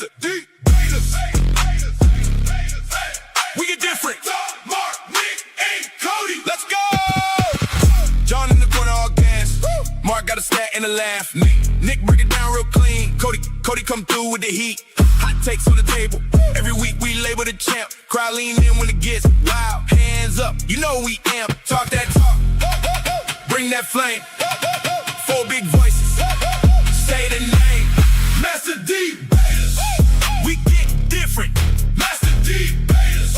Mastah D-baters. We get different. Mark, Nick, and Cody. Let's go. John in the corner, all gas. Mark got a stat and a laugh. Nick break it down real clean. Cody come through with the heat. Hot takes on the table. Every week we label the champ. Crowd lean in when it gets wild. Hands up, you know we amp. Talk that talk. Bring that flame. Four big voices. Say the name. Mastah D-baters. We get different. Mastah D-baters.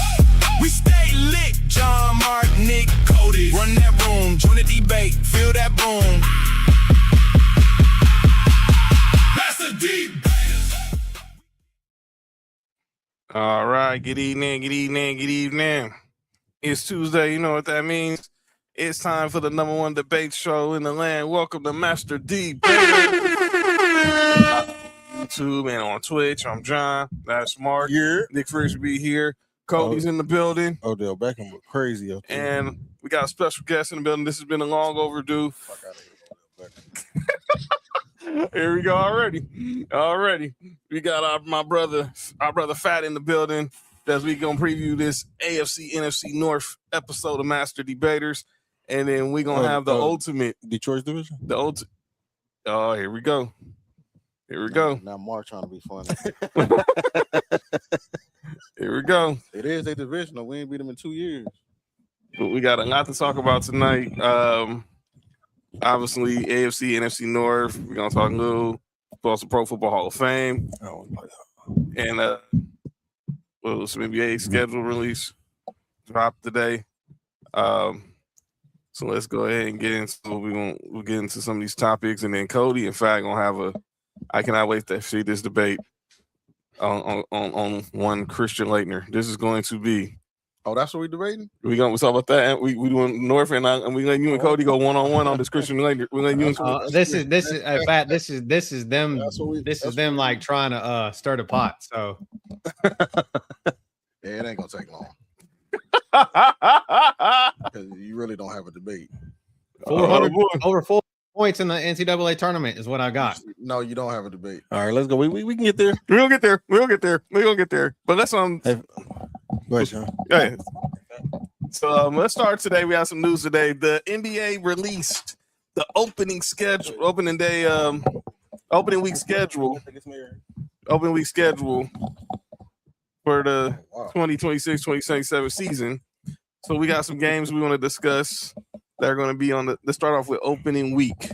We stay lit. John, Mark, Nick, Cody. Run that room. Join the debate. Feel that boom. Mastah D-baters. All right, good evening. It's Tuesday, you know what that means. It's time for the #1 debate show in the land. Welcome to Mastah D-baters. YouTube and on Twitch. I'm John. That's Mark. Yeah. Nick Frisbee here. Cody's in the building. Odell Beckham look crazy up there. And we got a special guest in the building. This has been a long overdue. Fuck out of here, Odell Beckham. Here we go already. We got my brother Fat in the building as we gonna preview this AFC NFC North episode of Mastah D-baters, and then we gonna have the ultimate Detroit's division. Oh, here we go. Now Mark trying to be funny. Here we go. It is a division. We ain't beat them in 2 years. But we got a lot to talk about tonight. Obviously, AFC, NFC North. We're gonna talk a little about the Pro Football Hall of Fame, and some NBA schedule release dropped today. So let's go ahead and get into. We'll get into some of these topics, and then Cody, in fact, gonna have I cannot wait to see this debate on one Christian Laettner. This is going to be. Oh, that's what we debating? We're gonna talk about that. We doing North, and we letting you and Cody go one-on-one on this Christian Laettner. We letting you. This is them. This is them like trying to stir the pot. So Yeah, it ain't gonna take long. Because you really don't have a debate. 400 over 4 points in the NCAA tournament is what I got. No, you don't have a debate. All right, let's go. We can get there. We'll get there. But let's Go ahead, Sean. Okay. So let's start today. We have some news today. The NBA released the opening week schedule for the 2026-2027 season. So we got some games we want to discuss that are going to be let's start off with opening week.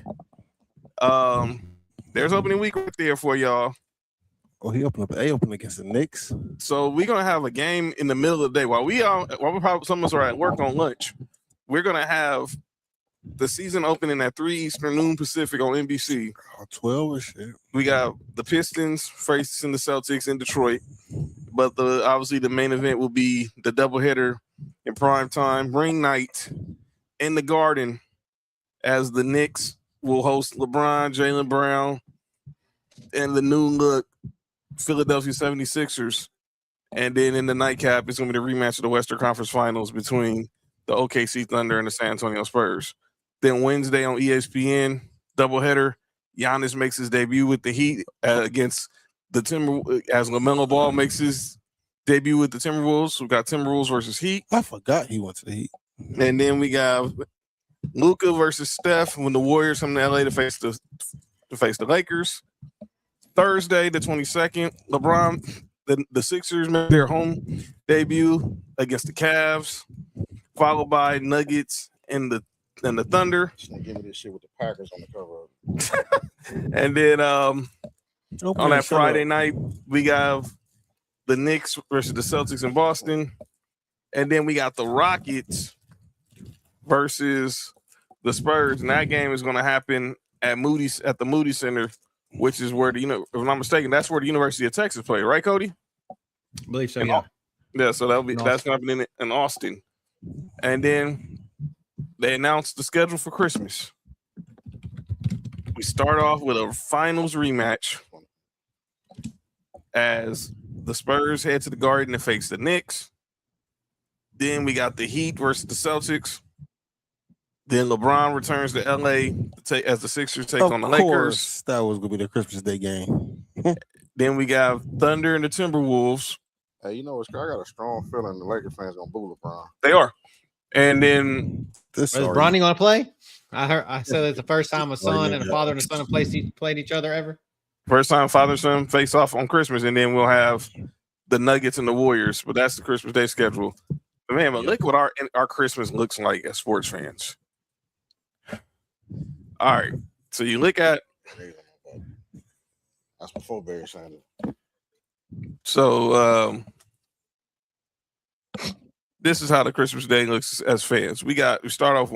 There's opening week right there for y'all. Oh, he opened against the Knicks. So we're gonna have a game in the middle of the day while we probably some of us are at work on lunch. We're gonna have the season opening at 3 Eastern, noon Pacific on NBC. 12 or shit. We got the Pistons facing the Celtics in Detroit, but obviously the main event will be the doubleheader in prime time, ring night in the Garden, as the Knicks will host LeBron, Jaylen Brown, and the noon look Philadelphia 76ers. And then in the nightcap, it's going to be the rematch of the Western Conference Finals between the OKC Thunder and the San Antonio Spurs. Then Wednesday on ESPN, doubleheader, Giannis makes his debut with the Heat against the Timberwolves, as LaMelo Ball makes his debut with the Timberwolves. We got Timberwolves versus Heat. I forgot he went to the Heat. And then we got Luka versus Steph when the Warriors come to LA to face the Lakers. Thursday, the 22nd, LeBron, the Sixers make their home debut against the Cavs, followed by Nuggets and the Thunder. Give me this shit with the Packers on the cover of it. And then on that Friday night, we got the Knicks versus the Celtics in Boston. And then we got the Rockets versus the Spurs. And that game is going to happen at the Moody Center, which is where if I'm not mistaken, that's where the University of Texas play, right, Cody? I believe so. Yeah. Yeah. So that's going to happen in Austin, and then they announced the schedule for Christmas. We start off with a finals rematch as the Spurs head to the Garden to face the Knicks. Then we got the Heat versus the Celtics. Then LeBron returns to LA as the Sixers take on the Lakers. That was going to be the Christmas Day game. Then we got Thunder and the Timberwolves. Hey, you know what? I got a strong feeling the Lakers fans gonna boo LeBron. They are. And then is Bronny gonna play? I said it's the first time a son and a father and a son have played each other ever. First time father and son face off on Christmas, and then we'll have the Nuggets and the Warriors. But that's the Christmas Day schedule. But man, look what our Christmas looks like as sports fans. All right, so you look at. That's before Barry Sanders. So this is how the Christmas Day looks as fans. We start off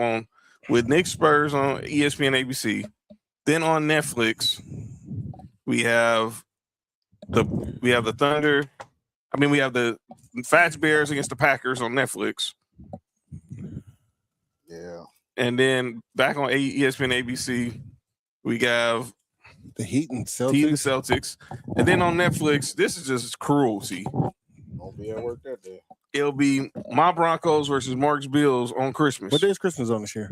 with Knicks Spurs on ESPN ABC. Then on Netflix, we have the Thunder. I mean, we have the Fats Bears against the Packers on Netflix. Yeah. And then back on ESPN ABC, we have the Heat and Celtics. And then on Netflix, this is just cruelty. Won't be at work that day. It'll be my Broncos versus Mark's Bills on Christmas. What day is Christmas on this year?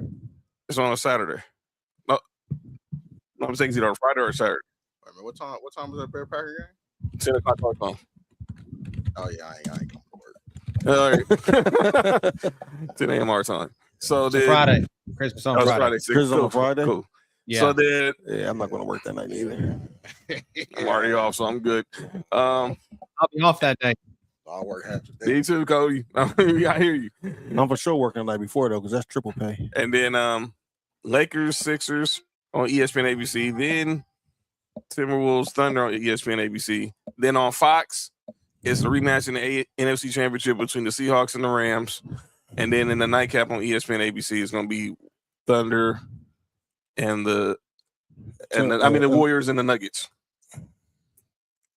It's on a Saturday. No, I'm saying it's either on Friday or Saturday. Wait a minute, what time is that Bear Packer game? 10 o'clock our time. Oh yeah, I ain't going to work. All right. 10 a.m. our time. So then Friday. Christmas on Friday. Christmas on Friday. Cool. Yeah. So then I'm not going to work that night either. I'm already off, so I'm good. I'll be off that day. I'll work half the day. Me too, Cody. I hear you. I'm for sure working the night before though, because that's triple pay. And then Lakers, Sixers on ESPN ABC. Then Timberwolves, Thunder on ESPN ABC. Then on Fox, it's the rematch in the NFC Championship between the Seahawks and the Rams. And then in the nightcap on ESPN ABC, it's going to be Thunder and the Warriors and the Nuggets.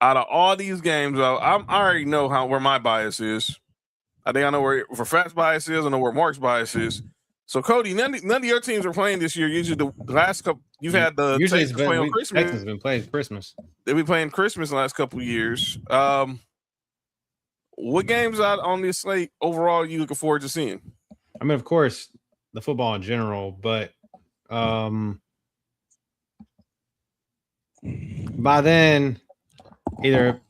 Out of all these games, I already know where my bias is. I think I know where Fat's bias is. I know where Mark's bias is. So Cody, none of your teams are playing this year. Usually the last couple, you've had the Texans play on Christmas. Texans have been playing Christmas. They've been playing Christmas the last couple of years. What games out on this slate overall you looking forward to seeing? I mean, of course, the football in general, but by then, either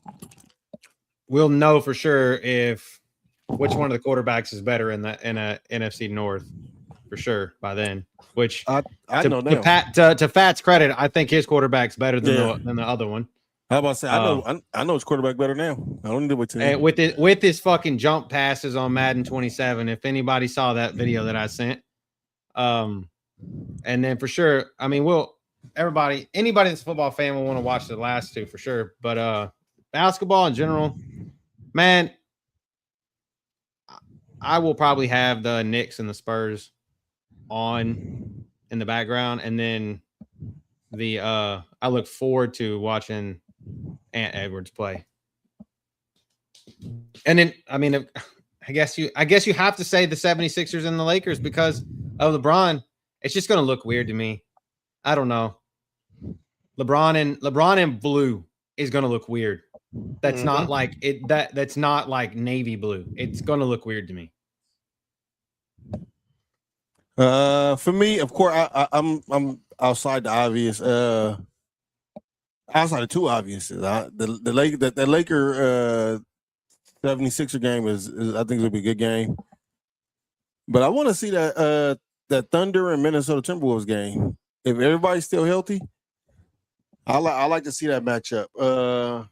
we'll know for sure which one of the quarterbacks is better in a NFC North for sure by then. Which I know now. To Fat's credit, I think his quarterback's better than the other one. How about say I know his quarterback better now. I don't need to wait till and with his fucking jump passes on Madden 27. If anybody saw that video that I sent, and then for sure, I mean, anybody that's a football fan will want to watch the last two for sure. But basketball in general, man, I will probably have the Knicks and the Spurs on in the background, and then I look forward to watching Ant Edwards play. And then I mean, I guess you have to say the 76ers and the Lakers because of LeBron. It's just going to look weird to me. I don't know. LeBron in blue is going to look weird. That's not like it. That's not like navy blue. It's going to look weird to me. For me, of course, I'm outside the obvious. Outside of two obvious. The Laker 76er game is I think it'll be a good game. But I want to see that Thunder and Minnesota Timberwolves game. If everybody's still healthy, I like to see that matchup.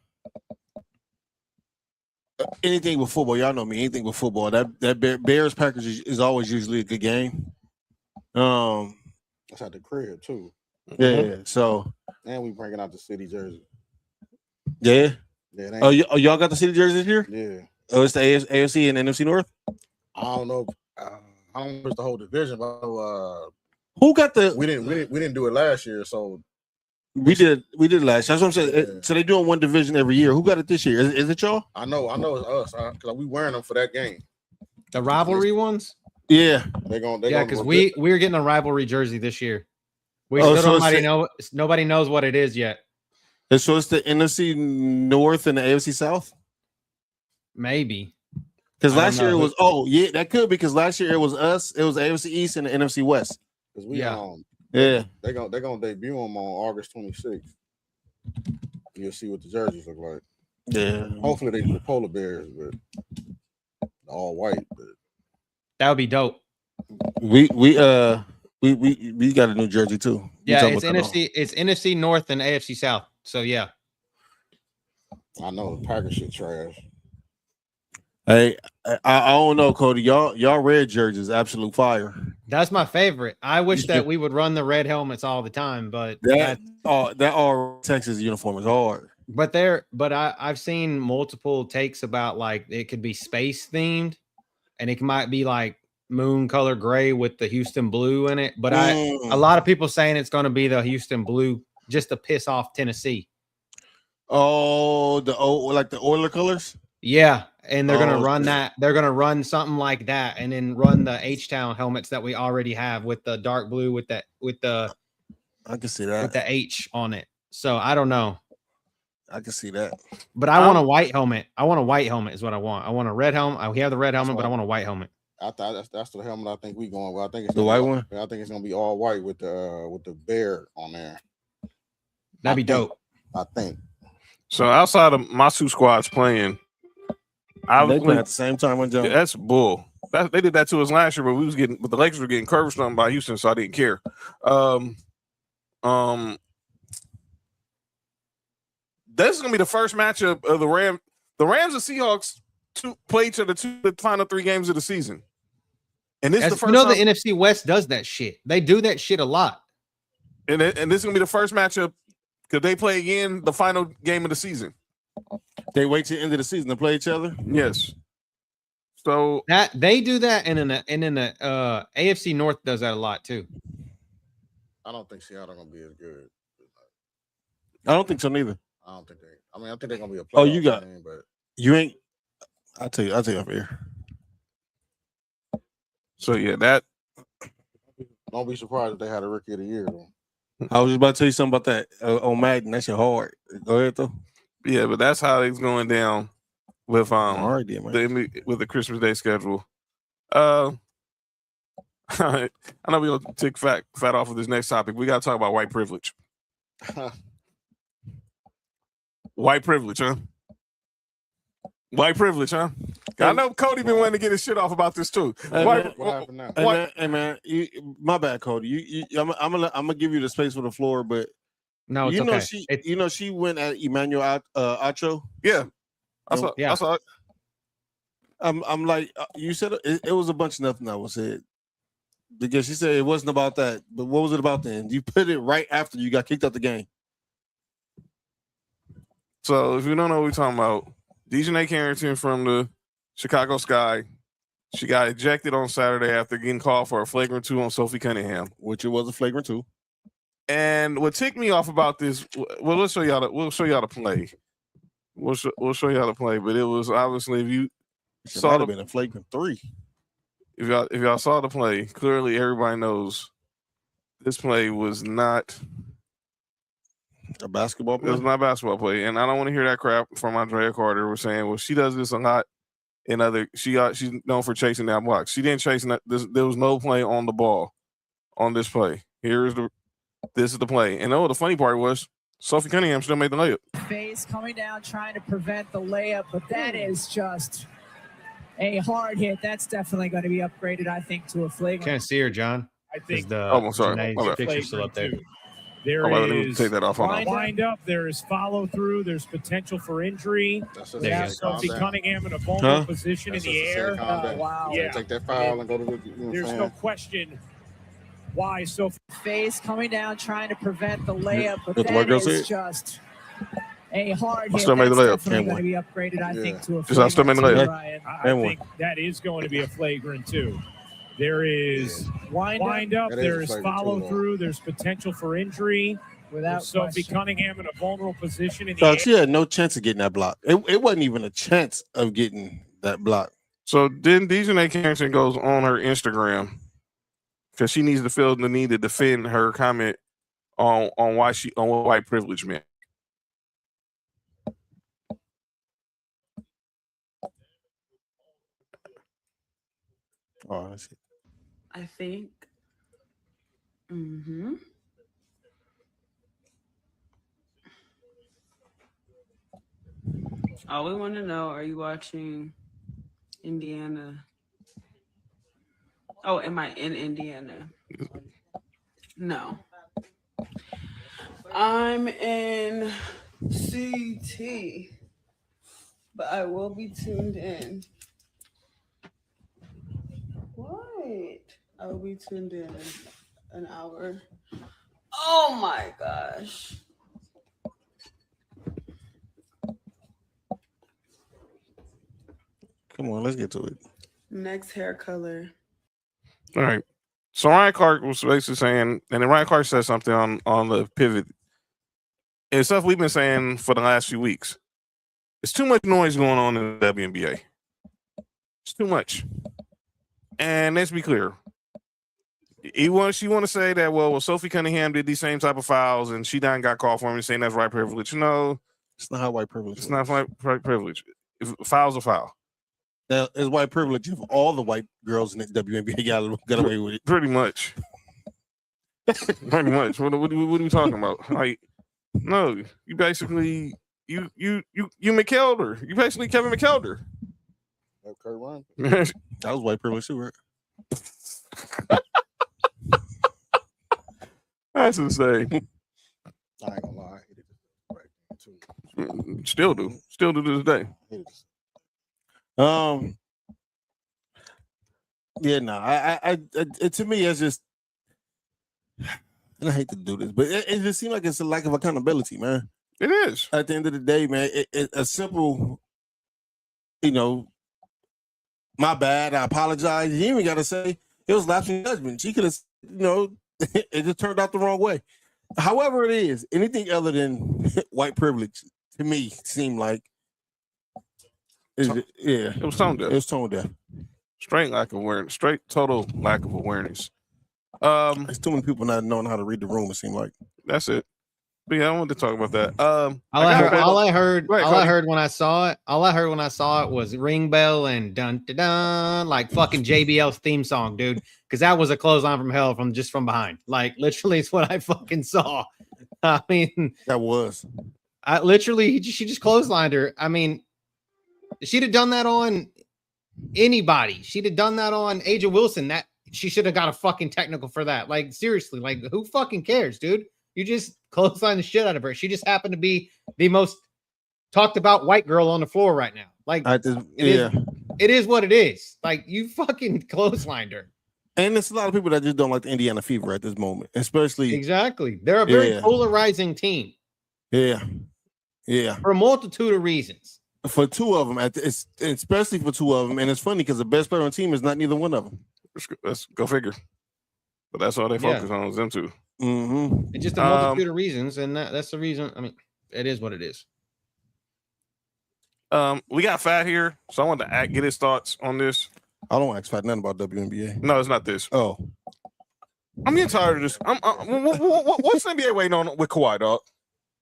Anything with football, y'all know me. Anything with football, that Bears Packers is always usually a good game. That's at the crib too. Yeah. So and we bringing out the city jersey. Yeah. Yeah. Y'all got the city jersey this year? Yeah. Oh, it's the AFC and NFC North. I don't know. I don't know if it's the whole division, but who got the? We didn't do it last year, so we did last year. That's what I'm saying. Yeah. So they doing one division every year. Who got it this year? Is it y'all? I know it's us because we wearing them for that game. The rivalry ones. Yeah, because we're getting a rivalry jersey this year. Nobody knows what it is yet. And so it's the NFC North and the AFC South. Maybe because last year it was. Oh yeah, that could because last year it was us. It was AFC East and the NFC West. Because they're gonna debut them on August 26th. You'll see what the jerseys look like. Yeah. Hopefully they do the polar bears, but all white. But That would be dope. We got a new jersey too. Yeah, it's NFC. It's NFC North and AFC South. So yeah. I know the Packers shit trash. Hey, I don't know, Cody. Y'all red jerseys, absolute fire. That's my favorite. I wish that we would run the red helmets all the time, but that all Texas uniform is hard. But I've seen multiple takes about like it could be space themed, and it might be like moon color gray with the Houston blue in it. But a lot of people saying it's going to be the Houston blue just to piss off Tennessee. Oh, like the Oiler colors. Yeah, and they're gonna run that. They're gonna run something like that, and then run the H-Town helmets that we already have with the dark blue with the I can see that with the H on it. So I don't know. I can see that. But I want a white helmet. I want a white helmet is what I want. I want a red helmet. We have the red helmet, but I want a white helmet. I thought that's the helmet I think we going with. I think it's the white one. I think it's gonna be all white with the bear on there. That'd be dope. I think. So outside of my two squads playing, they playing at the same time on Jones. That's bull. They did that to us last year, but the Lakers were getting curved on by Houston, so I didn't care. This is gonna be the first matchup of the Rams. The Rams and Seahawks play each other the final 3 games of the season, and this is the first. The NFC West does that shit. They do that shit a lot. And this is gonna be the first matchup because they play again the final game of the season. They wait till the end of the season to play each other. Yes. So that they do that, and in the AFC North does that a lot too. I don't think Seattle gonna be as good. I don't think so neither. I don't think they. I mean, I think they're gonna be a. Oh, you got. Game, but you ain't. I'll tell you up here. So yeah, that. Don't be surprised if they had a rookie of the year. Though. I was just about to tell you something about that on Madden. That shit hard. Go ahead though. Yeah, but that's how it's going down with with the Christmas Day schedule. I know we're gonna take fat off of this next topic. We gotta talk about white privilege. White privilege, huh? White privilege, huh? I know Cody been wanting to get his shit off about this too. What happened now? Hey man, my bad, Cody. I'm gonna give you the space for the floor, but no, it's okay. She went at Emmanuel Acho. Yeah, I saw it. I'm like, you said it was a bunch of nothing that was said. Because she said it wasn't about that, but what was it about then? You put it right after you got kicked out the game. So if you don't know what we're talking about, Dejanay Carrington from the Chicago Sky, she got ejected on Saturday after getting called for a flagrant 2 on Sophie Cunningham, which it was a flagrant 2. And what ticked me off about this, well, we'll show y'all the play. We'll show y'all the play, but it was obviously if you saw it been a flagrant 3. If y'all saw the play, clearly everybody knows this play was not a basketball play. It was not a basketball play, and I don't want to hear that crap from Andrea Carter. We're saying, well, she does this a lot in other. She's known for chasing down blocks. She didn't chase that. There was no play on the ball on this play. This is the play, and the funny part was Sophie Cunningham still made the layup. Face coming down, trying to prevent the layup, but that is just a hard hit. That's definitely going to be upgraded, I think, to a flagrant. Can't see her, John. I think. I'm sorry. Picture's still up there. There is take that off. wind up. There is follow through. There's potential for injury. Sophie Cunningham in a vulnerable position in the air. Wow. Yeah. Take that foul and go to the. There's no question why Sophie. Face coming down, trying to prevent the layup, but that is just a hard hit. I still made the layup. Definitely going to be upgraded, I think, to a flagrant. I still made the layup. I think that is going to be a flagrant too. There is wind up. There is follow through. There's potential for injury. Without Sophie Cunningham in a vulnerable position in the air. She had no chance of getting that block. It wasn't even a chance of getting that block. So then Dejanay Carrington goes on her Instagram because she needs to feel the need to defend her comment on what white privilege meant. Oh, I see. I think. Oh, we want to know, are you watching Indiana? Oh, am I in Indiana? No. I'm in CT, but I will be tuned in. What? I will be tuned in an hour. Oh my gosh. Come on, let's get to it. Next hair color. All right. So Ryan Clark was basically saying, and then Ryan Clark said something on the pivot. It's stuff we've been saying for the last few weeks. It's too much noise going on in the WNBA. It's too much. And let's be clear. She want to say that, well, Sophie Cunningham did these same type of fouls and she done got called for him and saying that's white privilege. No, It's not how white privilege. it's not white privilege. If foul's a foul. That is white privilege if all the white girls in the WNBA got away with it. Pretty much. Pretty much. What are we talking about? Like, no, you basically you McKelder. You basically Kevin McKelder. Kurt Ryan. That was white privilege too, right? That's insane. I ain't gonna lie. I hated it right too. Still do to this day. Yeah, no, I to me, it's just, and I hate to do this, but it just seems like it's a lack of accountability, man. It is. At the end of the day, man, a simple, my bad, I apologize. You even got to say it was lapse in judgment. She could have, it just turned out the wrong way. However it is, anything other than white privilege, to me, seemed like, it was tone deaf. It was tone deaf. Straight lack of awareness. Straight total lack of awareness. There's too many people not knowing how to read the room, it seemed like. That's it. But yeah, I wanted to talk about that. All I heard when I saw it was ring bell and dun dun dun, like fucking JBL's theme song, dude. Because that was a clothesline from hell from behind. Like literally, it's what I fucking saw. I mean, that was. She just clotheslined her. I mean, she'd have done that on anybody. She'd have done that on Aja Wilson. That she should have got a fucking technical for that. Like seriously, like who fucking cares, dude? You just clothesline the shit out of her. She just happened to be the most talked about white girl on the floor right now. Like, it is what it is. Like, you fucking clotheslined her. And there's a lot of people that just don't like the Indiana Fever at this moment, especially. Exactly. They're a very polarizing team. Yeah. Yeah. For a multitude of reasons. For two of them, especially for two of them. And it's funny because the best player on the team is not neither one of them. Let's go figure. But that's all they focus on is them two. Mm-hmm. It's just a multitude of reasons, and that's the reason. I mean, it is what it is. We got Fat here, so I wanted to get his thoughts on this. I don't ask Fat nothing about WNBA. No, it's not this. Oh, I'm getting tired of this. What's the NBA waiting on with Kawhi, dog?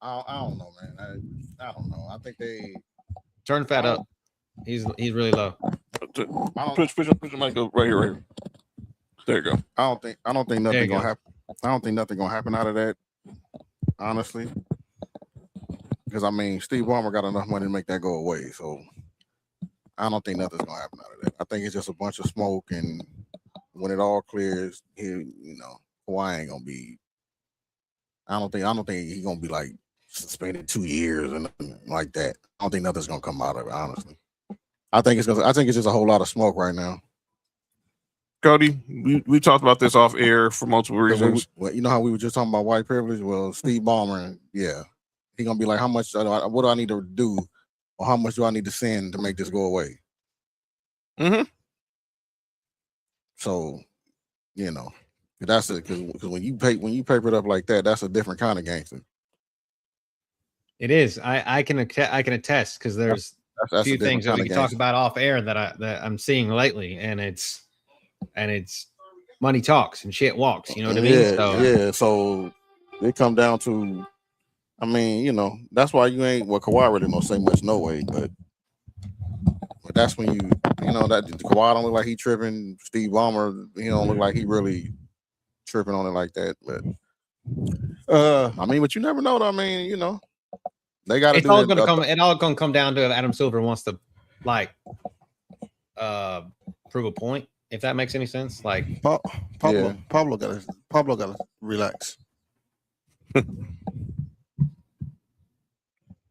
I don't know, man. I don't know. I think they turn Fat up. He's really low. Push the mic up right here. There you go. I don't think nothing gonna happen. I don't think nothing gonna happen out of that, honestly. Because I mean, Steve Ballmer got enough money to make that go away, so I don't think nothing's gonna happen out of that. I think it's just a bunch of smoke, and when it all clears, Kawhi ain't gonna be. I don't think he's gonna be like suspended 2 years or nothing like that. I don't think nothing's gonna come out of it, honestly. I think it's just a whole lot of smoke right now. Cody, we talked about this off air for multiple reasons. Well, you know how we were just talking about white privilege? Well, Steve Ballmer, yeah, he's gonna be like, how much? What do I need to do, or how much do I need to send to make this go away? Mm-hmm. So, that's it. Because when you paper it up like that, that's a different kind of gangster. It is. I can attest because there's a few things that we can talk about off air that I'm seeing lately, and it's money talks and shit walks. You know what I mean? So it come down to, I mean, that's why you ain't. Well, Kawhi really don't say much, no way. But that's when that Kawhi don't look like he tripping. Steve Ballmer, he don't look like he really tripping on it like that. But I mean, but you never know. I mean, They got to It's do all that. going to come. It all going to come down to if Adam Silver wants to like prove a point. If that makes any sense, like Pablo gotta relax.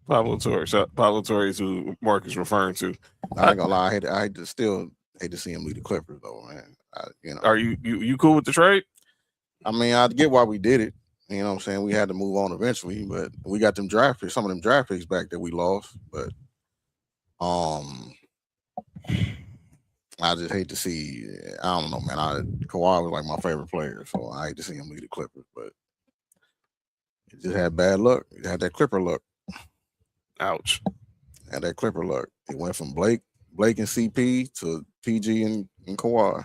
Pablo Torres, who Mark is referring to. I ain't gonna lie, I still hate to see him leave the Clippers though, man. Are you cool with the trade? I mean, I get why we did it. You know what I'm saying? We had to move on eventually, but we got them draft picks, some of them draft picks back that we lost. But I just hate to see. I don't know, man. Kawhi was like my favorite player, so I hate to see him leave the Clippers. But it just had bad luck. It had that Clipper luck. Ouch. Had that Clipper luck. It went from Blake and CP to PG and Kawhi.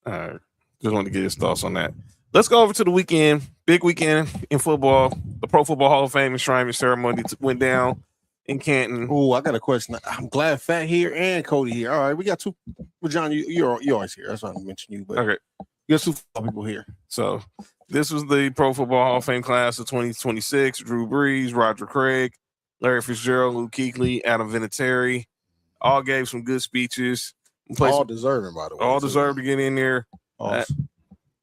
All right. Just wanted to get his thoughts on that. Let's go over to the weekend. Big weekend in football. The Pro Football Hall of Fame enshrinement ceremony went down in Canton. Oh, I got a question. I'm glad Fat here and Cody here. All right, we got two. Well, John, you're always here. That's why I mentioned you. But okay, you got two football people here. So this was the Pro Football Hall of Fame class of 2026. Drew Brees, Roger Craig, Larry Fitzgerald, Luke Kuechly, Adam Vinatieri. All gave some good speeches. All deserving, by the way. All deserved to get in there. Awesome.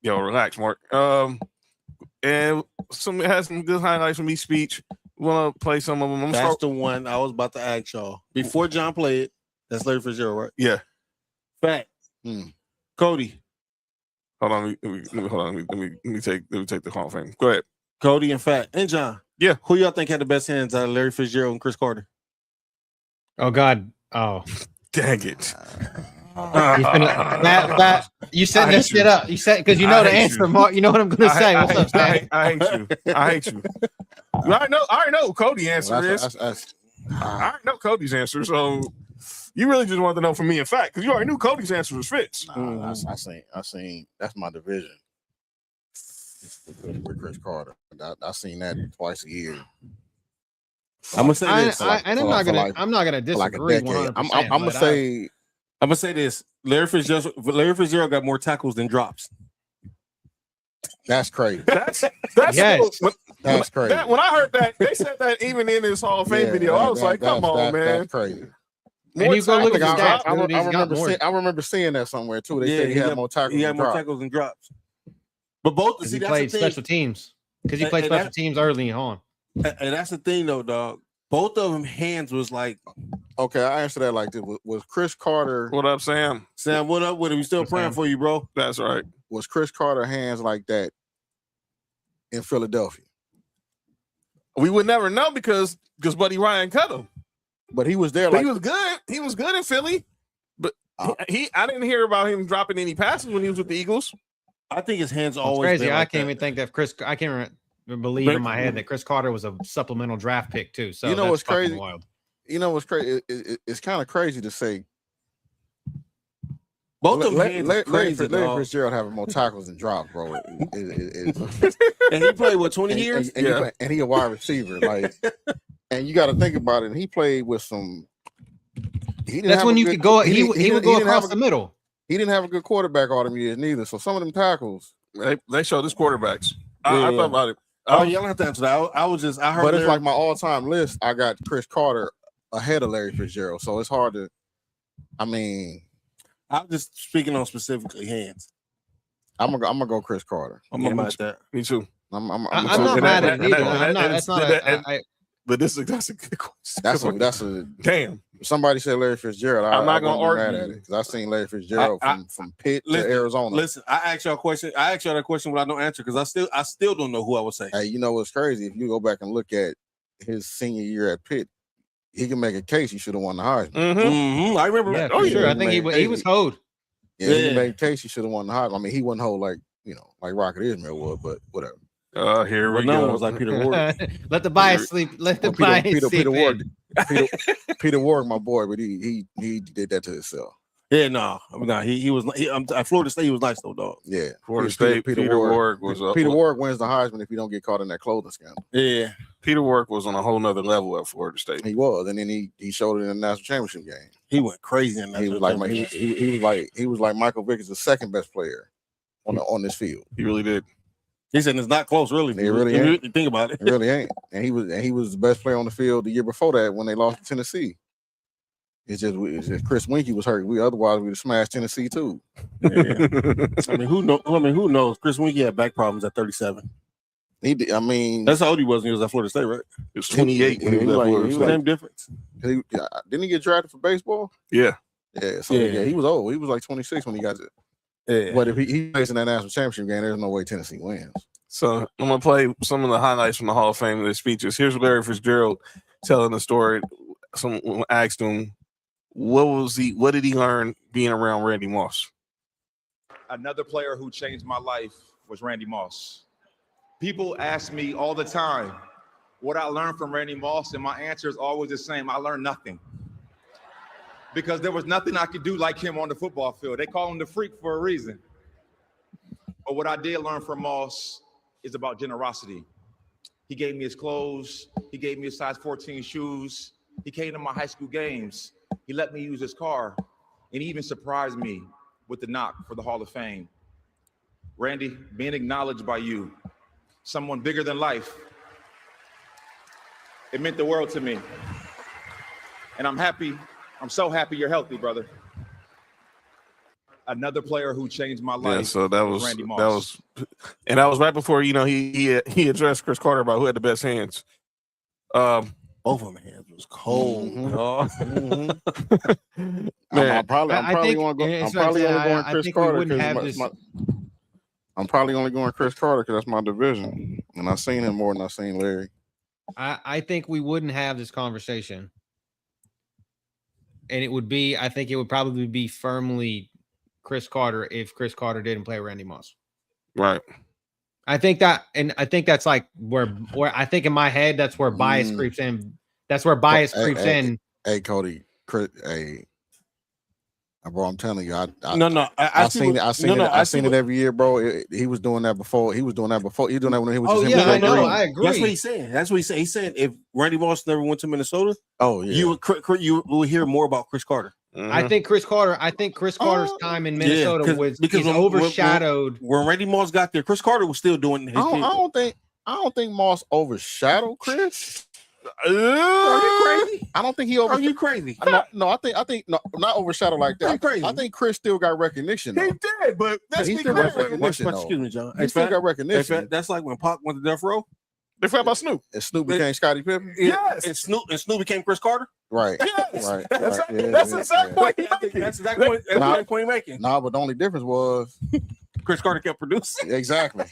Yo, relax, Mark. And has some good highlights from each speech. We want to play some of them. That's the one I was about to ask y'all before John played. That's Larry Fitzgerald, right? Yeah. Fat. Cody. Hold on. Let me take the Hall of Fame. Go ahead. Cody and Fat and John. Yeah. Who y'all think had the best hands out of Larry Fitzgerald and Chris Carter? Oh God. Oh. Dang it. Matt, you setting this shit up. You said because you know the answer, Mark. You know what I'm gonna say. What's up, Stan? I hate you. I hate you. I already know what Cody's answer is. I already know Cody's answer. So you really just wanted to know from me, in fact, because you already knew Cody's answer was Fitz. I seen that's my division with Chris Carter. I seen that twice a year. I'm gonna say this, I'm not gonna disagree. Like I'm gonna say this: Larry Fitzgerald got more tackles than drops. That's crazy. That's yes. That's crazy. When I heard that, they said that even in his Hall of Fame video. I was like, "Come on, man!" That's crazy. And you go look at the stats. I remember seeing that somewhere too. They said he had more tackles. He had more tackles than drops. But both he played special teams because he played special teams early on. And that's the thing, though, dog. Both of them hands was like, okay, I answer that like this. Was Chris Carter? What up, Sam? Sam, what up with it? We still praying for you, bro. That's right. Was Chris Carter hands like that in Philadelphia? We would never know because Buddy Ryan cut him. But he was there. He was good. He was good in Philly. But I didn't hear about him dropping any passes when he was with the Eagles. I think his hands always crazy. Been like I can't even think that Chris. I can't believe in my head that Chris Carter was a supplemental draft pick too. So you know what's crazy? Wild. You know what's crazy? It's kind of crazy to say. Both of them Larry Fitzgerald having more tackles than drops, bro. And he played what 20 years? And he a wide receiver, like. And you got to think about it. And he played with some. That's when you could go. He would go across the middle. He didn't have a good quarterback all them years neither. So some of them tackles, they showed his quarterbacks. I thought about it. Oh, you don't have to answer that. I heard. But it's like my all-time list. I got Chris Carter ahead of Larry Fitzgerald, so it's hard to. I mean, I'm just speaking on specifically hands. I'm gonna go Chris Carter. I'm about that. Me too. I'm not mad at it either. That's not. But that's a good question. That's a damn. If somebody said Larry Fitzgerald, I'm not gonna argue mad at it because I've seen Larry Fitzgerald from Pitt to Arizona. Listen, I asked y'all a question. I asked y'all that question without no answer because I still don't know who I would say. Hey, you know what's crazy? If you go back and look at his senior year at Pitt, he can make a case he should have won the Heisman. Mm-hmm. I remember. Yeah, for sure. I think he was hoed. Yeah, he can make a case he should have won the Heisman. I mean, he wasn't hoed like Rocket Ismail was, but whatever. Here we go. It was like Peter Ward. Let the bias sleep. Let the bias sleep. Peter Ward, my boy, but he did that to himself. Yeah, no, he was. At Florida State, he was nice though, dog. Yeah, Florida State. Peter Ward was up. Peter Ward wins the Heisman if you don't get caught in that clothing scandal. Yeah, Peter Ward was on a whole nother level at Florida State. He was, and then he showed it in the national championship game. He went crazy in that. He was like Michael Vick is the second best player on this field. He really did. He said it's not close, really. It really ain't. Think about it. It really ain't. And he was the best player on the field the year before that when they lost to Tennessee. It's just Chris Winkie was hurt. Otherwise we'd have smashed Tennessee too. Yeah. I mean, who knows? Chris Winkie had back problems at 37. He did, I mean, that's how old he was when he was at Florida State, right? It was 28 when he was at Florida State. Same difference. Didn't he get drafted for baseball? Yeah. Yeah. So yeah, he was old. He was like 26 when he got it. Yeah. But if he plays in that national championship game, there's no way Tennessee wins. So I'm gonna play some of the highlights from the Hall of Fame of their speeches. Here's Larry Fitzgerald telling the story. Someone asked him, what did he learn being around Randy Moss? Another player who changed my life was Randy Moss. People ask me all the time what I learned from Randy Moss, and my answer is always the same. I learned nothing. Because there was nothing I could do like him on the football field. They call him the freak for a reason. But what I did learn from Moss is about generosity. He gave me his clothes. He gave me his size 14 shoes. He came to my high school games. He let me use his car. And he even surprised me with the knock for the Hall of Fame. Randy, being acknowledged by you, someone bigger than life, it meant the world to me. And I'm happy. I'm so happy you're healthy, brother. Another player who changed my life. Yeah, so that was Randy Moss. That was right before he addressed Chris Carter about who had the best hands. Both of them hands was cold. Man, I'm probably only going Chris Carter because I'm probably only going Chris Carter because that's my division, and I've seen him more than I've seen Larry. I think we wouldn't have this conversation. And I think it would probably be firmly Chris Carter if Chris Carter didn't play Randy Moss. Right. I think that's like where I think in my head, that's where bias creeps in. That's where bias creeps in. Hey, Cody, bro, I'm telling you, I've seen it every year, bro. He was doing that before. He was doing that when he was. I agree. That's what he's saying. He said if Randy Moss never went to Minnesota, you would hear more about Chris Carter. Mm-hmm. I think Chris Carter's time in Minnesota was overshadowed. When Randy Moss got there, Chris Carter was still doing his thing. I don't think Moss overshadowed Chris. Are you crazy? I don't think he Are you crazy? No, I think not overshadowed like that. Crazy. I think Chris still got recognition. He did, but that's he still got recognition. Excuse me, John. He still got recognition. That's like when Pac went to Death Row. They forgot about Snoop. And Snoop became Scottie Pippen. Yes. And Snoop became Chris Carter. Right. Yes. Right. That's exactly that's the point making. Nah, but the only difference was Chris Carter kept producing. Exactly.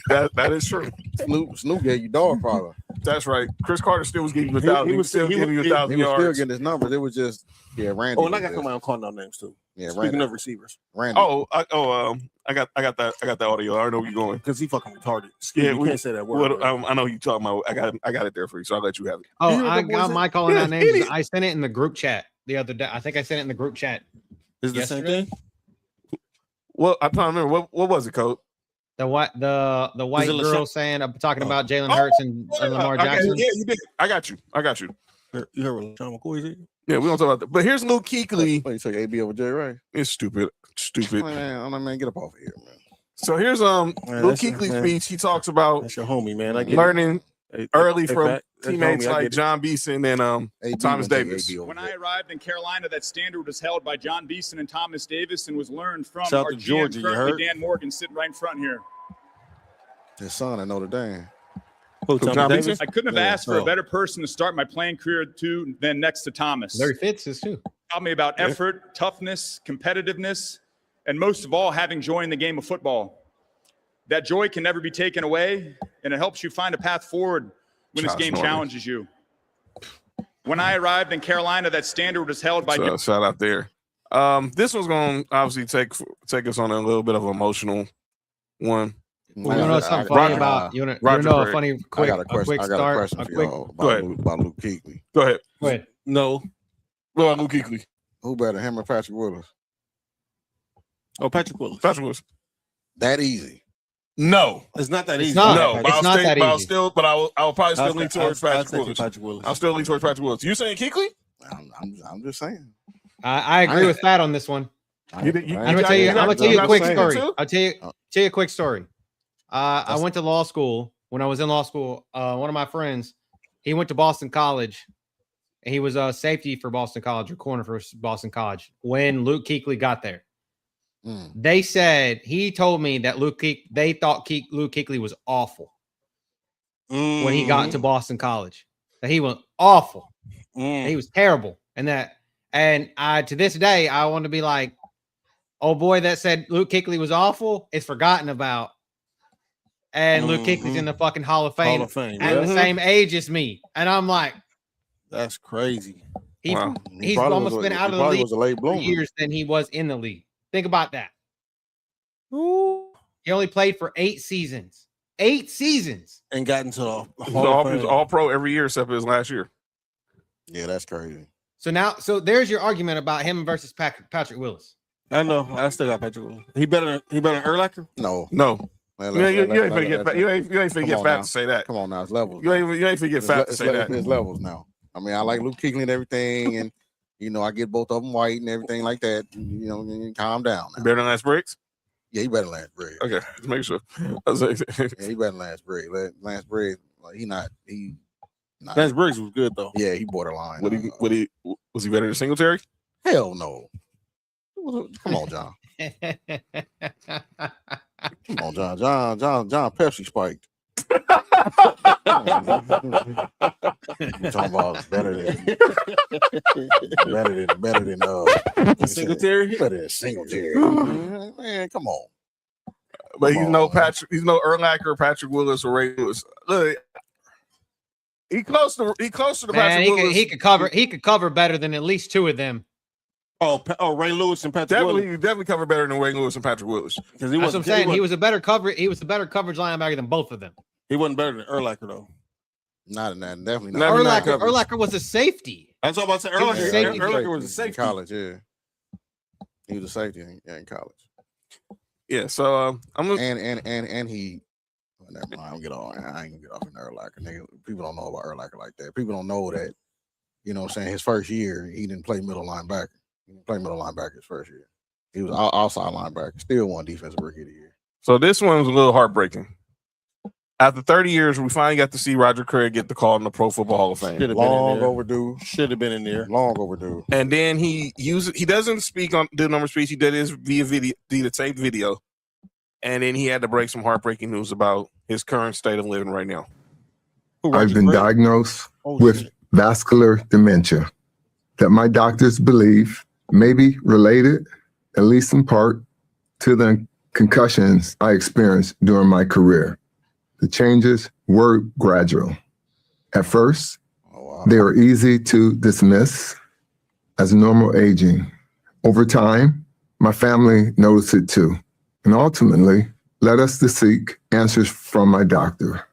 That is true. Snoop gave you dog father. That's right. Chris Carter still was giving you 1,000. He was still giving you 1,000 yards. He was still getting his numbers. It was just Randy. Oh, and I got somebody calling out names too. Yeah, Speaking of receivers, Randy. I got that audio. I already know where you're going because he fucking retarded. We can't say that word. I know you talking about. I got it there for you, so I'll let you have it. Oh, I got my calling out names. I sent it in the group chat the other day. I think I sent it in the group chat. Is it the same thing? Well, I'm trying to remember what was it, Coach? The white girl saying talking about Jalen Hurts and Lamar Jackson. Yeah, you did. I got you. You heard what Sean McCoy said? Yeah, we don't talk about that. But here's Luke Kuechly. You took AB over Jay Ray. It's stupid. Man, get up off of here, man. So here's Luke Kuechly's speech. He talks about that's your homie, man. I get learning early from teammates like John Beeson and Thomas Davis. When I arrived in Carolina, that standard was held by John Beeson and Thomas Davis and was learned from Shout our to Georgia, GM, Dan Morgan, sitting right in front here. His son at Notre Dame. John Beeson? I couldn't have asked for a better person to start my playing career than next to Thomas. Larry Fitz is too. Taught me about effort, toughness, competitiveness, and most of all, having joy in the game of football. That joy can never be taken away, and it helps you find a path forward when this game challenges you. When I arrived in Carolina, that standard was held by... shout out there. This one's going to obviously take us on a little bit of an emotional one. You know something funny about you know a funny quick I got a question for y'all about Luke Kuechly. Go ahead. No. What about Luke Kuechly? Who better, him or Patrick Willis? Oh, Patrick Willis. That easy? No, it's not that easy. It's not that easy. But I will probably still lean towards Patrick Willis. I'll still lean towards Patrick Willis. You saying Kuechly? I'm just saying. I agree with that on this one. I'm gonna tell you a quick story. I'll tell you a quick story. I went to law school. When I was in law school, one of my friends, he went to Boston College, and he was a safety for Boston College or corner for Boston College when Luke Kuechly got there. They said he told me that they thought Luke Kuechly was awful when he got to Boston College. That he was awful. He was terrible, and to this day I want to be like, oh boy, that said Luke Kuechly was awful. It's forgotten about. And Luke Kuechly's in the fucking Hall of Fame, at the same age as me. And I'm like, that's crazy. He's almost been out of the league for years than he was in the league. Think about that. Ooh. He only played for 8 seasons. 8 seasons. And got into the He was all pro every year except for his last year. Yeah, that's crazy. So there's your argument about him versus Patrick Willis. I know. I still got Patrick Willis. He better than Urlacher? No. You ain't finna get fat to say that. Come on now, it's levels. You ain't finna get fat to say that. It's levels now. I mean, I like Luke Kuechly and everything, and I get both of them white and everything like that. Calm down. Now. Better than Lance Briggs? Yeah, he better than Lance Briggs. Okay, just make sure. Yeah, he better than Lance Briggs. Lance Briggs, Lance Briggs was good though. Yeah, he borderline. Was he better than Singletary? Hell no. Come on, John. Come on, John Pepsi spiked. Talking about better than Singletary. Better than Singletary. Man, come on. But he's no Urlacher, Patrick Willis, or Ray Lewis. Look, he close to Patrick Willis. He could cover better than at least 2 of them. Ray Lewis and Patrick Willis. Definitely cover better than Ray Lewis and Patrick Willis. That's what I'm saying. He was a better coverage linebacker than both of them. He wasn't better than Urlacher though. Not in that. Definitely not. Urlacher was a safety. That's all I'm about to say. Urlacher was a safety in college. Yeah, he was a safety in college. Yeah. So I'm gonna and he. Never mind. I ain't gonna get off in Urlacher. Nigga, people don't know about Urlacher like that. People don't know that. You know what I'm saying? His first year, he didn't play middle linebacker. He didn't play middle linebacker his first year. He was outside linebacker. Still won defensive rookie of the year. So this one's a little heartbreaking. After 30 years, we finally got to see Roger Craig get the call in the Pro Football Hall of Fame. Long overdue. Should have been in there. Long overdue. And then he doesn't speak on the number speech. He did his via video, the taped video. And then he had to break some heartbreaking news about his current state of living right now. I've been diagnosed with vascular dementia that my doctors believe may be related, at least in part, to the concussions I experienced during my career. The changes were gradual. At first, they were easy to dismiss as normal aging. Over time, my family noticed it too, and ultimately led us to seek answers from my doctor.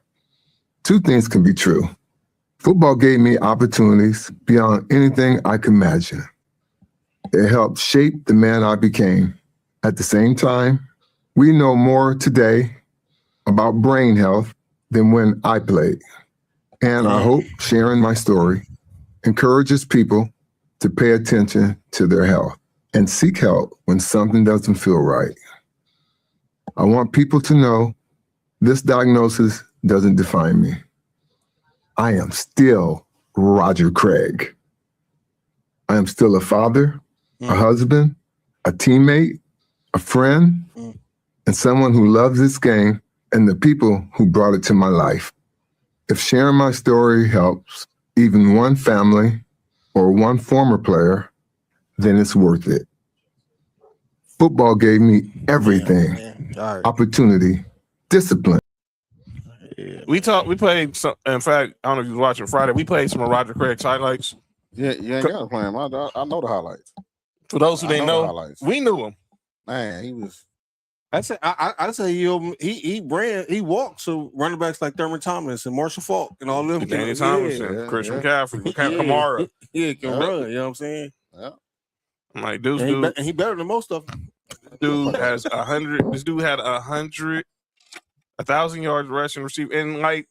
2 things can be true. Football gave me opportunities beyond anything I could imagine. It helped shape the man I became. At the same time, we know more today about brain health than when I played. And I hope sharing my story encourages people to pay attention to their health and seek help when something doesn't feel right. I want people to know this diagnosis doesn't define me. I am still Roger Craig. I am still a father, a husband, a teammate, a friend, and someone who loves this game and the people who brought it to my life. If sharing my story helps even one family or one former player, then it's worth it. Football gave me everything, opportunity, discipline. We played some, in fact, I don't know if you was watching Friday, we played some of Roger Craig's highlights. Yeah, you ain't got to play him. I know the highlights. For those who didn't know, we knew him. Man, he was. I say he walked so running backs like Thurman Thomas and Marshall Falk and all them. Danny Thompson, Christian McCaffrey, Kamara. Yeah, can run. You know what I'm saying? Yeah. I'm like, dude, and he better than most of them. Dude has 100. This dude had 1,000 yards rushing, receiving, and like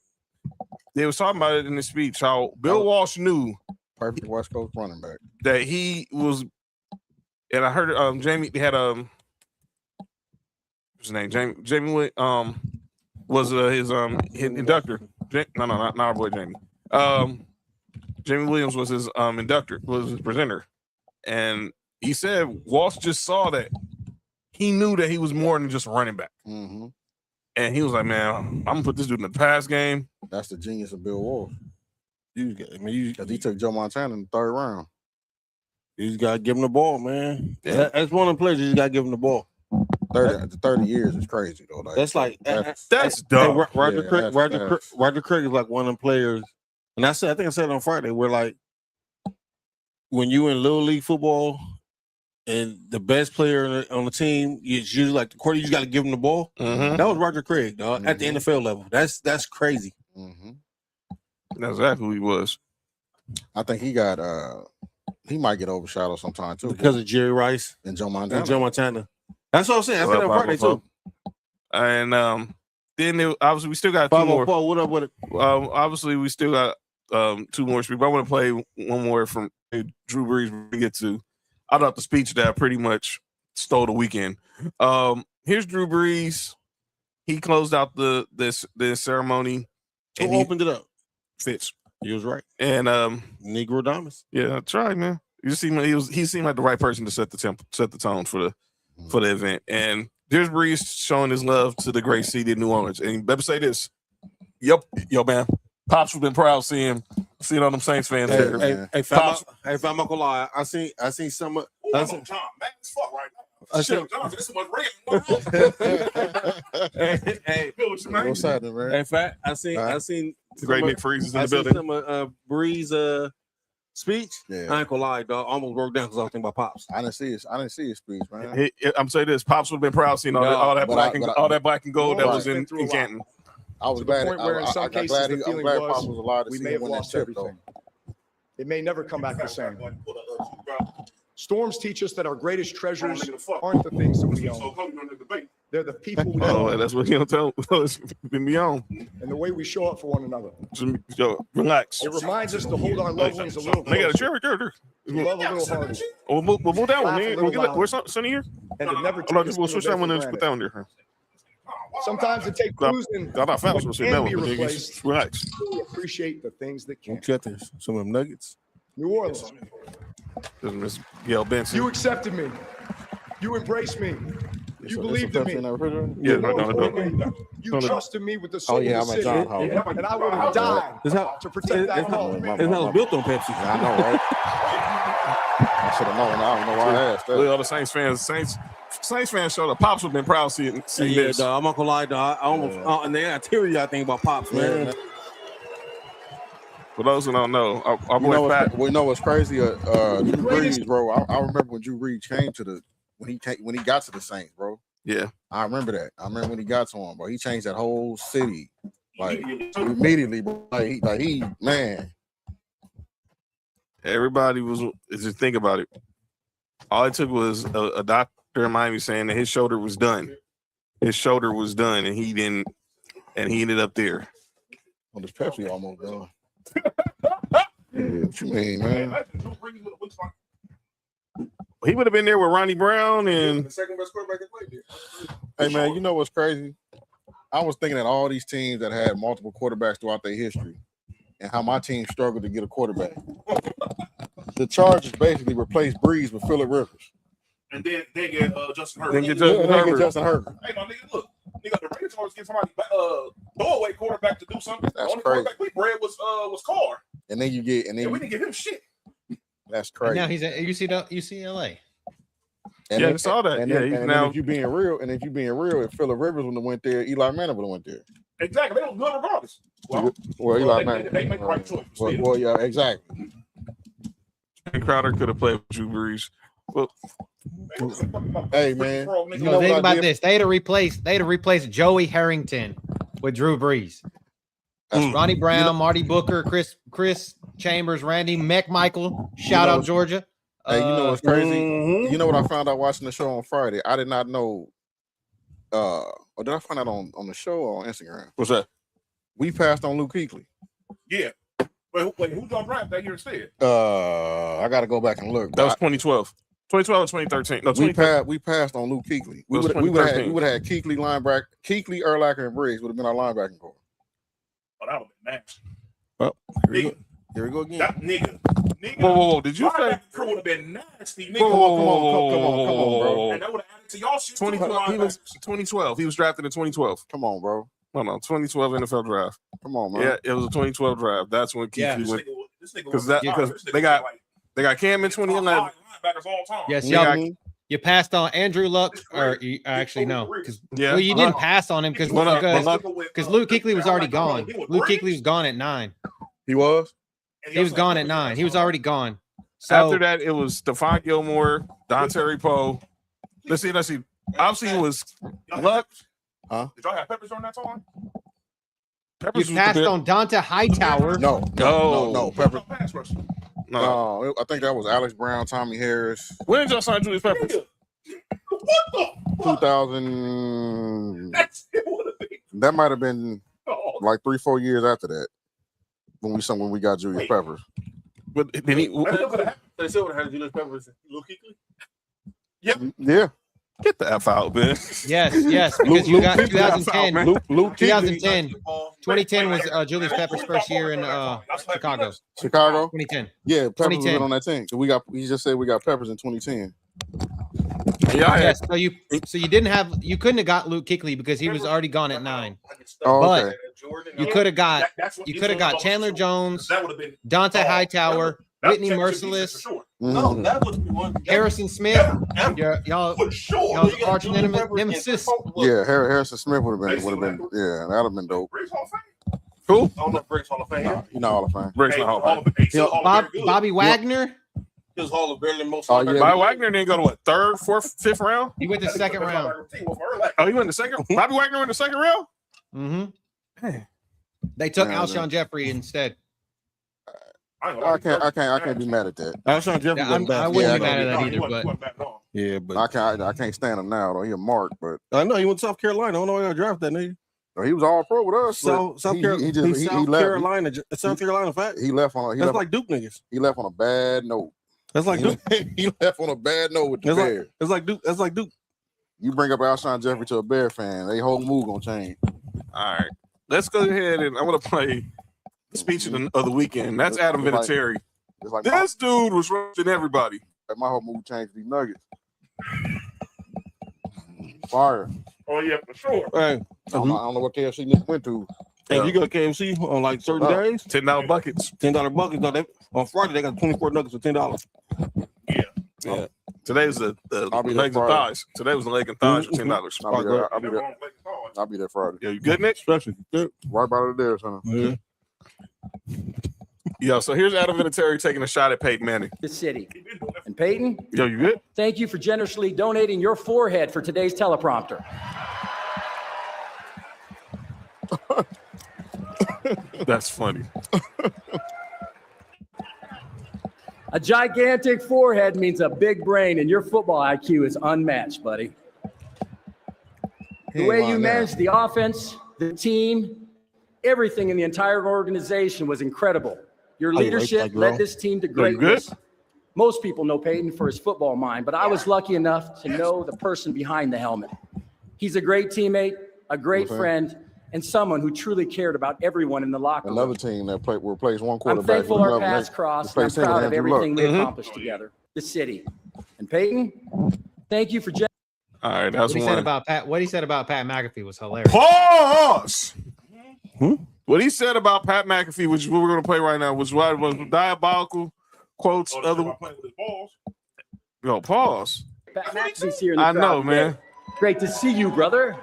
they was talking about it in the speech. How Bill Walsh knew perfect West Coast running back that he was, and I heard Jamie. They had what's his name? Jamie was his inductor. No, not our boy Jamie. Jamie Williams was his inductor, was his presenter, and he said Walsh just saw that he knew that he was more than just a running back, and he was like, "Man, I'm gonna put this dude in the pass game." That's the genius of Bill Walsh. Because he took Joe Montana in the 3rd round. You just gotta give him the ball, man. Yeah. That's one of the players. You just gotta give him the ball. 30 years is crazy though. Like, that's dumb. Roger Craig is like one of them players, and I think I said it on Friday, where like when you in little league football and the best player on the team is usually like the quarter, you just got to give him the ball. That was Roger Craig, dog, at the NFL level. That's crazy. That's exactly who he was. I think he got he might get overshadowed sometime too because of Jerry Rice and Joe Montana. That's what I'm saying. I said on Friday too. And then obviously we still got 2 more. What up with it? Obviously we still got 2 more speeches. I want to play one more from Drew Brees. We get to. I thought the speech that pretty much stole the weekend. Here's Drew Brees. He closed out the ceremony. Who opened it up? Fitz. He was right. And Negro Diamonds. Yeah, that's right, man. He seemed like the right person to set the tone for the event. And there's Brees showing his love to the great city of New Orleans. And you better say this. Yo, man. Pops has been proud seeing all them Saints fans there. Hey, if I'm not gonna lie, I seen some of. Tom, man, it's fuck right now. Hey, what's happening, man? In fact, I seen the great Nick Freeze is in the building. Some of Brees' speech. Yeah. I ain't gonna lie, dog. I almost broke down because I was thinking about Pops. I didn't see his speech, man. I'm saying this: Pops would have been proud seeing all that black and gold that was in Canton. I was glad. I'm glad Pops was allowed to see him win that chip, though. It may never come back the same. Storms teach us that our greatest treasures aren't the things that we own. They're the people we own. Oh, that's what you don't tell. It's been beyond. And the way we show up for one another. Yo, relax. It reminds us to hold our loved ones a little closer. They got a chair. Love a little harder. We'll move that one, man. Where's Sonny here? And to never we'll switch that one and put that one there. Sometimes it takes cruising. I thought Fat was can be replaced. Relax. We appreciate the things that can. Got this. Some of them nuggets. New Orleans. Miss Gail Benson. You accepted me. You embraced me. You believed in me. Yeah, no. You trusted me with the soul of the city. And I would have died to protect that home. This house built on Pepsi. I know, right? I should have known. I don't know why I asked that. All the Saints fans showed up. Pops would have been proud seeing this. Dog, I'm not gonna lie, dog. I almost and they got teary. I think about Pops, man. For those who don't know, our boy Fat. We know what's crazy. Drew Brees, bro. I remember when Drew Brees came to when he got to the Saints, bro. Yeah, I remember that. I remember when he got to him, bro. He changed that whole city, like immediately, bro. Like he, man. Everybody was. Just think about it. All it took was a doctor in Miami saying that his shoulder was done. His shoulder was done, and he didn't. And he ended up there. Well, this Pepsi almost done. What you mean, man? He would have been there with Ronnie Brown and the second best quarterback that played there. Hey, man, you know what's crazy? I was thinking that all these teams that had multiple quarterbacks throughout their history and how my team struggled to get a quarterback. The Chargers basically replaced Brees with Phillip Rivers. And then they get Justin Herbert. Then get Justin Herbert. Hey, no, nigga, look. Nigga, the Raiders always get somebody throwaway quarterback to do something. That's the only crazy. Quarterback we bred was Carr. And then you get, we didn't give him shit. That's crazy. And now he's at UCLA. And I saw that. And if you being real, if Phillip Rivers would have went there, Eli Manning would have went there. Exactly. They don't good regardless. Well, Eli Manning. They make the right choice. Well, yeah, exactly. And Crowder could have played with Drew Brees. Well, hey man, you know think about this. They'd have replaced Joey Harrington with Drew Brees. Ronnie Brown, Marty Booker, Chris Chambers, Randy McMichael. Shout out Georgia. Hey, you know what's crazy? You know what I found out watching the show on Friday? I did not know. Or did I find out on the show or on Instagram? What's that? We passed on Luke Kuechly. Yeah. Wait, who's on draft that year instead? I got to go back and look. That was 2012. 2012 or 2013? No, We passed on Luke Kuechly. We would have had Kuechly linebacker, Kuechly, Urlacher, and Briggs would have been our linebacking core. Oh, that would have been nasty. Well, here we go again. That nigga. Whoa, did you say? That crew would have been nasty. Nigga. Come on, bro. And that would have added to y'all shit. 2012. He was drafted in 2012. Come on, bro. No, 2012 NFL draft. Come on, man. Yeah, it was a 2012 draft. That's when Kuechly went. Because they got Cam in 2011. Yes, y'all. You passed on Andrew Luck, or actually no, because you didn't pass on him because Luke Kuechly was already gone. Luke Kuechly was gone at 9. He was. He was gone at 9. He was already gone. So after that, it was Stephon Gilmore, Dontari Poe. Let's see. Obviously, it was Luck. Huh? Did y'all have Peppers on that time? You passed on Donta Hightower. No. Peppers. No, I think that was Alex Brown, Tommy Harris. When did y'all sign Julius Peppers? What the fuck? 2000. That might have been like 3-4 years after that when we got Julius Peppers. But then he. They still would have had Julius Peppers. Luke Kuechly. Yeah. Get the F out, man. Yes, because you got 2010. Luke 2010. 2010 was Julius Pepper's first year in Chicago. 2010. Yeah, Peppers was on that team. He just said we got Peppers in 2010. Yes, so you couldn't have got Luke Kuechly because he was already gone at 9. Okay. But you could have got Chandler Jones, Donta Hightower, Whitney Merciless, Harrison Smith, y'all's arch nemesis. Yeah, Harrison Smith would have been. Yeah, that'd have been dope. Who? I don't know if Briggs Hall of Fame. You know, Hall of Fame. Briggs Hall of Fame. Bobby Wagner. He was Hall of better than most. Bobby Wagner didn't go to what, 3rd, 4th, 5th round? He went the 2nd round. Oh, he went the 2nd. Bobby Wagner went the 2nd round. Mm-hmm. They took Alshon Jeffrey instead. I can't be mad at that. Alshon Jeffrey. I wouldn't be mad at that either, but I can't stand him now though. He a mark, but I know he went to South Carolina. I don't know why I drafted that nigga. He was all pro with us. So South Carolina fat. He left on. That's like Duke niggas. He left on a bad note. That's like Duke. He left on a bad note with the Bears. It's like Duke. That's like Duke. You bring up Alshon Jeffrey to a Bear fan, they whole move gonna change. All right, let's go ahead and I'm gonna play the speech of the weekend. That's Adam Vinatieri. This dude was roasting everybody. My whole move changed these Nuggets. Fire. Oh yeah, for sure. Hey, I don't know what KFC niggas went to. Hey, you go to KFC on like certain days? $10 buckets. $10 buckets. No, on Friday they got 24 nuggets for $10. Yeah. Today was the legs and thighs. Today was the leg and thighs for $10. I'll be there Friday. Yeah, you good, Nick? Especially good. Right by there, son. Yeah. Yo, so here's Adam Vinatieri taking a shot at Peyton Manning. The city. And Peyton? Yo, you good? Thank you for generously donating your forehead for today's teleprompter. That's funny. A gigantic forehead means a big brain, and your football IQ is unmatched, buddy. The way you managed the offense, the team, everything in the entire organization was incredible. Your leadership led this team to greatness. Most people know Peyton for his football mind, but I was lucky enough to know the person behind the helmet. He's a great teammate, a great friend, and someone who truly cared about everyone in the locker room. Another team that replaced one I'm quarterback. thankful our paths crossed. I'm proud of everything we accomplished together. The city. And Peyton, thank you for all right, that's what he one. said about Pat. What he said about Pat McAfee was hilarious. Pause. What he said about Pat McAfee, which we're going to play right now, was diabolical quotes. Yo, pause. Pat McAfee's here in the I crowd know, today. man. Great to see you, brother.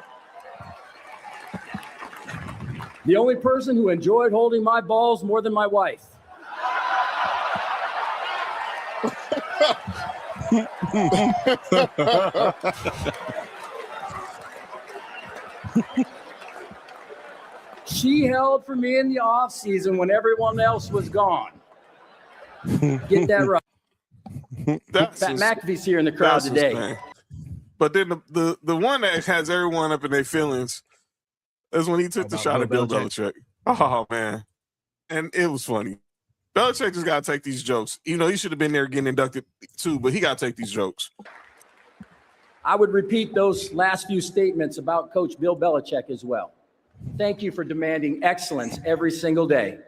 The only person who enjoyed holding my balls more than my wife. She held for me in the off season when everyone else was gone. Get that right. Pat McAfee's here in the crowd today. But then the one that has everyone up in their feelings is when he took the shot at Bill Belichick. Oh man, and it was funny. Belichick just got to take these jokes. You know, he should have been there getting inducted too, but he got to take these jokes. I would repeat those last few statements about Coach Bill Belichick as well. Thank you for demanding excellence every single day.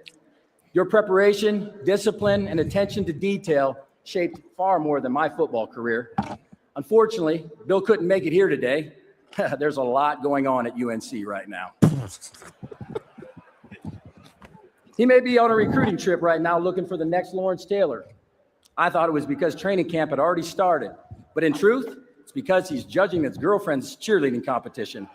Your preparation, discipline, and attention to detail shaped far more than my football career. Unfortunately, Bill couldn't make it here today. There's a lot going on at UNC right now. He may be on a recruiting trip right now looking for the next Lawrence Taylor. I thought it was because training camp had already started, but in truth, it's because he's judging his girlfriend's cheerleading competition.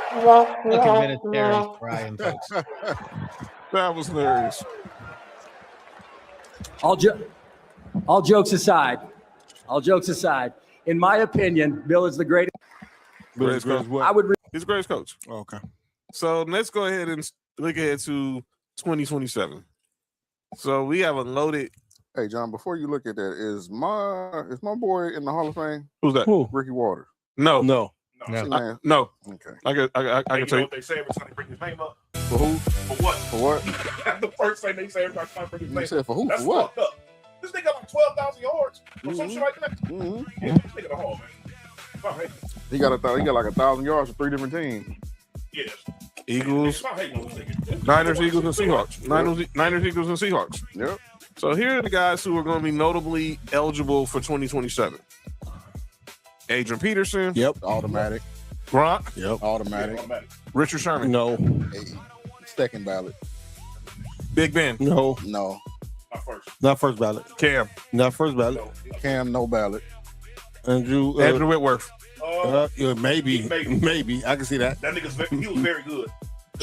Fucking minute there, Brian, folks. That was hilarious. All jokes aside, in my opinion, Bill is the greatest. Greatest coach. I would. He's the greatest coach. Okay. So let's go ahead and look ahead to 2027. So we have a loaded. Hey, John, before you look at that, is my boy in the Hall of Fame? Who's that? Who? Ricky Waters. No. No. No. Okay. I can tell you. What they say every time they bring his name up? For who? For what? For what? That's the first thing they say every time they bring his name You said for who? That's For what? fucked up. This nigga got like 12,000 yards or some shit like that. Yeah, this nigga the Hall, man. Stop hating. He got like 1,000 yards for 3 different teams. Yes. Eagles, Stop hating on this nigga. Niners, Eagles, and Seahawks. Niners, Eagles, and Seahawks. Yep. So here are the guys who are going to be notably eligible for 2027. Adrian Peterson. Yep. Automatic. Gronk. Yep. Automatic. Richard Sherman. No. Hey, second ballot. Big Ben. No. No. Not first. Not first ballot. Cam. Not first ballot. Cam, no ballot. Andrew Whitworth. Yeah, maybe. I can see that. That nigga's he was very good.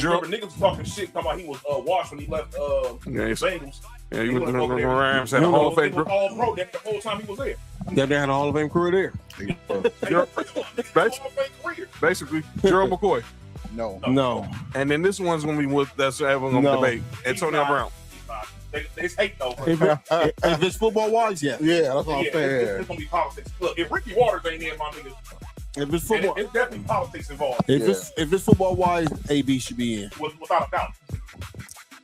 Remember, niggas was talking shit, talking about he was washed when he left Bengals. Yeah, he was went the over there. Rams had a Hall of Fame. He was all pro the whole time he was there. Yeah, they had a Hall of Fame career there. Basically, Gerald McCoy. No. And then this one's going to be what that's everyone going to debate. Antonio Brown. It's hate though. If it's football wise, yeah. Yeah, that's what I'm saying. It's gonna be politics. Look, if Ricky Waters ain't in, my nigga. If it's football, it's definitely politics involved. If it's football wise, AB should be in. Without a doubt.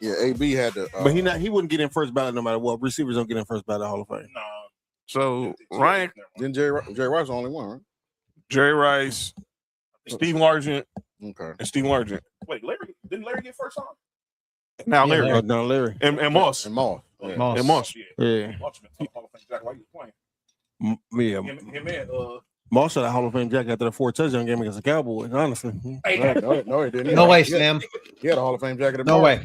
Yeah, AB had to. But he wouldn't get in first ballot no matter what. Receivers don't get in first ballot Hall of Fame. Nah. So Ryan, then Jerry Rice was the only one, right? Jerry Rice, Steve Largent, okay, and Steve Largent. Wait, didn't Larry get first time? Now Larry, now Larry, and Moss, and Moss. And Moss. Yeah. Him and Moss had a Hall of Fame jacket after the 4 touchdown game against the Cowboys. Honestly, no, he didn't. No way, Slim. He had a Hall of Fame jacket. No way.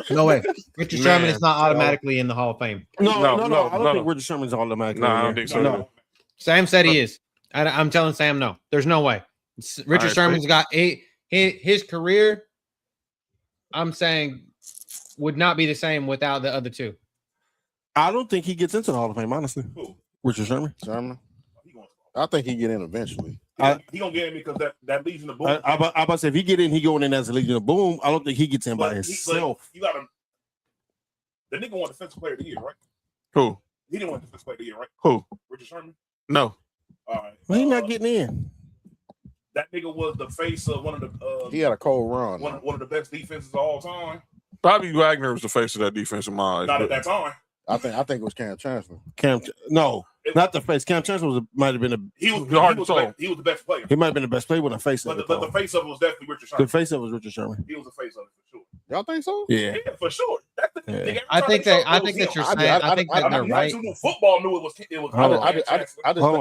No way. Richard Sherman is not automatically in the Hall of Fame. No. I don't think Richard Sherman's automatically. No, I don't think so. No. Sam said he is. I'm telling Sam no. There's no way. Richard Sherman's got his career. I'm saying would not be the same without the other two. I don't think he gets into the Hall of Fame, honestly. Who? Richard Sherman. I think he get in eventually. He gonna get in because that Legion of Boom. I about to say if he get in, he going in as a Legion of Boom. I don't think he gets in by himself. You got him. The nigga won Defensive Player of the Year, right? Who? He didn't win Defensive Player of the Year, right? Who? Richard Sherman. No. All right. Well, he's not getting in. That nigga was the face of one of the. He had a cold run. One of the best defenses of all time. Bobby Wagner was the face of that defense in my eyes. Not at that time. I think it was Cam Chancellor. No, not the face. Cam Chancellor might have been he was the best player. He might have been the best player with a face of it. But the face of it was definitely Richard Sherman. The face of it was Richard Sherman. He was the face of it for sure. Y'all think so? Yeah, for sure. I think that you're saying. I think that they're right. Football knew it was.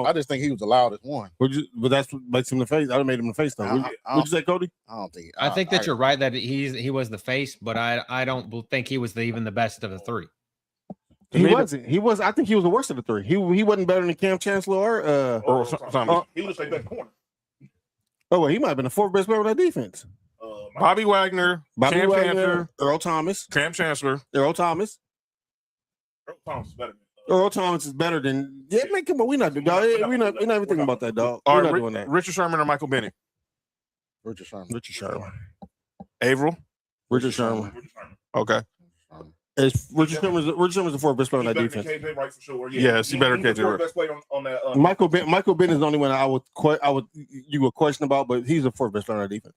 I just think he was the loudest one. But that's what makes him the face. I made him the face though. What'd you say, Cody? I don't think. I think that you're right that he was the face, but I don't think he was even the best of the three. He wasn't. He was. I think he was the worst of the three. He wasn't better than Cam Chancellor or something. He was the best corner. Oh, well, he might have been the 4th best player on that defense. Bobby Wagner, Cam Chancellor, Earl Thomas, Cam Chancellor, Earl Thomas. Earl Thomas is better. Earl Thomas is better than. Yeah, man, come on, we're not even thinking about that, dog. We're not doing that. Richard Sherman or Michael Bennett? Richard Sherman. Richard Sherman. Averill? Richard Sherman. Okay. Richard Sherman's the 4th best player on that defense. KJ Wright for sure. Yes, he better than KJ Wright. Best player on that. Michael Bennett is the only one you would question about, but he's the 4th best player on that defense.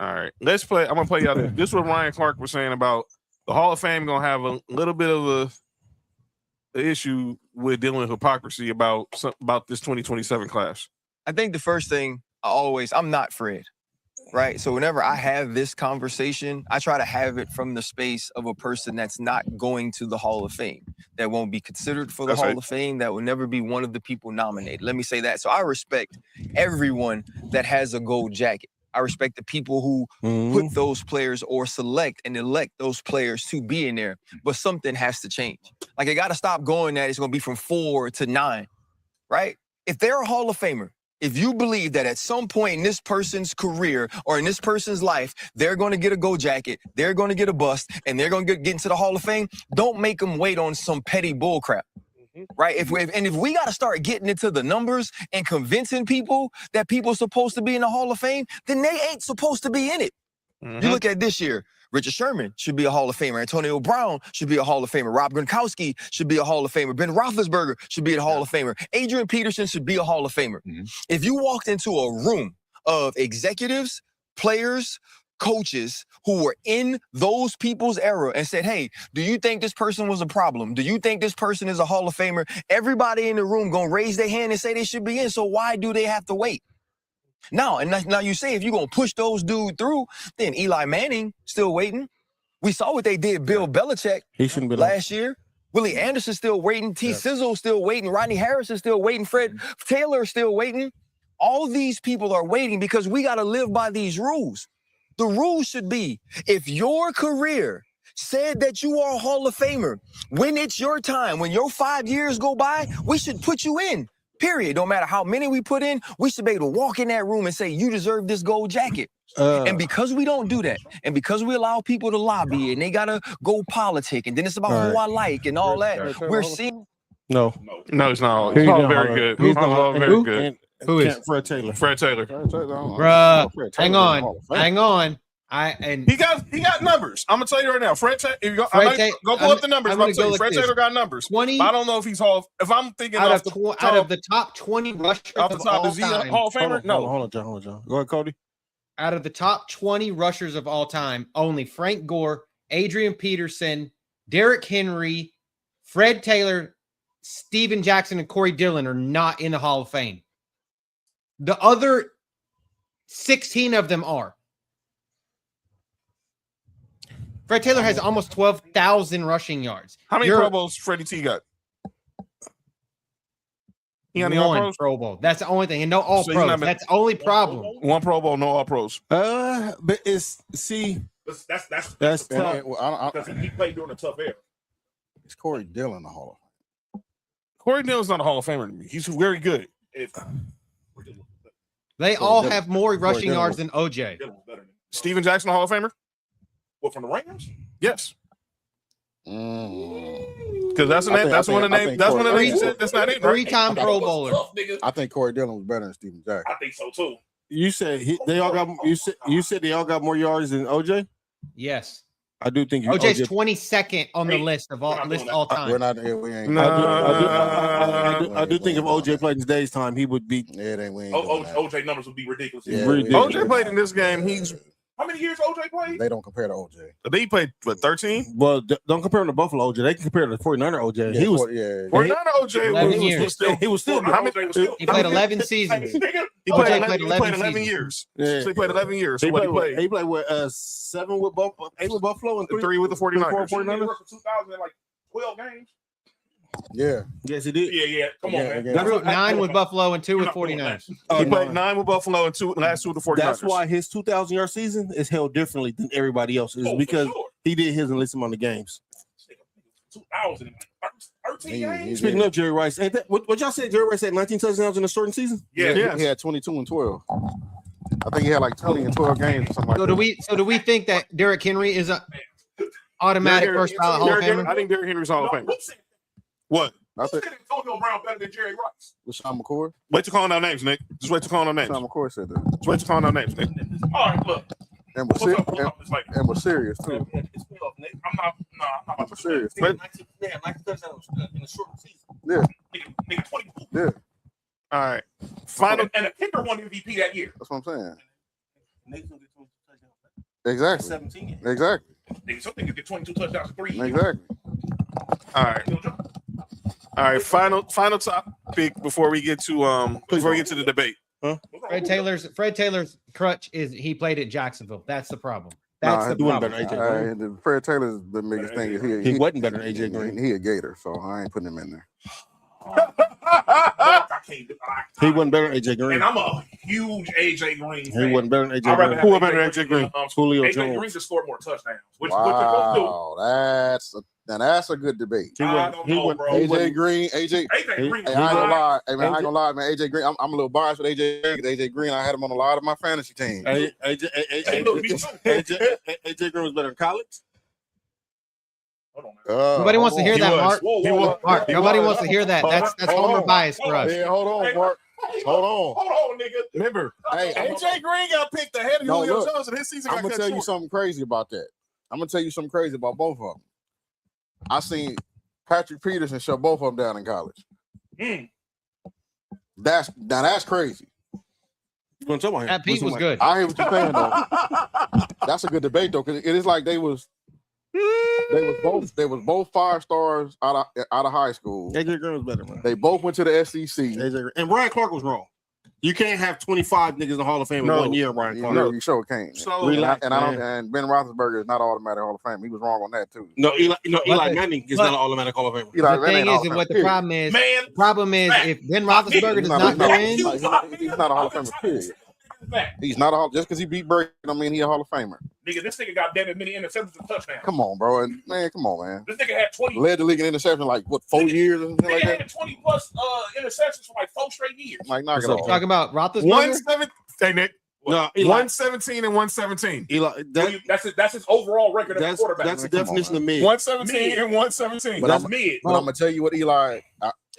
All right, let's play. I'm gonna play y'all this. This is what Ryan Clark was saying about the Hall of Fame. Gonna have a little bit of a issue with dealing with hypocrisy about this 2027 class. I think the first thing I'm not Fred, right? So whenever I have this conversation, I try to have it from the space of a person that's not going to the Hall of Fame, that won't be considered for the Hall of Fame, that will never be one of the people nominated. Let me say that. So I respect everyone that has a gold jacket. I respect the people who put those players or select and elect those players to be in there. But something has to change. Like, it got to stop going that it's going to be from 4 to 9, right? If they're a Hall of Famer, if you believe that at some point in this person's career or in this person's life, they're going to get a gold jacket, they're going to get a bust, and they're going to get into the Hall of Fame, don't make them wait on some petty bull crap. Right? If we got to start getting into the numbers and convincing people that people are supposed to be in the Hall of Fame, then they ain't supposed to be in it. You look at this year, Richard Sherman should be a Hall of Famer. Antonio Brown should be a Hall of Famer. Rob Gronkowski should be a Hall of Famer. Ben Roethlisberger should be a Hall of Famer. Adrian Peterson should be a Hall of Famer. If you walked into a room of executives, players, coaches who were in those people's era and said, hey, do you think this person was a problem? Do you think this person is a Hall of Famer? Everybody in the room gonna raise their hand and say they should be in, so why do they have to wait? Now you say if you're gonna push those dudes through, then Eli Manning still waiting. We saw what they did Bill Belichick last year. Willie Anderson still waiting. T. Sizzle still waiting. Rodney Harrison still waiting. Fred Taylor still waiting. All these people are waiting because we gotta live by these rules. The rule should be, if your career said that you are a Hall of Famer, when it's your time, when your 5 years go by, we should put you in, period. No matter how many we put in, we should be able to walk in that room and say, you deserve this gold jacket. And because we don't do that, and because we allow people to lobby, and they got to go politic, and then it's about who I like and all that, we're seeing... No, it's not. He's all very good. He's all very good. Who is Fred Taylor? Fred Taylor. Bruh, hang on. He got numbers. I'm gonna tell you right now. Fred Taylor. Go pull up the numbers. Fred Taylor got numbers. 20. I don't know if he's If I'm thinking out of the top 20 rushers off the top, is he a Hall of Famer? No. Hold on, John. Go ahead, Cody. Out of the top 20 rushers of all time, only Frank Gore, Adrian Peterson, Derrick Henry, Fred Taylor, Steven Jackson, and Corey Dillon are not in the Hall of Fame. The other 16 of them are. Fred Taylor has almost 12,000 rushing yards. How many Pro Bowls Freddie T got? He got any All Pros? Pro Bowl. That's the only thing. And no All Pros. That's the only problem. One Pro Bowl, no All Pros. But that's tough. Because he played during a tough era. It's Corey Dillon the Hall of Fame. Corey Dillon's not a Hall of Famer to me. He's very good. They all have more rushing yards than OJ. Steven Jackson, a Hall of Famer? What, from the Rams? Yes. Because that's one of the names. That's one of the names. That's not it. Three-time Pro Bowler. I think Corey Dillon was better than Steven Jackson. I think so too. You said they all got. You said they all got more yards than OJ. Yes. I do think OJ's 22nd on the list of all time. We're not. We ain't. I do think if OJ played in today's time, he would be. Yeah, they ain't. OJ numbers would be ridiculous. Yeah, OJ played in this game. How many years OJ played? They don't compare to OJ. He played, 13? Well, don't compare him to Buffalo OJ. They can compare to the 49er OJ. Yeah, he was 49er OJ. 11 years. He was still. He played 11 seasons. He played 11 years. Yeah. So he played 11 years. He played. He played with 7 with Buffalo, 8 with Buffalo, and 3 with the 49ers. 49ers. 2000 like 12 games. Yeah. Yes, he did. Yeah. Come on, man. That's 9 with Buffalo and 2 with 49ers. He played 9 with Buffalo and last 2 with the 49ers. That's why his 2,000-yard season is held differently than everybody else's because he did his and listed among the games. 2000, 13 games. Speaking of Jerry Rice, ain't that what y'all said? Jerry Rice had 19 touchdowns in a shortened season. Yeah, he had 22 and 12. I think he had like 20 and 12 games or something like that. So do we think that Derrick Henry is a automatic first ballot Hall of Famer? I think Derrick Henry's Hall of Famer. What? I think Antonio Brown better than Jerry Rice. LaShawn McCoy. Wait to call out names, Nick. Just wait to call out names. LaShawn McCoy said that. Just wait to call out names, Nick. All right, look. And we're serious too. I'm not serious. Yeah. Yeah. All right. Final. And a kicker won MVP that year. That's what I'm saying. Exactly. 17. Exactly. Nigga, some niggas get 22 touchdowns in 3 years. Exactly. All right. Final topic before we get to the debate. Huh? Fred Taylor's crutch is he played at Jacksonville. That's the problem. That's the problem. Fred Taylor's the biggest thing is he wasn't better than AJ Green. He a Gator, so I ain't putting him in there. He wasn't better than AJ Green. And I'm a huge AJ Green fan. He wasn't better than AJ Green. Who was better than AJ Green? Julio AJ Jones. Green just scored more touchdowns. Wow, that's a good debate. AJ Green. I ain't gonna lie. Hey, man, I ain't gonna lie, man. AJ Green. I'm a little biased with AJ Green. AJ Green, I had him on a lot of my fantasy teams. AJ Green was better in college. Nobody wants to hear that, Mark. Mark, nobody wants to hear that. That's Homer bias for us. Yeah, hold on, Mark. Hold on, nigga. Remember, hey, AJ Green got picked ahead of Julio Jones, and his season got I'm gonna tell you something crazy about that. I'm gonna tell you something crazy about both of them. I seen Patrick Peterson shut both of them down in college. That's crazy. That Pete was good. I hear what you're saying though. That's a good debate though, because it is like they was both 5 stars out of high school. AJ Green was better, man. They both went to the SEC. And Ryan Clark was wrong. You can't have 25 niggas in the Hall of Fame in 1 year, Ryan Clark. No, you sure can't. So relax, and Ben Roethlisberger is not automatic Hall of Fame. He was wrong on that too. No, Eli Manning is not an automatic Hall of Fame. The thing is, what the problem is, if Ben Roethlisberger does not go in, he's not a Hall of Famer. Period. He's not a just because he beat Brady, I mean he a Hall of Famer. Nigga, this nigga got damn as many interceptions and touchdowns. Come on, bro, come on, man. This nigga had 20. Led the league in interception like what 4 years or something like that. Had 20 plus interceptions for like 4 straight years. Like knock it off. Talking about Roethlisberger. 117. Hey Nick. No, 117 and 117. Eli, that's his overall record as a quarterback. That's the definition of mid. 117 and 117. That's mid. But I'm gonna tell you what Eli.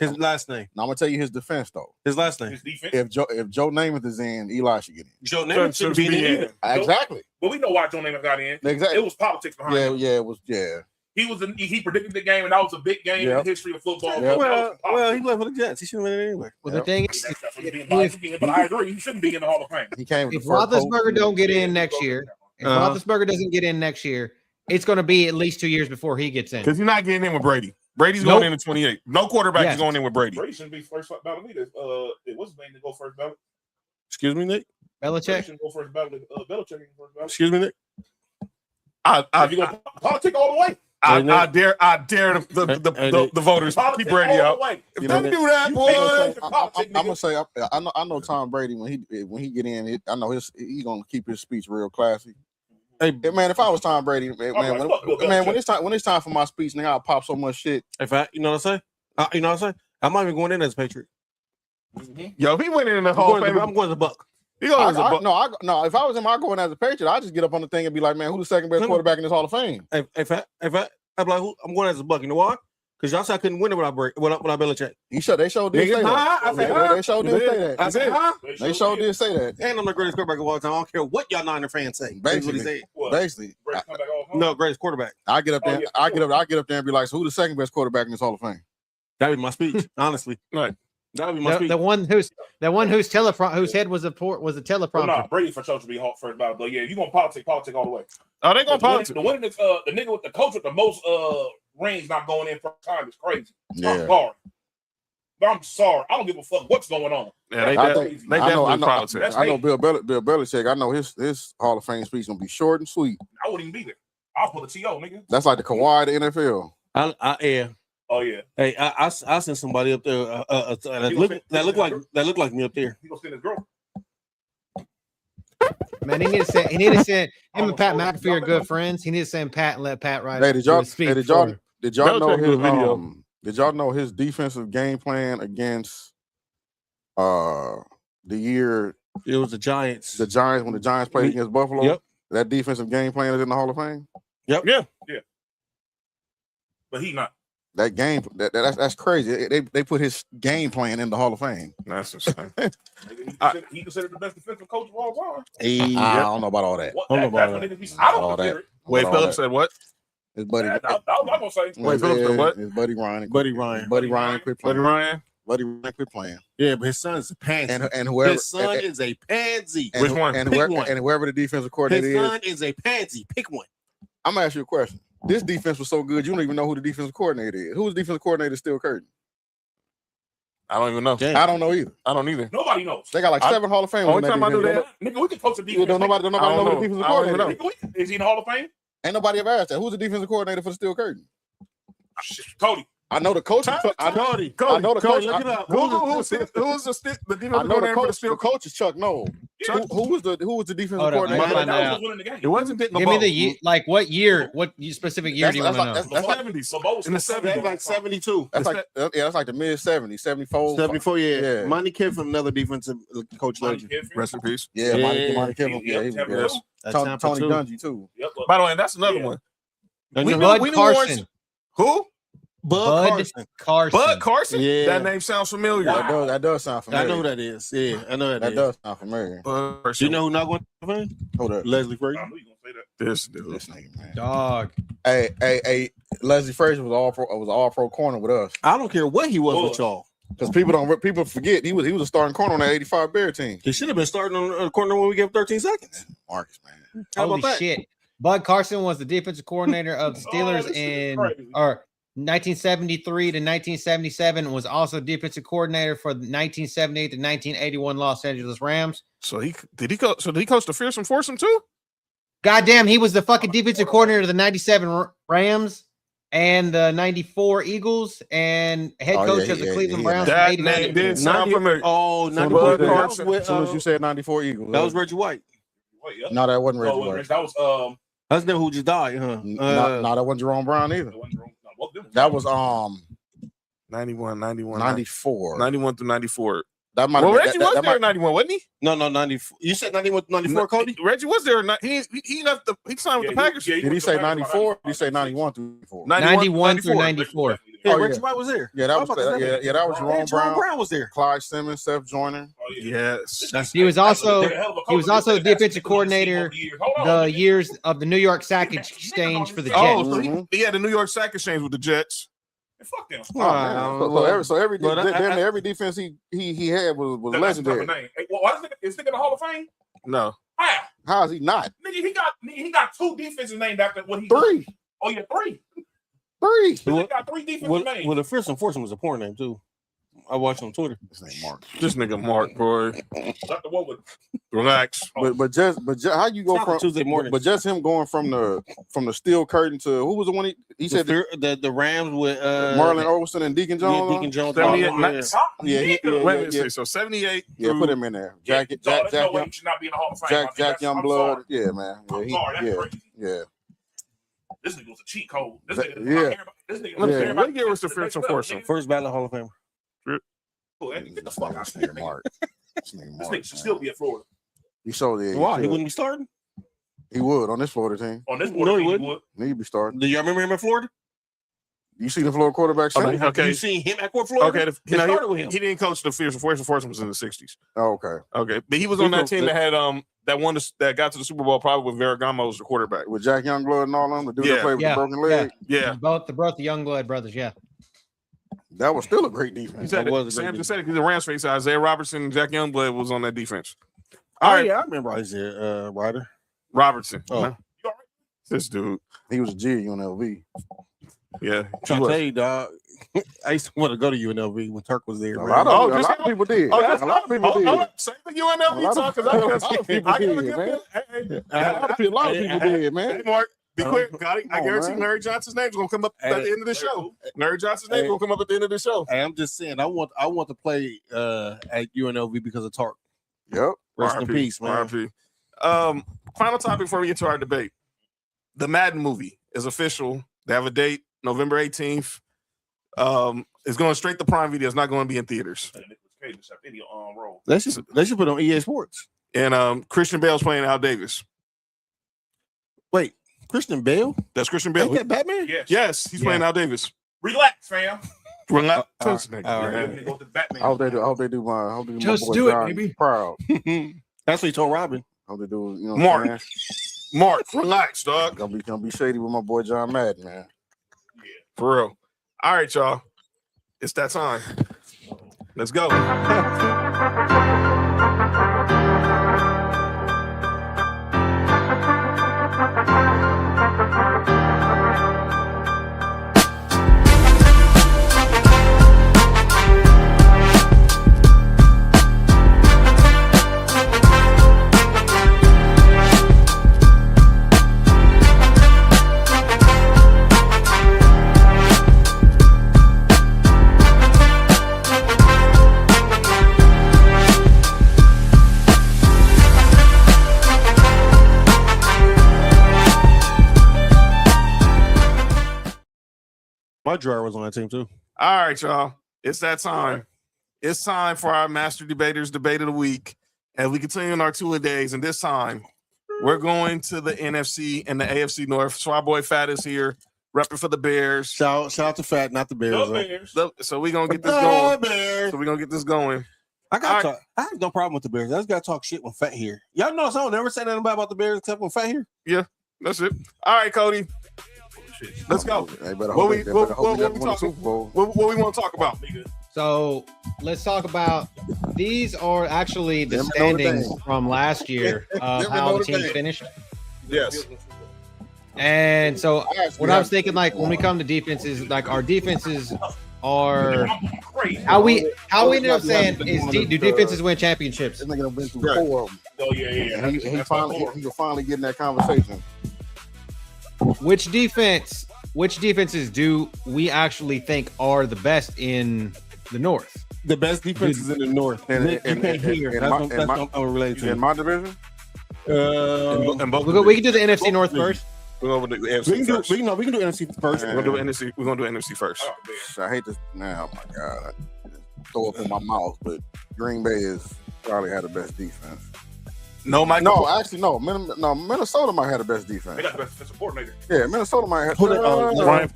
His last name. Now I'm gonna tell you his defense though. His last name. His defense. If Joe Namath is in, Eli should get in. Joe Namath should be in. Exactly. But we know why Joe Namath got in. Exactly. It was politics behind it. Yeah, it was. Yeah. He predicted the game, and that was a big game in the history of football. Yep. Well, he played for the Jets. He shouldn't have been anyway. Well, the thing is, but I agree, he shouldn't be in the Hall of Fame. He came. If Roethlisberger don't get in next year, Roethlisberger doesn't get in next year, it's going to be at least 2 years before he gets in. Because he's not getting in with Brady. Brady's going in at 28. No quarterback is going in with Brady. Brady shouldn't be first ballot either. It was made to go first ballot. Excuse me, Nick. Belichick Shouldn't go first ballot. Belichick first ballot. Excuse me, Nick. If you go politics all the way. I dare the voters keep Brady out. If they do that, boy, I'm gonna say I know Tom Brady when he get in, I know he's gonna keep his speech real classy. Hey man, if I was Tom Brady, when it's time for my speech, nigga, I'll pop so much shit. You know what I'm saying? I'm not even going in as a Patriot. Yo, if he went in the Hall of Fame, I'm going as a Buck. No, if I was him, I'd go in as a Patriot. I'd just get up on the thing and be like, man, who's the second best quarterback in this Hall of Fame? I'd be like, I'm going as a Buck. You know why? Because y'all said I couldn't win it without Belichick. They showed did say that. They showed did say that. I said, They showed did say that. And I'm the greatest quarterback of all time. I don't care what y'all Niner fans say. Basically. No, greatest quarterback. I get up there. I get up there and be like, so who the second best quarterback in this Hall of Fame? That'd be my speech, honestly. Right. That'd be my speech. The one whose head was a teleprompter. Well, nah, Brady for sure should be first ballot. But yeah, you gonna politic all the way. Oh, they gonna politics. The nigga with the coach with the most rings not going in first time is crazy. Yeah. I'm sorry. I don't give a fuck what's going on. Yeah, they definitely politics. I know Bill Belichick. I know his Hall of Fame speech gonna be short and sweet. I wouldn't even be there. I'll pull a TO, nigga. That's like the Kawhi of the NFL. Yeah. Oh yeah. Hey, I sent somebody up there that look like me up there. He gonna send his girl. Man, he need to send him and Pat McAfee are good friends. He needs to send Pat and let Pat write. Hey, did y'all know his video? Did y'all know his defensive game plan against the year it was the Giants? The Giants when the Giants played against Buffalo. Yep. That defensive game plan is in the Hall of Fame. Yep. Yeah. But he not. That game that's crazy. They put his game plan in the Hall of Fame. That's insane. He considered the best defensive coach of all time. I don't know about all that. I don't consider it. Wade Phillips said what? His buddy. I'm not gonna say. Wade Phillips said what? His buddy Ryan. Buddy Ryan. Buddy Ryan quit playing. Buddy Ryan. Buddy Ryan quit playing. Yeah, but his son's a pansy. And whoever his son is a pansy. And, Which one? And whoever the defensive His coordinator son is a pansy. Pick one. I'm gonna ask you a question. This defense was so good, you don't even know who the defensive coordinator is. Who's the defensive coordinator still Curtin? I don't even know. Damn. I don't know either. I don't either. Nobody knows. They got like 7 Hall of Famers. Only time I do that, Nigga, we can coach a defense. Nobody know who the defensive coordinator is. Nigga, is he in the Hall of Fame? Ain't nobody ever asked that. Who's the defensive coordinator for the Steel Curtain? Cody. I know the coach. Cody. I know the Cody, coach. look it up. Who's the defensive I know the coordinator for the coach. Steel? The coach is Chuck Noll. Who was the defensive Hold up, coordinator? I'm gonna find out. It wasn't Dick Give me LeBeau. the year, like what year, what specific year do you want to know? That's The 70s. In the 70s. Like 72. that's like the mid 70s, 74. 74, yeah. Yeah. Monty Kiffin, another defensive coach legend. Rest in peace. Yeah, Yeah. Monty Kiffin. Yeah, he was good. That's Tony Tampa too. Dungy too. By the way, that's another one. We Bud knew Carson. Who? Bud Carson. Bud Carson? Yeah. That name sounds familiar. That does sound familiar. I know who that is. Yeah, I know That does sound familiar. Bud Do Carson. you know who not going to win? Hold up. Leslie Frazier. I knew you gonna say that. This dude. This nigga, man. Dog. Hey, Leslie Frazier was all pro corner with us. I don't care what he was with y'all. Because people forget he was a starting corner on that 85 Bear team. He should have been starting on the corner when we gave 13 seconds. Marcus, man. How Holy about that? shit. Bud Carson was the defensive coordinator of the Steelers this in is crazy. 1973 to 1977, was also defensive coordinator for the 1978 to 1981 Los Angeles Rams. So did he coach the Fearsome Foursome too? Goddamn, he was the fucking defensive coordinator of the 97 Rams and the 94 Eagles and head coach of the Cleveland Browns. That from name 89. did sound familiar. Oh, As 94. soon as you said 94 Eagles. That was Reggie White. Wait, yeah. No, that wasn't Reggie No, White. that was That's the who just died, huh? No, that wasn't Jerome Brown either. that That was 91, 94. 91 through 94. That might Well, have Reggie was there in 91, wasn't he? No, 94. You said 91, 94, Cody? Reggie was there. He left he signed with the Packers. Did he say 94? Did he say 91 through 94? 91 through 94. Yeah, Oh, Reggie yeah. White was there. Yeah, that was Jerome Jerome Brown. Brown was there. Clyde Simmons, Seth Joyner. Yes. He was also the defensive coordinator the years of the New York Sack Exchange for the Jets. Oh, so he had the New York Sack Exchange with the Jets. Fuck them. So every defense he had was legendary. Hey, why is nigga in the Hall of Fame? No. How is he not? Nigga, he got 2 defenses named after what he 3. Oh yeah, 3. 3. He got 3 defensive names. Well, the Fearsome Foursome was a porn name too. I watched on Twitter. This nigga Mark, boy. Not the one with Relax. But just how you go from Tuesday morning? But just him going from the Steel Curtain to who was the one he said the Rams with Marlon Olsen and Deacon Jones. Yeah, Deacon Jones. 78. So 78. Yeah, put him in there. Jack should not be in the Hall of Fame. Jack Youngblood. Yeah, man. Yeah. This nigga was a cheat code. This Yeah. nigga. This nigga. What year was the Fearsome Foursome? First ballot Hall of Famer. Get the fuck out of here, man. Mark. This nigga should still be in Florida. He showed it. Why? He wouldn't be starting? He would on this Florida team. On this No, Florida he team, wouldn't. He'd be starting. Do you remember him in Florida? You see the Florida quarterback? Okay. You seen him at Florida? Okay. He started with him. He didn't coach the Fearsome Foursome was in the 60s. Oh, okay. Okay. But he was on that team that had that got to the Super Bowl probably with Ferragamo as the quarterback. With Jack Youngblood and all them, the dude that played with the broken leg. Yeah. Both the Youngblood brothers, yeah. That was still a great defense. Sam just said it because the Rams face Isaiah Robertson and Jack Youngblood was on that defense. All right. Yeah, I remember Isaiah Ryder. Robertson. Oh. This dude. He was a G at UNLV. Yeah. Trying to tell you, dog. I used to want to go to UNLV when Turk was there. A lot of people did. A lot of people did. Say the UNLV talk because a lot of people did, man. Hey, Mark, be quick. I guarantee Larry Johnson's name's gonna come up at the end of the show. Larry Johnson's name's gonna come up at the end of the show. Hey, I'm just saying, I want to play at UNLV because of Tark. Yep. Rest in peace, man. RIP. Final topic before we get to our debate. The Madden movie is official. They have a date, November 18th. It's going straight to Prime Video. It's not going to be in theaters. They should put on EA Sports. And Christian Bale's playing Al Davis. Wait, Christian Bale? That's Christian Bale. Ain't that Batman? Yes, he's playing Al Davis. Relax, fam. Relax. I hope they do my Just boy do it, John baby. proud. That's what he told Robin. Hope they do, you know, Mark, relax, dog. Gonna be shady with my boy John Madden, man. For real. All right, y'all. It's that time. Let's go. My dryer was on that team too. All right, y'all. It's that time. It's time for our Master Debaters Debate of the Week. As we continue on our two-a-days, and this time we're going to the NFC and the AFC North. So our boy Fat is here, repping for the Bears. Shout out to Fat, not the Bears. So we're gonna get this going. So we're gonna get this going. I have no problem with the Bears. I just gotta talk shit when Fat here. Y'all know I don't never say nothing about the Bears except when Fat here. Yeah, that's it. All right, Cody. Let's go. What we want to talk about? So let's talk about these are actually the standings from last year of how the team finished. Yes. And so what I was thinking, like when we come to defenses, like our defenses are how we ended up saying is do defenses win championships? This nigga done been through 4 of them. Oh yeah. He can finally get in that conversation. Which defenses do we actually think are the best in the North? The best defenses in the North. And That's unrelated to in my division. We can do the NFC North first. We'll go with the NFC first. We can do NFC first. We're gonna do NFC first. I hate this. Now, oh my God, I throw up in my mouth, but Green Bay is probably had the best defense. No, Mike. No, actually, no. Minnesota might have the best defense. They got the best defensive coordinator. Yeah, Minnesota might have.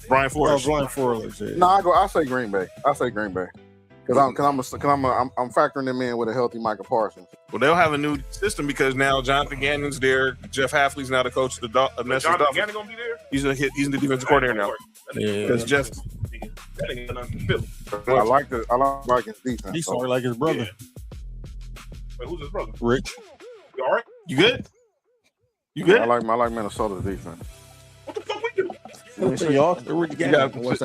Brian Flores. Brian Flores. Yeah. No, I say Green Bay. Because I'm factoring them in with a healthy Micah Parsons. Well, they'll have a new system because now Jonathan Gannon's there. Jeff Hafley's now the coach of the Jonathan Gannon gonna be there? He's the defensive coordinator now. Because Jeff. That ain't nothing to feel. I like his defense. He's sorry like his brother. Yeah. Wait, who's his brother? Rich. You all right? You good? You good? I like Minnesota's defense. What the fuck we do? What's that?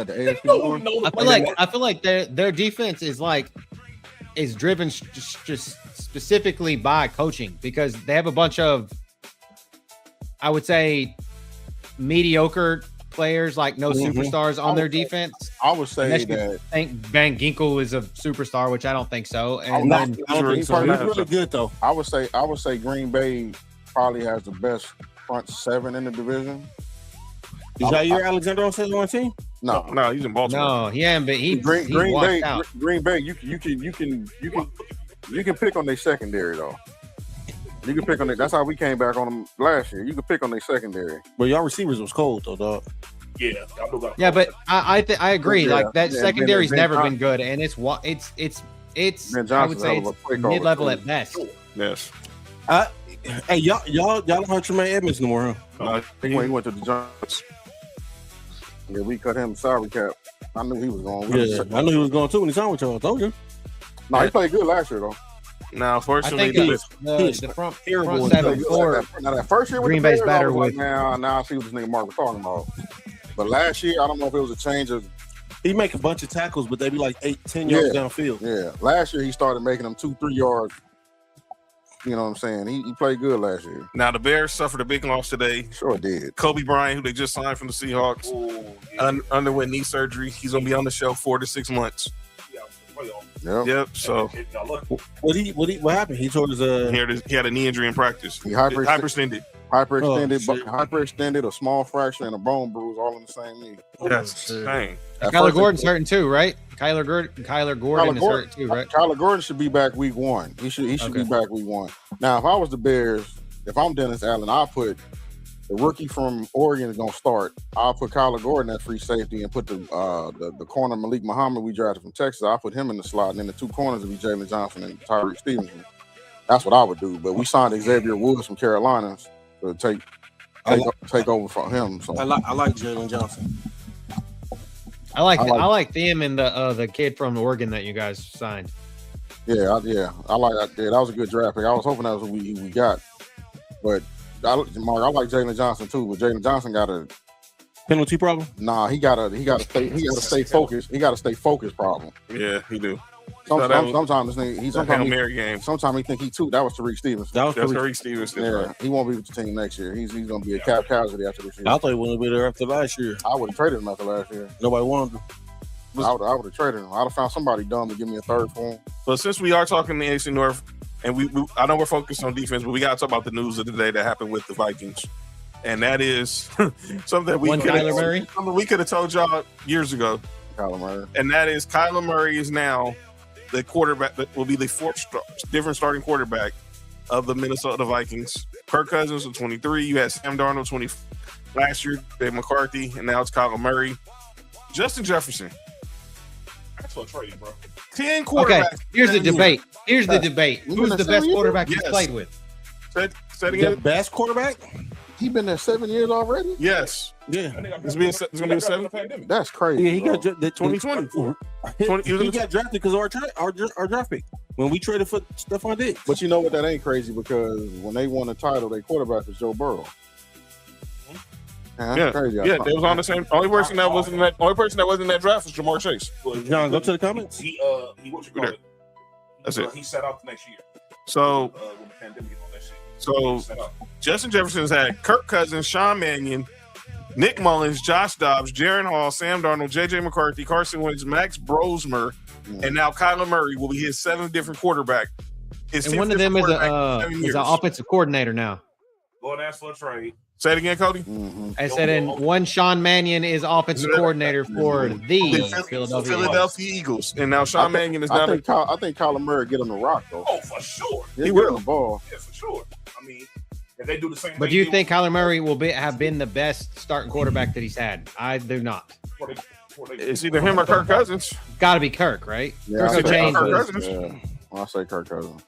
The AFC North? I feel like their defense is driven just specifically by coaching because they have a bunch of, I would say, mediocre players, like no superstars on their defense. I would say that I think Van Ginkel is a superstar, which I don't think so. And he's really good though. I would say Green Bay probably has the best front seven in the division. Is Jair Alexander on the team? No, he's in Baltimore. No, he hasn't been. Green Bay, you can pick on their secondary though. You can pick on it. That's how we came back on them last year. You can pick on their secondary. But y'all receivers was cold though, dog. Yeah, but I agree. Yeah. Like that secondary's never been good, and it's I would say it's mid-level at best. Yes. Hey, y'all don't have Tremaine Edmonds no more, huh? He went to the Giants. Yeah, we cut him salary cap. I knew he was going. I knew he was going too when he signed with y'all. I told you. No, he played good last year though. Now, fortunately, I think the front seven for that first year with Green the Bay's Bears, better I was with. like, now I see what this nigga Mark was talking about. But last year, I don't know if it was a change of. He make a bunch of tackles, but they be like 8-10 yards downfield. Yeah, last year he started making them 2-3 yards. You know what I'm saying? He played good last year. Now the Bears suffered a big loss today. Sure did. Kobe Bryant, who they just signed from the Seahawks, underwent knee surgery. He's gonna be on the shelf 4 to 6 months. Yep. So what happened? He tore his he had a knee injury in practice. He hyperextended. Hyperextended, a small fracture, and a bone bruise all in the same knee. Yes, dang. Kyler Gordon's hurting too, right? Kyler Gordon is hurt too, right? Kyler Gordon should be back week 1. He should be back week 1. Now, if I was the Bears, if I'm Dennis Allen, I'll put the rookie from Oregon is gonna start. I'll put Kyler Gordon at free safety and put the corner Malik Muhammad we drafted from Texas. I'll put him in the slot, and then the 2 corners will be Jalen Johnson and Tyreek Stevenson. That's what I would do. But we signed Xavier Woods from Carolina to take over from him. So I like Jalen Johnson. I like them and the kid from Oregon that you guys signed. Yeah, I like that. Yeah, that was a good draft pick. I was hoping that was what we got, but Mark, I like Jalen Johnson too. But Jalen Johnson got a penalty problem. Nah, he got to stay focused. He got to stay focused problem. Yeah, he do. Sometimes he game. Sometimes he think he too. That was Tariq Stevenson. That's Tariq Stevenson. Yeah, right. He won't be with the team next year. He's going to be a cap casualty after this year. I thought he wouldn't be there after last year. I would have traded him after last year. Nobody wanted him. I would have traded him. I'd have found somebody dumb to give me a third for him. But since we are talking the NFC North, and we I know we're focused on defense, but we got to talk about the news of the day that happened with the Vikings, and that is something that we could have told y'all years ago. Kyler Murray, and that is Kyler Murray is now the quarterback that will be the fourth different starting quarterback of the Minnesota Vikings. Kirk Cousins was 23. You had Sam Darnold 20 last year, Dave McCarthy, and now it's Kyler Murray. Justin Jefferson. That's for trading, bro. 10 quarterbacks. Okay, here's the debate. Who's the best quarterback he's played with? The best quarterback? He been there 7 years already? Yes. Yeah. It's going to be a 7. That's crazy. Yeah, he got 2020. He got drafted because of our draft pick when we traded for Stephon Diggs. But you know what? That ain't crazy because when they won the title, their quarterback was Joe Burrow. Yeah, crazy. They was on the same. Only person that wasn't in that draft was Jamar Chase. John, go to the comments. He what you call it? That's it. He set out the next year. So, when the pandemic hit on that shit. So Justin Jefferson's had Kirk Cousins, Sean Mannion, Nick Mullins, Josh Dobbs, Jaron Hall, Sam Darnold, JJ McCarthy, Carson Wentz, Max Brosmer, and now Kyler Murray will be his 7th different quarterback. And one of them is an offensive coordinator now. Go and ask for a trade. Say it again, Cody. I said, and one Sean Mannion is offensive coordinator for the Philadelphia Eagles, and now Sean Mannion is I not. think Kyler Murray get him the rock though. Oh, for sure. He will the ball. Yeah, for sure. I mean, if they do the same. But do you think Kyler Murray will have been the best starting quarterback that he's had? I do not. It's either him or Kirk Cousins. Got to be Kirk, right? Yeah, Kirk Cousins. Yeah. I'll say Kirk Cousins.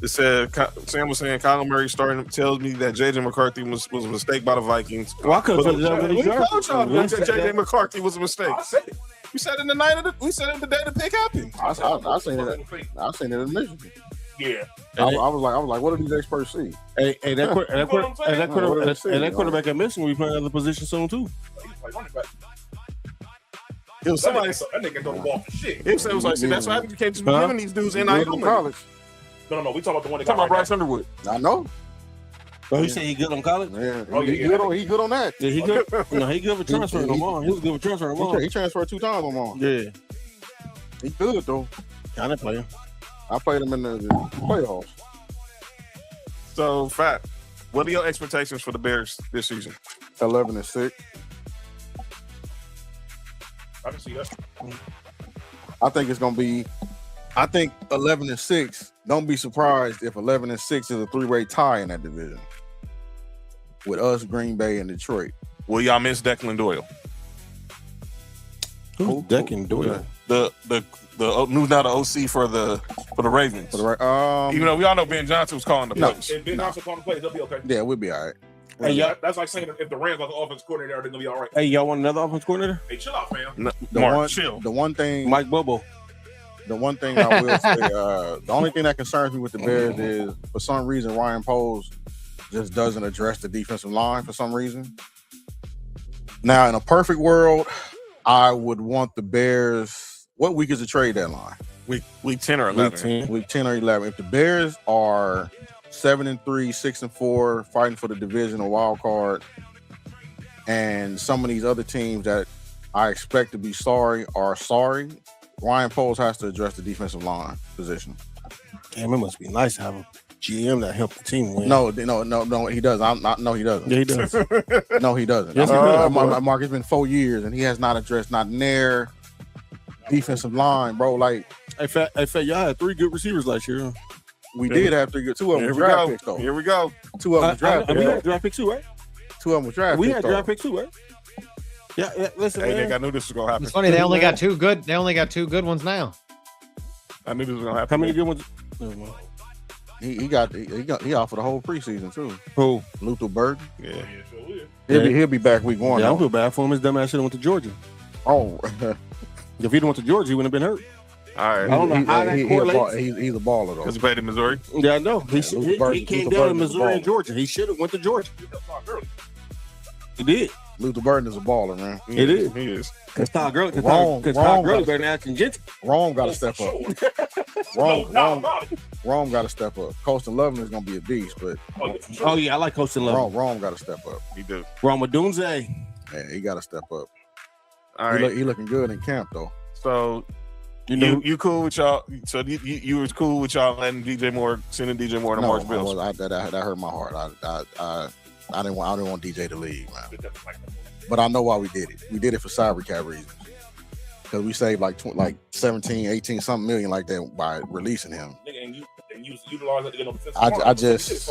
It said Sam was saying Kyler Murray starting tells me that JJ McCarthy was a mistake by the Vikings. Well, I could have we told y'all that JJ McCarthy was a mistake. I said it. We said it the night of the. We said it the day the pick happened. I seen it. I seen it in Michigan. Yeah. I was like, what do these experts see? Hey, that quarterback at Michigan will be playing other positions soon too. It was somebody. That nigga don't ball for shit. It was like, see, that's why you can't just be giving these dudes NIL college. No. We talking about the one that talking got about Bryce Underwood. I know. Oh, you say he good on college? Yeah. Oh, He good on that. Yeah, he good. No, he good for transferring them on. He was good for transferring them on. He transferred 2 times on on. Yeah. He good though. Kind of player. I played him in the playoffs. So, Fat, what are your expectations for the Bears this season? 11-6. I can see that. I think it's gonna be. I think 11-6. Don't be surprised if 11-6 is a 3-way tie in that division with us, Green Bay, and Detroit. Will y'all miss Declan Doyle? Who's Declan Doyle? The who's now the OC for the Ravens. Even though we all know Ben Johnson was calling the plays. If Ben Johnson calling the plays, they'll be okay. Yeah, we'll be all right. Hey, that's like saying if the Rams are the offense coordinator, they're gonna be all right. Hey, y'all want another offense coordinator? Hey, chill out, fam. Chill. The one thing, Mike Bobo. The one thing I will say, the only thing that concerns me with the Bears is, for some reason, Ryan Poles just doesn't address the defensive line for some reason. Now, in a perfect world, I would want the Bears. What week is the trade deadline? Week 10 or 11. Week 10 or 11. If the Bears are 7-3, 6-4, fighting for the divisional wild card, and some of these other teams that I expect to be sorry are sorry, Ryan Poles has to address the defensive line position. Damn, it must be nice to have a GM that helped the team win. No, he doesn't. No, he doesn't. Yeah, he does. No, he doesn't. Yes, Mark, it's been 4 years, and he has not addressed not near defensive line, bro. Like, hey, Fat, y'all had 3 good receivers last year. We did have 3 good. 2 of them were draft picks, though. Here we go. 2 of them were draft picks. We had draft picks too, right? 2 of them were draft picks. We had draft picks too, right? Yeah, listen, hey, man. Nick, I knew this was gonna happen. It's funny they only got 2 good. They only got 2 good ones now. I knew this was gonna happen. How many good ones? He out for the whole preseason too. Who? Luther Burton. Yeah. He'll be back week 1. Yeah, I don't feel bad for him. His dumb ass should have went to Georgia. Oh, if he'd went to Georgia, he wouldn't have been hurt. All right. I don't know how that correlates. He's a baller though. Because he played in Missouri. Yeah, I know. He came down to Missouri and Georgia. He should have went to Georgia. He did. Luther Burden is a baller, man. He is. Because Todd Gurley better than Ashton Jensen. Rome got to step up. Rome got to step up. Colston Loveland is going to be a beast, but oh yeah, I like Colston Loveland. Rome got to step up. He do. Rome Odunze. Yeah, he got to step up. All right. He looking good in camp though. So you cool with y'all? So you was cool with y'all letting sending DJ Moore to Marshville? That hurt my heart. I didn't want DJ to leave, man. But I know why we did it. We did it for salary cap reasons. Because we saved like 17, 18 something million like that by releasing him. I just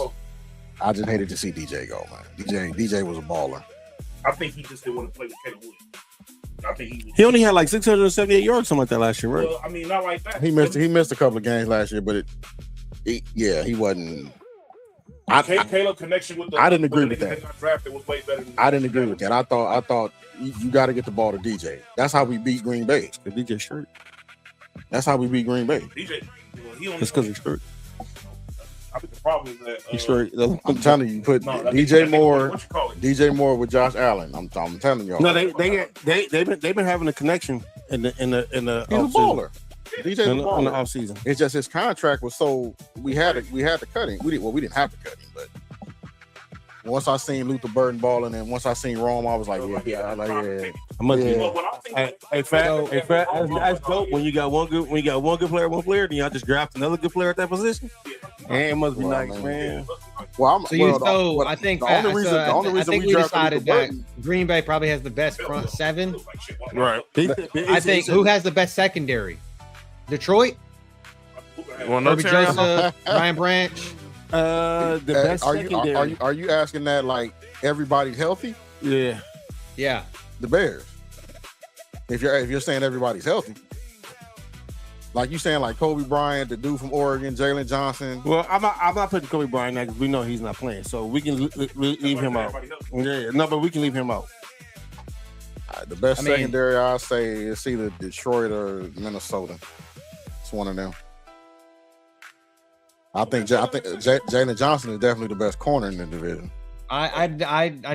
hated to see DJ go, man. DJ was a baller. I think he just didn't want to play with Caleb Williams. I think he only had like 678 yards, something like that last year, right? Well, I mean, not like that. He missed a couple of games last year, but he wasn't. Caleb connection with I didn't agree with that. Was way better than I didn't agree with that. I thought you got to get the ball to DJ. That's how we beat Green Bay. The DJ shirt. That's how we beat Green Bay. DJ, it's because he's hurt. I think the problem is that he's straight. I'm telling you, put DJ Moore with Josh Allen. I'm telling y'all. No, they've been having a connection in the he's a baller. DJ's a baller in the off season. It's just his contract was so we had to cut him. We didn't have to cut him, but once I seen Luther Burden balling and once I seen Rome, I was like, yeah. Hey, that's dope. When you got one good player, then y'all just draft another good player at that position. And it must be nice, man. I think the only reason we decided that Green Bay probably has the best front seven. Right. I think who has the best secondary? Detroit. Kirby Joseph, Ryan Branch. The best secondary. Are you asking that like everybody's healthy? Yeah. The Bears. If you're saying everybody's healthy, like you saying like Kobe Bryant, the dude from Oregon, Jalen Johnson. Well, I'm not putting Kobe Bryant now because we know he's not playing, so we can leave him out. Yeah, no, but we can leave him out. The best secondary I say is either Detroit or Minnesota. It's one of them. I think Jalen Johnson is definitely the best corner in the division. I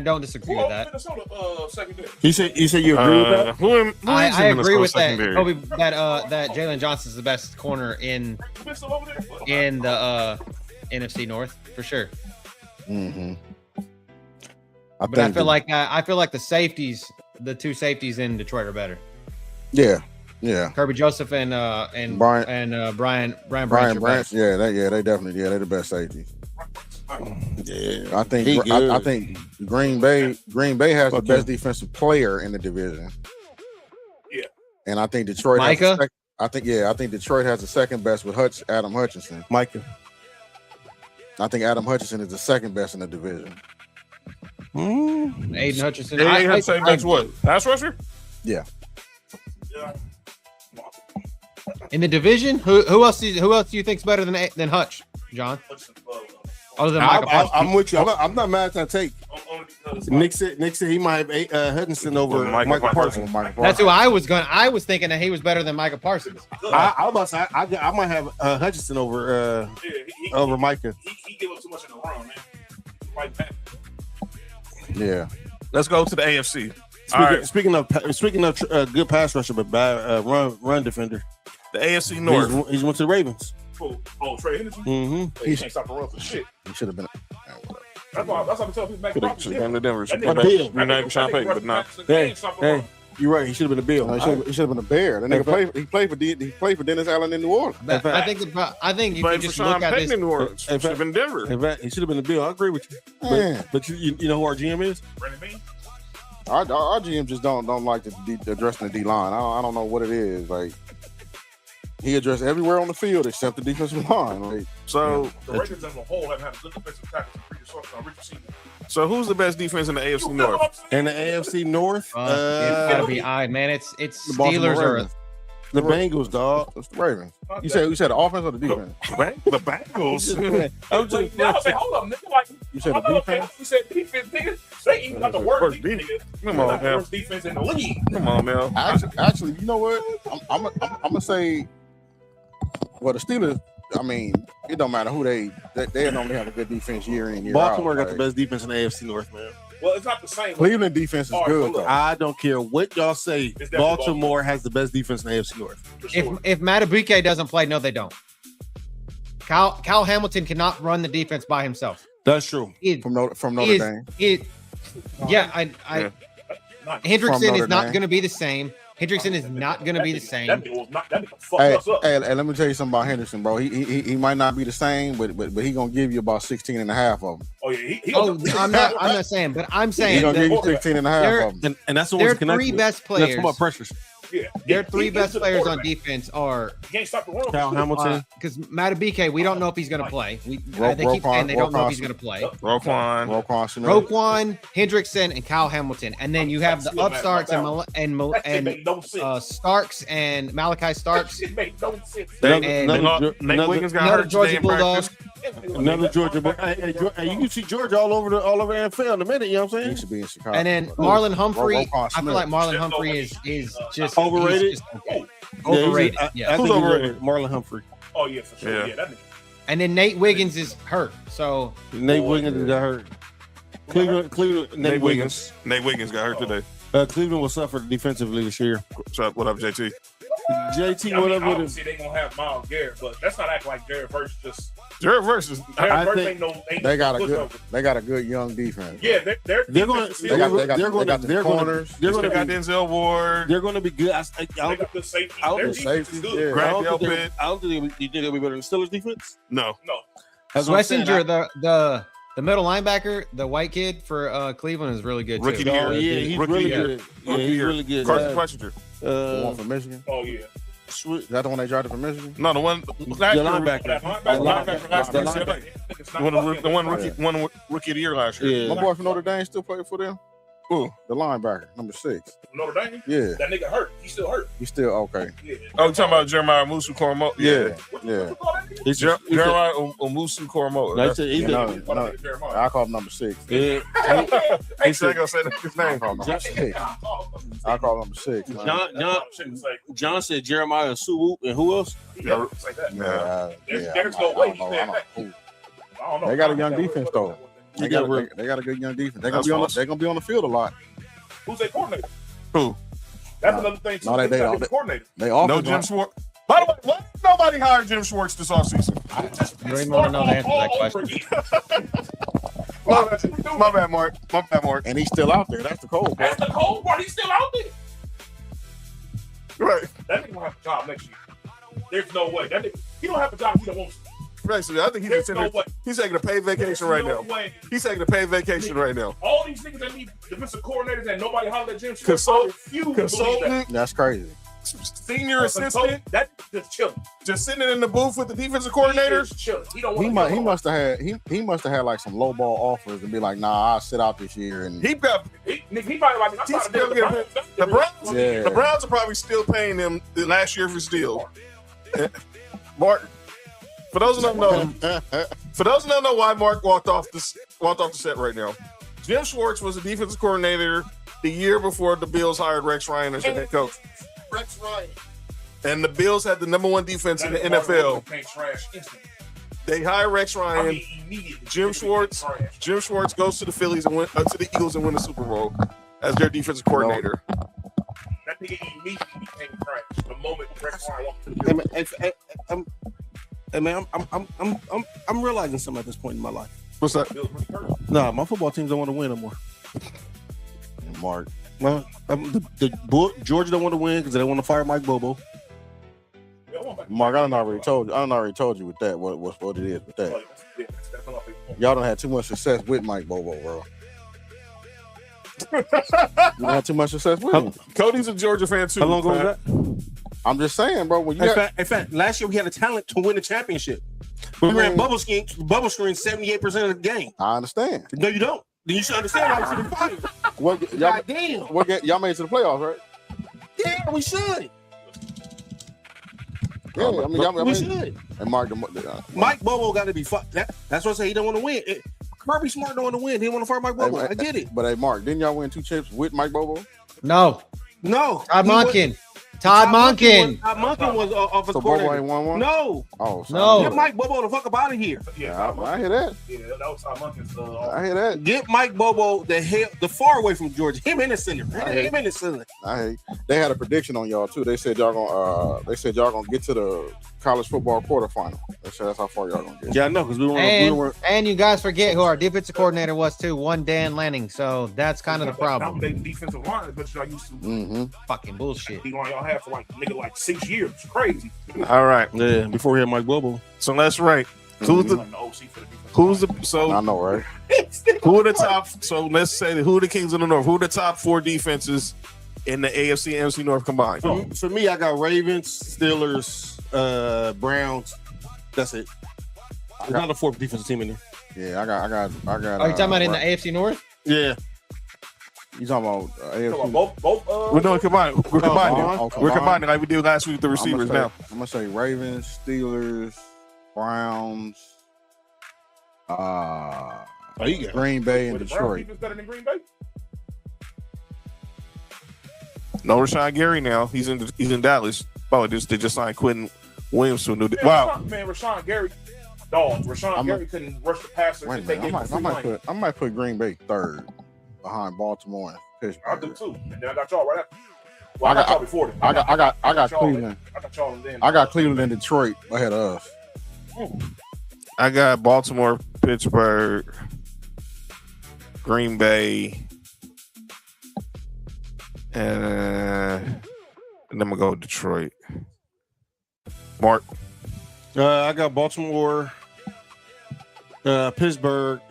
don't disagree with that. Minnesota secondary. You say you agree with that? I agree with that. Kobe, that Jalen Johnson's the best corner in the NFC North for sure. Mm-hmm. I feel like the safeties, the two safeties in Detroit are better. Yeah. Kirby Joseph and Brian Branch. Yeah, they definitely they're the best safeties. Yeah, I think Green Bay has the best defensive player in the division. Yeah, and I think Detroit. Micah. I think Detroit has the second best with Adam Hutchinson. Micah. I think Adam Hutchinson is the second best in the division. Aiden Hutchinson. They have to say that's what? Pass rusher? Yeah. In the division, who else do you think's better than Hutch, John? Other than Michael Parsons. I'm with you. I'm not mad at that take. Nick said he might have Hutchinson over Michael Parsons. That's who I was going. I was thinking that he was better than Michael Parsons. I was about to say I might have Hutchinson over over Micah. He give up too much in the run, man. Like that. Yeah. Let's go to the AFC. Speaking of good pass rusher but bad run defender. The AFC North. He's went to the Ravens. Oh, Trey Henderson? Mm-hmm. He can't stop the run for shit. He should have been. That's why I'm telling people back. Should have gone to Denver. We're not even Sean Payton, but not. Hey, you're right. He should have been a Bill. No, he should have been a Bear. That nigga played for Dennis Allen in New Orleans. I think you can just look at this. In New Orleans. Should have been Denver. In fact, he should have been a Bill. I agree with you. But you know who our GM is? Brandon Bean? Our GM just don't like addressing the D line. I don't know what it is. Like he addressed everywhere on the field except the defensive line. Like, so the Ravens as a whole have had a good defensive tackle in previous season. So who's the best defense in the AFC North? In the AFC North, it's gotta be man. It's the Steelers or the Bengals, dog. It's the Ravens. You said the offense or the defense? The Bengals. Hold up, nigga. Like You said the defense? We said defense, nigga. They even got the worst defense. Come on, man. Worst defense in the league. Come on, man. Actually, you know what? I'm gonna say, well, the Steelers. I mean, it don't matter who they normally have a good defense year in year Baltimore out. got the best defense in the AFC North, man. Well, it's not the same. Cleveland defense is good. Though. I don't care what y'all say. Baltimore has the best defense in the AFC North. If Madubuike doesn't play, no, they don't. Kyle Hamilton cannot run the defense by himself. That's true. From Notre Dame. Hendrickson is not going to be the same. Hendrickson is not going to be the same. Hey, let me tell you something about Henderson, bro. He might not be the same, but he gonna give you about 16 and a half of them. Oh yeah, I'm not saying, but I'm saying he's gonna give you 16 and a half of them. And that's the their three best players. That's about pressures. Yeah, their three best players on defense are can't stop the run. Kyle Hamilton. Because Madubuike, we don't know if he's going to play. They keep saying they don't know if he's going to play. Roquan, Hendrickson, and Kyle Hamilton, and then you have the upstarts and Starks and Malachi Starks. It made no sense. Nate Wiggins got hurt Georgia Bulldog. Another Georgia, hey, you can see Georgia all over NFL in a minute. You know what I'm saying? He should be in Chicago. And then Marlon Humphrey. I feel like Marlon Humphrey is just overrated. Overrated. Yeah, who's overrated? Marlon Humphrey. Oh yeah, for sure. Yeah, that nigga. And then Nate Wiggins is hurt. So Nate Wiggins got hurt. Cleveland. Nate Wiggins got hurt today. Cleveland will suffer defensively this year. What up, JT? JT, what up with him? See, they gonna have Myles Garrett, but that's not acting like Jared Verse just. Jared Verse is. They got a good young defense. Yeah, they're going to. They got the corners. They got Denzel Ward. They're going to be good. They got the safety. Their defense is good. I don't think they'll be better than the Steelers defense. No. Schlesinger, the middle linebacker, the white kid for Cleveland is really good too. Rookie year. Yeah, he's really good. Yeah, he's really good. Carson Schlesinger. The one from Michigan. Oh yeah. Is that the one they drafted from Michigan? No, the one. The linebacker. The one rookie of the year last year. My boy from Notre Dame still playing for them. Who? The linebacker, number 6. Notre Dame? Yeah. That nigga hurt. He's still hurt. He's still okay. Yeah. Oh, you talking about Jeremiah Owusu-Koramoah? Yeah. He's Jeremiah Owusu-Koramoah. I call him number 6. Yeah. He said gonna say his name. I call him number 6. John said Jeremiah Suwu and who else? Yeah. There's no way he's playing back. They got a young defense though. They got a good young defense. They're gonna be on the field a lot. Who's their coordinator? Who? That's another thing too. No, they coordinator. No Jim Schwartz. By the way, why did nobody hired Jim Schwartz this offseason? You don't even want to know the answer to that question. My bad, Mark. And he's still out there. That's the cold part. That's the cold part. He's still out there. Right. That nigga gonna have a job next year. There's no way. That nigga, he don't have a job he don't want to. Basically, I think he's taking a paid vacation right now. He's taking a paid vacation right now. All these niggas that need defensive coordinators and nobody hollered at Jim Schwartz. Consultant. That's crazy. Senior assistant. That just chilling. Just sitting in the booth with the defensive coordinators. He must have had like some low ball offers and be like, nah, I'll sit out this year. And he probably like, the Browns are probably still paying them the last year for his deal. Mark. For those who don't know why Mark walked off the set right now, Jim Schwartz was a defensive coordinator the year before the Bills hired Rex Ryan as their head coach. Rex Ryan. And the Bills had the number 1 defense in the NFL. They hire Rex Ryan. Jim Schwartz goes to the Phillies and to the Eagles and win the Super Bowl as their defensive coordinator. That nigga immediately became trash the moment Rex Ryan walked to the Bills. Hey man, I'm realizing something at this point in my life. What's that? Nah, my football teams don't want to win no more. Mark, well, Georgia don't want to win because they don't want to fire Mike Bobo. Mark, I done already told you with that what it is with that. Y'all done had too much success with Mike Bobo, bro. You done had too much success with him. Cody's a Georgia fan too. How long ago was that? I'm just saying, bro. When you in fact, last year we had a talent to win the championship. We ran bubble screen 78% of the game. I understand. No, you don't. Then you should understand why we should be fired. Y'all made it to the playoffs, right? Yeah, we should. Yeah, I mean, we should. And Mark, Mike Bobo got to be fucked. That's what I say. He don't want to win. Kirby Smart don't want to win. He didn't want to fire Mike Bobo. Hey, I get it. But hey, Mark, didn't y'all win 2 chips with Mike Bobo? No. Todd Monken. Todd Monken. Todd Monken was offensive So coordinator. Bobo ain't won one? No. Oh, No. Get Mike Bobo the fuck up out of here. Yeah, I hear that. Yeah, that was Todd Monken's. I hear that. Get Mike Bobo the far away from Georgia. Him in the center. Him in the center. They had a prediction on y'all too. They said y'all gonna get to the college football quarterfinal. They said that's how far y'all gonna get. Yeah, I know because we were. And you guys forget who our defensive coordinator was too. One Dan Lanning. So that's kind of the problem. Defensive line as much as I used to. Fucking bullshit. D-line y'all have for like 6 years. It's crazy. All right. Yeah, before we had Mike Bobo. So let's rate. Who's the so I know, right? Who are the top? So let's say who are the Kings of the North? Who are the top 4 defenses in the AFC and NFC North combined? For me, I got Ravens, Steelers, Browns. That's it. There's not a 4th defensive team in there. Yeah, I got. Are you talking about in the AFC North? Yeah. You talking about AFC? Both. We're doing combined. We're combining. combined. We're combining like we did last week with the receivers. I'm gonna say Ravens, Steelers, Browns, Green Bay, and Detroit. Better than Green Bay? No Rashawn Gary now. He's in Dallas. Oh, they just signed Quentin Williams to a new deal. Wow. Man, Rashawn Gary. Dog. Rashawn Gary couldn't rush the passer. Wait a minute, I might put Green Bay 3rd behind Baltimore and Pittsburgh. I do too. And then I got y'all right after. Well, I got y'all before them. I got Cleveland. I got y'all and then. I got Cleveland and Detroit ahead of us. I got Baltimore, Pittsburgh, Green Bay, and then I'm gonna go with Detroit. Mark. I got Baltimore, Pittsburgh,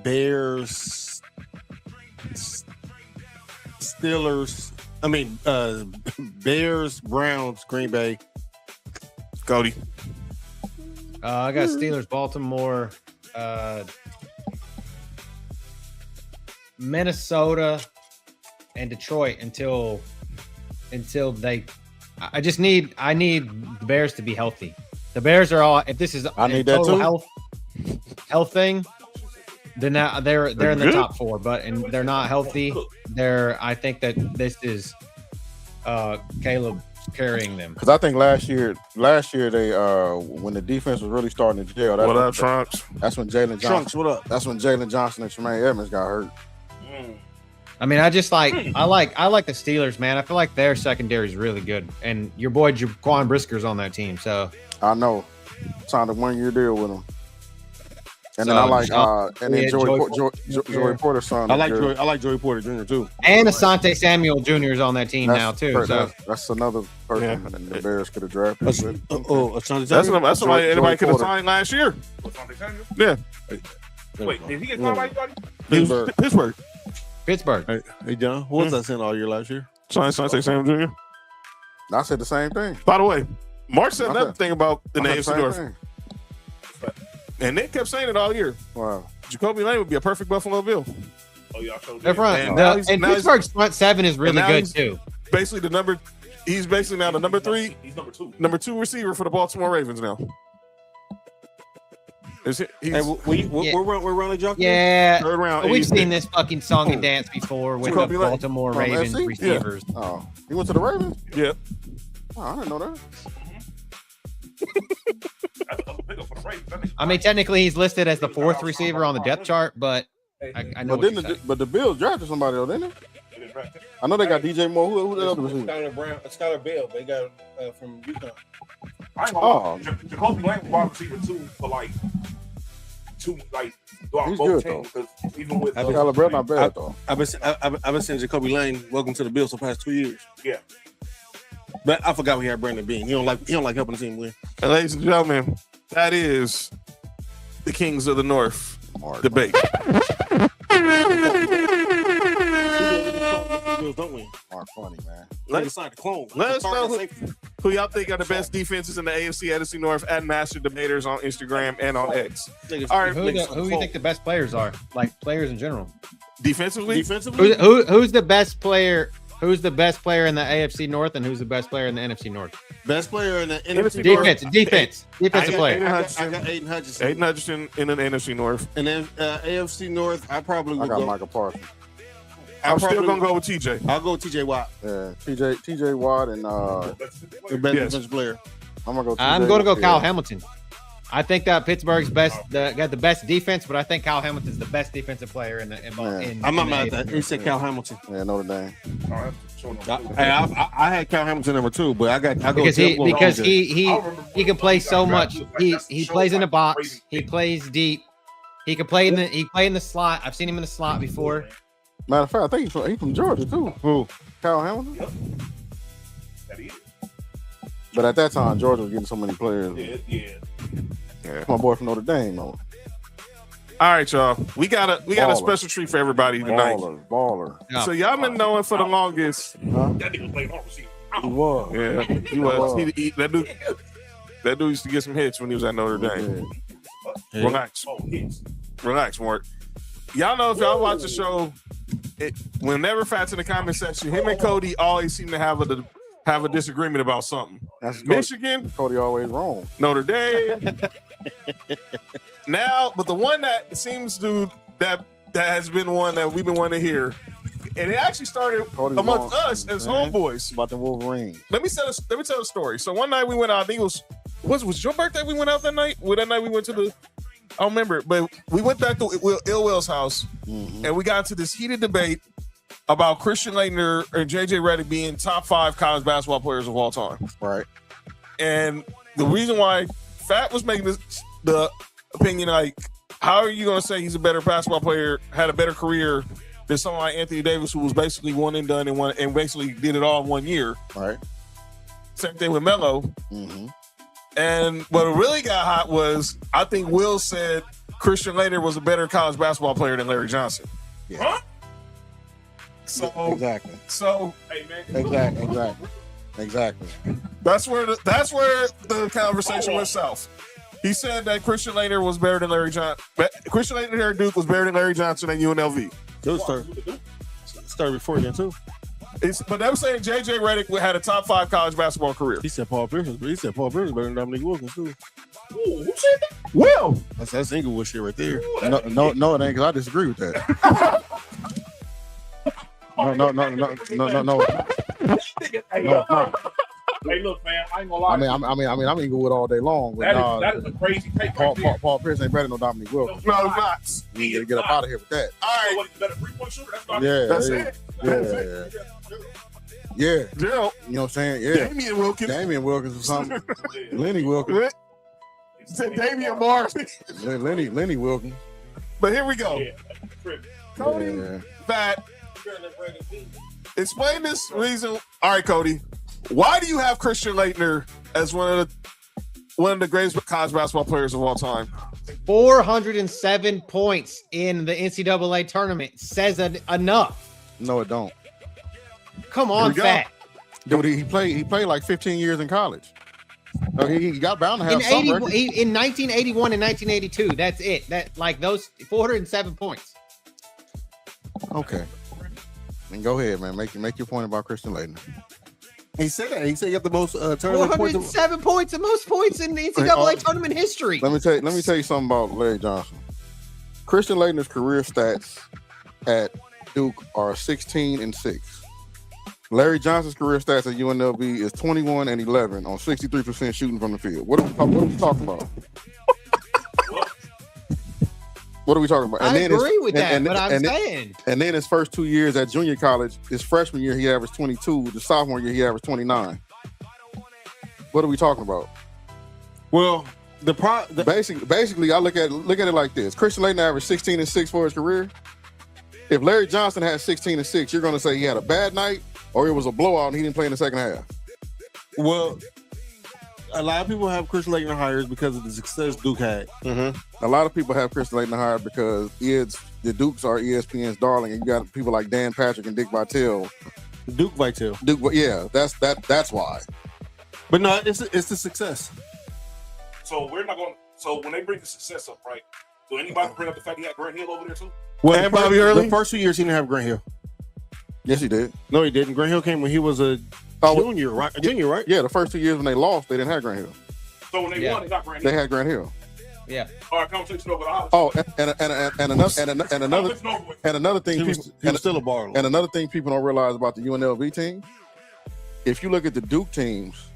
Bears, Steelers. Bears, Browns, Green Bay. Cody. I got Steelers, Baltimore, Minnesota, and Detroit until they. I need the Bears to be healthy. The Bears are all. If this is I need that too. Health thing, then they're in the top 4. But they're not healthy. I think that this is Caleb carrying them. Because I think last year they when the defense was really starting to gel. What up, Trunks? That's when Jalen Johnson. Trunks, what up? That's when Jalen Johnson and Tremaine Edmonds got hurt. I mean, I like the Steelers, man. I feel like their secondary is really good, and your boy Jaquan Brisker's on that team. So I know, signed a 1-year deal with him. And then I like Joey Porter's son. I like Joey Porter Jr. too. And Asante Samuel Jr. is on that team now too. That's another person the Bears could have drafted. Asante Samuel. That's somebody anybody could have signed last year. Asante Samuel? Yeah. Wait, did he get signed by anybody? Pittsburgh. Pittsburgh. Hey, John, what was I saying all year last year? Asante Samuel Jr. I said the same thing. By the way, Mark said another thing about the AFC North. And Nick kept saying it all year. Wow. Jacoby Lane would be a perfect Buffalo Bill. Oh, y'all showed They're front. And Pittsburgh's front 7 is really good too. Basically he's basically now the number 3. He's number 2 receiver for the Baltimore Ravens now. We're running junk. Yeah, 3rd round. We've seen this fucking song and dance before with the Baltimore Ravens receivers. Yeah. Oh, he went to the Ravens? Yeah. Oh, I didn't know that. I mean, technically, he's listed as the 4th receiver on the depth chart, but I know. But the Bills drafted somebody, though, didn't they? I know they got DJ Moore. Who the other receiver? Skylar Bell. They got from UConn. I ain't gonna lie. Jacoby Lane was wide receiver 2 for like he's both good teams. though. Even with Skylar Bell not bad though. I've been saying Jacoby Lane, welcome to the Bills for the past 2 years. Yeah. But I forgot we had Brandon Bean. He don't like helping the team win. And ladies and gentlemen, that is the Kings of the North debate. Don't win. Mark funny, man. Let us know who y'all think are the best defenses in the AFC NFC North at Master Debaters on Instagram and on X. All right, who do you think the best players are? Like players in general. Defensively? Who's the best player Who's the best player in the AFC North and who's the best player in the NFC North? Best player in the NFC North. Defensive player. I got Aiden Hutchinson. Aiden Hutchinson in the NFC North. And then AFC North, I probably would got go. Michael Parsons. I'm still gonna go with TJ. I'll go with TJ Watt. Yeah, TJ Watt and the best defensive player. I'm gonna go. I'm going to go Kyle Hamilton. I think that Pittsburgh's got the best defense, but I think Kyle Hamilton's the best defensive player in I'm not mad at that. He said Kyle Hamilton. Yeah, Notre Dame. I had Kyle Hamilton number 2, but I go because he can play so much. He plays in the box. He plays deep. He can play in the slot. I've seen him in the slot before. Matter of fact, I think he's from Georgia too. Who? Kyle Hamilton. But at that time, Georgia was getting so many players. Yeah. My boy from Notre Dame, though. All right, y'all. We got a special treat for everybody tonight. Baller. So y'all been knowing for the longest. That nigga played hard receiver. He was. Yeah, he was. That dude used to get some hits when he was at Notre Dame. Yeah. Relax, Mark. Y'all know if y'all watch the show, whenever Fat's in the comment section, him and Cody always seem to have a disagreement about something. That's Michigan. Cody always wrong. Notre Dame. Now, but the one that seems to that has been one that we've been wanting to hear, and it actually started amongst us as homeboys. About the Wolverine. Let me tell a story. So one night we went out. I think it was your birthday. We went out that night. Well, that night we went to the. I don't remember, but we went back to Ill Will's house, and we got into this heated debate about Christian Laettner and JJ Redick being top 5 college basketball players of all time. Right. And the reason why Fat was making the opinion, like, how are you going to say he's a better basketball player, had a better career than someone like Anthony Davis, who was basically one and done and basically did it all in 1 year? Right. Same thing with Melo. And what really got hot was, I think Will said Christian Laettner was a better college basketball player than Larry Johnson. Yeah. Huh? So exactly. So hey man. Exactly. That's where the conversation went south. He said that Christian Laettner was better than Larry Johnson. Christian Laettner at Duke was better than Larry Johnson at UNLV. Started before then too. But they were saying JJ Redick had a top 5 college basketball career. He said Paul Pierce, but he said Paul Pierce better than Dominique Wilkins too. Ooh, who said that? Will. That's Inglewood shit right there. No, it ain't, because I disagree with that. No. Hey, look, man, I ain't gonna lie. I'm Inglewood all day long. But that is a crazy take. Paul Pierce ain't better than Dominique Wilkins. No, it's not. You gotta get up out of here with that. All right. What, better 3-point shooter? That's what Yeah. Gerald. You know what I'm saying? Yeah. Damian Wilkins or something. Lenny Wilkins. Said Damian Martin. Lenny Wilkins. But here we go. Cody, Fat. Explain this reason. All right, Cody. Why do you have Christian Laettner as one of the greatest college basketball players of all time? 407 points in the NCAA tournament says enough. No, it don't. Come on, Fat. Dude, he played like 15 years in college. He got bound to have some record. In 1981 and 1982. That's it. That like those 407 points. Okay. And go ahead, man. Make your point about Christian Laettner. He said that. He said he got the most tournament 407 points, the most points in the NCAA tournament history. Let me tell you something about Larry Johnson. Christian Laettner's career stats at Duke are 16-6. Larry Johnson's career stats at UNLV is 21-11 on 63% shooting from the field. What are we talking about? What are we talking about? I agree with that, but I'm saying. And then his first 2 years at junior college, his freshman year, he averaged 22. The sophomore year, he averaged 29. What are we talking about? Well, basically, I look at it like this. Christian Laettner averaged 16-6 for his career. If Larry Johnson had 16-6, you're going to say he had a bad night or it was a blowout and he didn't play in the second half. Well, a lot of people have Christian Laettner higher because of the success Duke had. A lot of people have Christian Laettner higher because the Dukes are ESPN's darling, and you got people like Dan Patrick and Dick Vitale. Duke Vitale. Yeah, that's why. But no, it's the success. So we're not going. So when they bring the success up, right? Do anybody bring up the fact he had Grant Hill over there too? Well, and Bobby Early. The first 2 years he didn't have Grant Hill. Yes, he did. No, he didn't. Grant Hill came when he was a junior, right? A junior, right? Yeah, the first 2 years when they lost, they didn't have Grant Hill. So when they won, they got Grant Hill. They had Grant Hill. Yeah. All right, conversation over the house. Oh, and another thing, He was still a baller. And another thing people don't realize about the UNLV team, if you look at the Duke teams,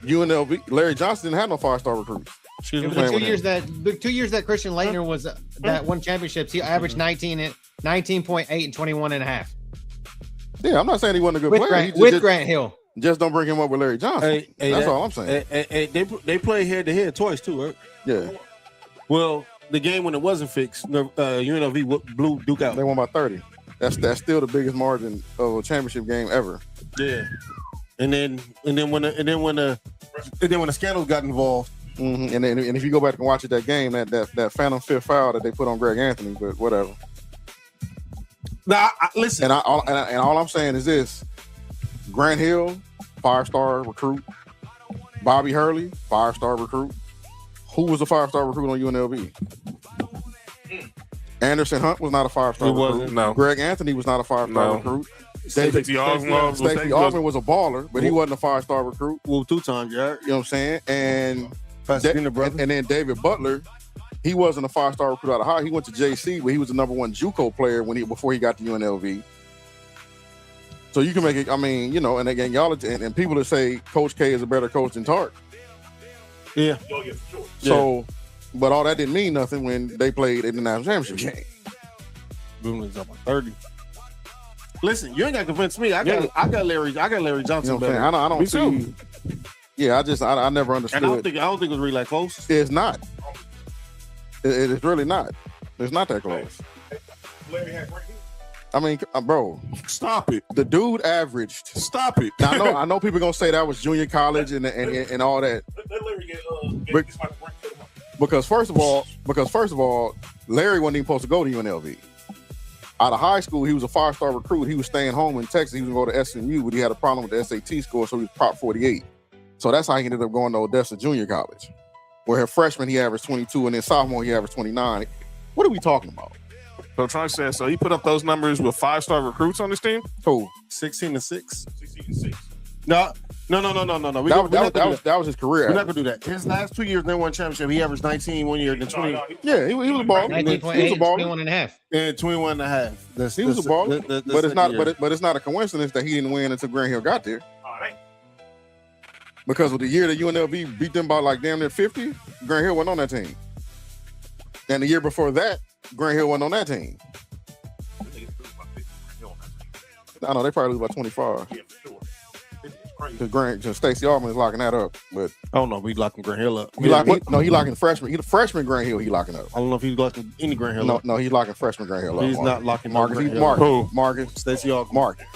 UNLV, Larry Johnson didn't have no 5-star recruits. It was the 2 years that Christian Laettner was that won championships. He averaged 19.8 and 21.5. Yeah, I'm not saying he wasn't a good player. With Grant Hill. Just don't bring him up with Larry Johnson. That's all I'm saying. They play head to head twice too, right? Yeah. Well, the game when it wasn't fixed, UNLV blew Duke out. They won by 30. That's still the biggest margin of a championship game ever. Yeah. And then when the scandals got involved. Mm-hmm. And if you go back and watch it, that game, that phantom fifth foul that they put on Greg Anthony, but whatever. Now, listen. And all I'm saying is this: Grant Hill, 5-star recruit. Bobby Hurley, 5-star recruit. Who was a 5-star recruit on UNLV? Anderson Hunt was not a 5-star recruit. Wasn't, no. Greg Anthony was not a 5-star recruit. Stacey Augman was a baller, but he wasn't a 5-star recruit. Well, 2 times, yeah. You know what I'm saying? And then David Butler, he wasn't a 5-star recruit out of high. He went to JC, but he was the number 1 JUCO player before he got to UNLV. So you can make it. I mean, and again, y'all and people that say Coach K is a better coach than Tark. Yeah. So, but all that didn't mean nothing when they played in the national championship game. Boom was up on 30. Listen, you ain't got to convince me. I got Larry Johnson. You know what I'm saying? I don't see. Yeah, I never understood. And I don't think it was really that close. It's not. It is really not. It's not that close. Larry had Grant Hill. I mean, bro, stop it. The dude averaged. Stop it. Now, I know people gonna say that was junior college and all that. Let Larry get because first of all, Larry wasn't even supposed to go to UNLV. Out of high school, he was a 5-star recruit. He was staying home in Texas. He was going to go to SMU, but he had a problem with the SAT score, so he was Prop 48. So that's how he ended up going to Odessa Junior College, where her freshman he averaged 22, and then sophomore he averaged 29. What are we talking about? So Trunks says, so he put up those numbers with 5-star recruits on this team? Who? 16-6. 16-6. No. That was his career. We're not gonna do that. His last 2 years, they won championship. He averaged 19 1 year, then 20. Yeah, he was a baller. 19.8, 21.5. And 21.5. He was a baller. But it's not a coincidence that he didn't win until Grant Hill got there. All right. Because with the year that UNLV beat them by like damn near 50, Grant Hill wasn't on that team. And the year before that, Grant Hill wasn't on that team. I know they probably lose by 25. Yeah, for sure. Because Stacey Augman is locking that up, but I don't know if he's locking Grant Hill up. He locking freshman. He the freshman Grant Hill. He locking up. I don't know if he's locking any Grant Hill up. No, he's locking freshman Grant Hill up. He's not locking Marcus. Grant He's Hill up. Marcus. Marcus. Stacey Augman. Marcus.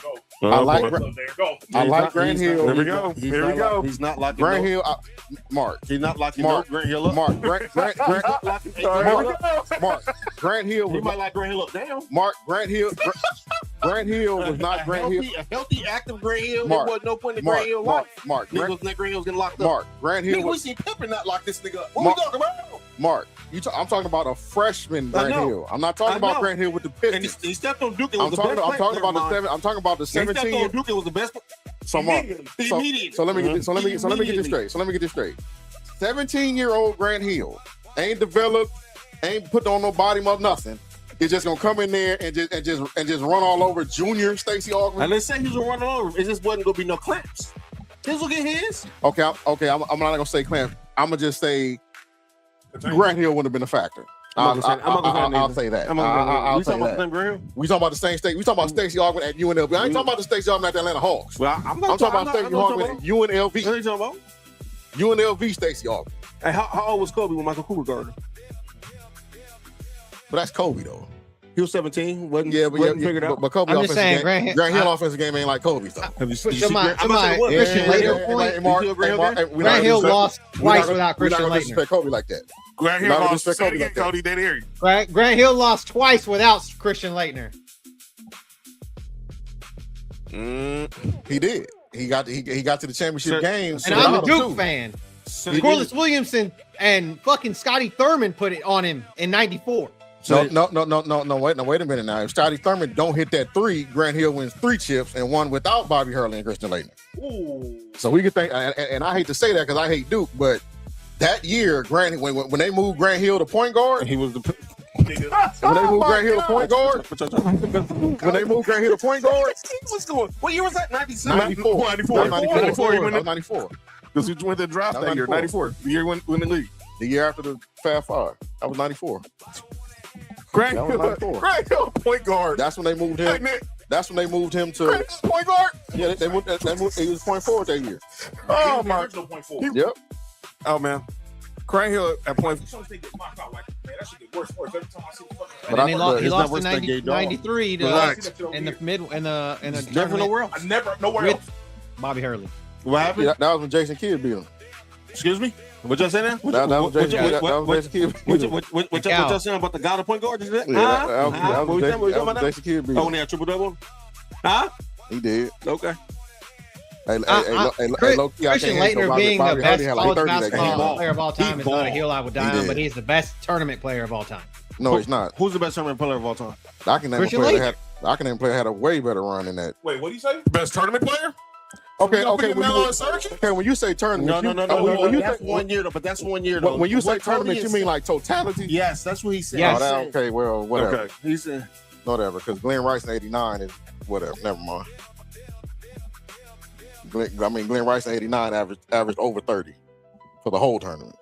I like Grant Hill. Here we go. Here we go. He's not locking Grant Hill. Mark. He's not locking Grant Hill up. Mark. Grant Hill. He might lock Grant Hill up. Damn. Mark. Grant Hill. Grant Hill was not Grant Hill. A healthy, active Grant Hill. There wasn't no point in Grant Hill lock. Mark. Grant Hill's getting locked up. Mark. Grant Hill. We see Pippen not lock this nigga up. What we talking about? Mark. I'm talking about a freshman Grant Hill. I'm not talking about Grant Hill with the Pistons. And he stepped on Duke. I'm talking about the 17. He stepped on Duke. It was the best. So Mark. So let me get this straight. 17-year-old Grant Hill ain't developed, ain't put on no body up, nothing. He's just gonna come in there and just run all over junior Stacey Augman. And let's say he's gonna run all over. It just wasn't gonna be no clamps. His will get his. Okay. I'm not gonna say clamp. I'm gonna just say Grant Hill wouldn't have been a factor. I'll say that. I'll say that. We talking about the same state. We talking about Stacey Augman at UNLV. I ain't talking about the Stacey Augman at the Atlanta Hawks. Well, I'm talking about Stacey Augman at UNLV. What are you talking about? UNLV Stacey Augman. Hey, how old was Kobe when Michael Cooper guarded? But that's Kobe though. He was 17. Wasn't figured out. But Kobe offensive game. Grant Hill offensive game ain't like Kobe's though. Have you Christian Laettner. Grant Hill lost twice without Christian Laettner. We're not gonna disrespect Kobe like that. Grant Hill lost. Cody, they hear you. Grant Hill lost twice without Christian Laettner. He did. He got to the championship games. And I'm a Duke fan. Corliss Williamson and fucking Scotty Thurman put it on him in '94. So wait a minute now. If Scotty Thurman don't hit that 3, Grant Hill wins 3 chips and 1 without Bobby Hurley and Christian Laettner. Ooh. So we could think, and I hate to say that because I hate Duke, but that year, when they moved Grant Hill to point guard, he was the. When they moved Grant Hill to point guard, What's going? What year was that? 96? 94. 94. Because he went to the draft that year, 94. The year when the league. The year after the Fab Five. That was 94. Grant That was 94. Hill, point guard. That's when they moved him. That's when they moved him to Grant Hill, point guard. Yeah, they moved. He was point forward that year. Oh my! Point four. Yep. Oh man, Grant Hill at point. Sometimes they get knocked out like, man, that shit get worse and worse every time I see the fucking. But he lost worse in than Gay Dog. 93 Relax. in the mid in the Never nowhere else. I never nowhere with else. Bobby Hurley. What happened? Yeah, that was when Jason Kidd beat him. Excuse me. What y'all saying now? That was Jason Kidd. What y'all saying about the guy to point guard? Is that? That was Jason Kidd beat Oh, him. when they had triple double. Huh? He did. Okay. Christian Laettner being the best college basketball player of all time He is not a balled. hill I would die on, but he's the best tournament player of all time. No, he's not. Who's the best tournament player of all time? I can name a player that had a way better run than that. Wait, what do you say? Best tournament player? Okay. When you say tournament, No. That's 1 year though. But that's 1 year though. When you say tournament, you mean like totality? Yes, that's what he said. Yes. Okay, well, whatever. Okay. He said. Whatever, because Glenn Rice in '89 is whatever. Never mind. Glenn Rice in '89 averaged over 30 for the whole tournament.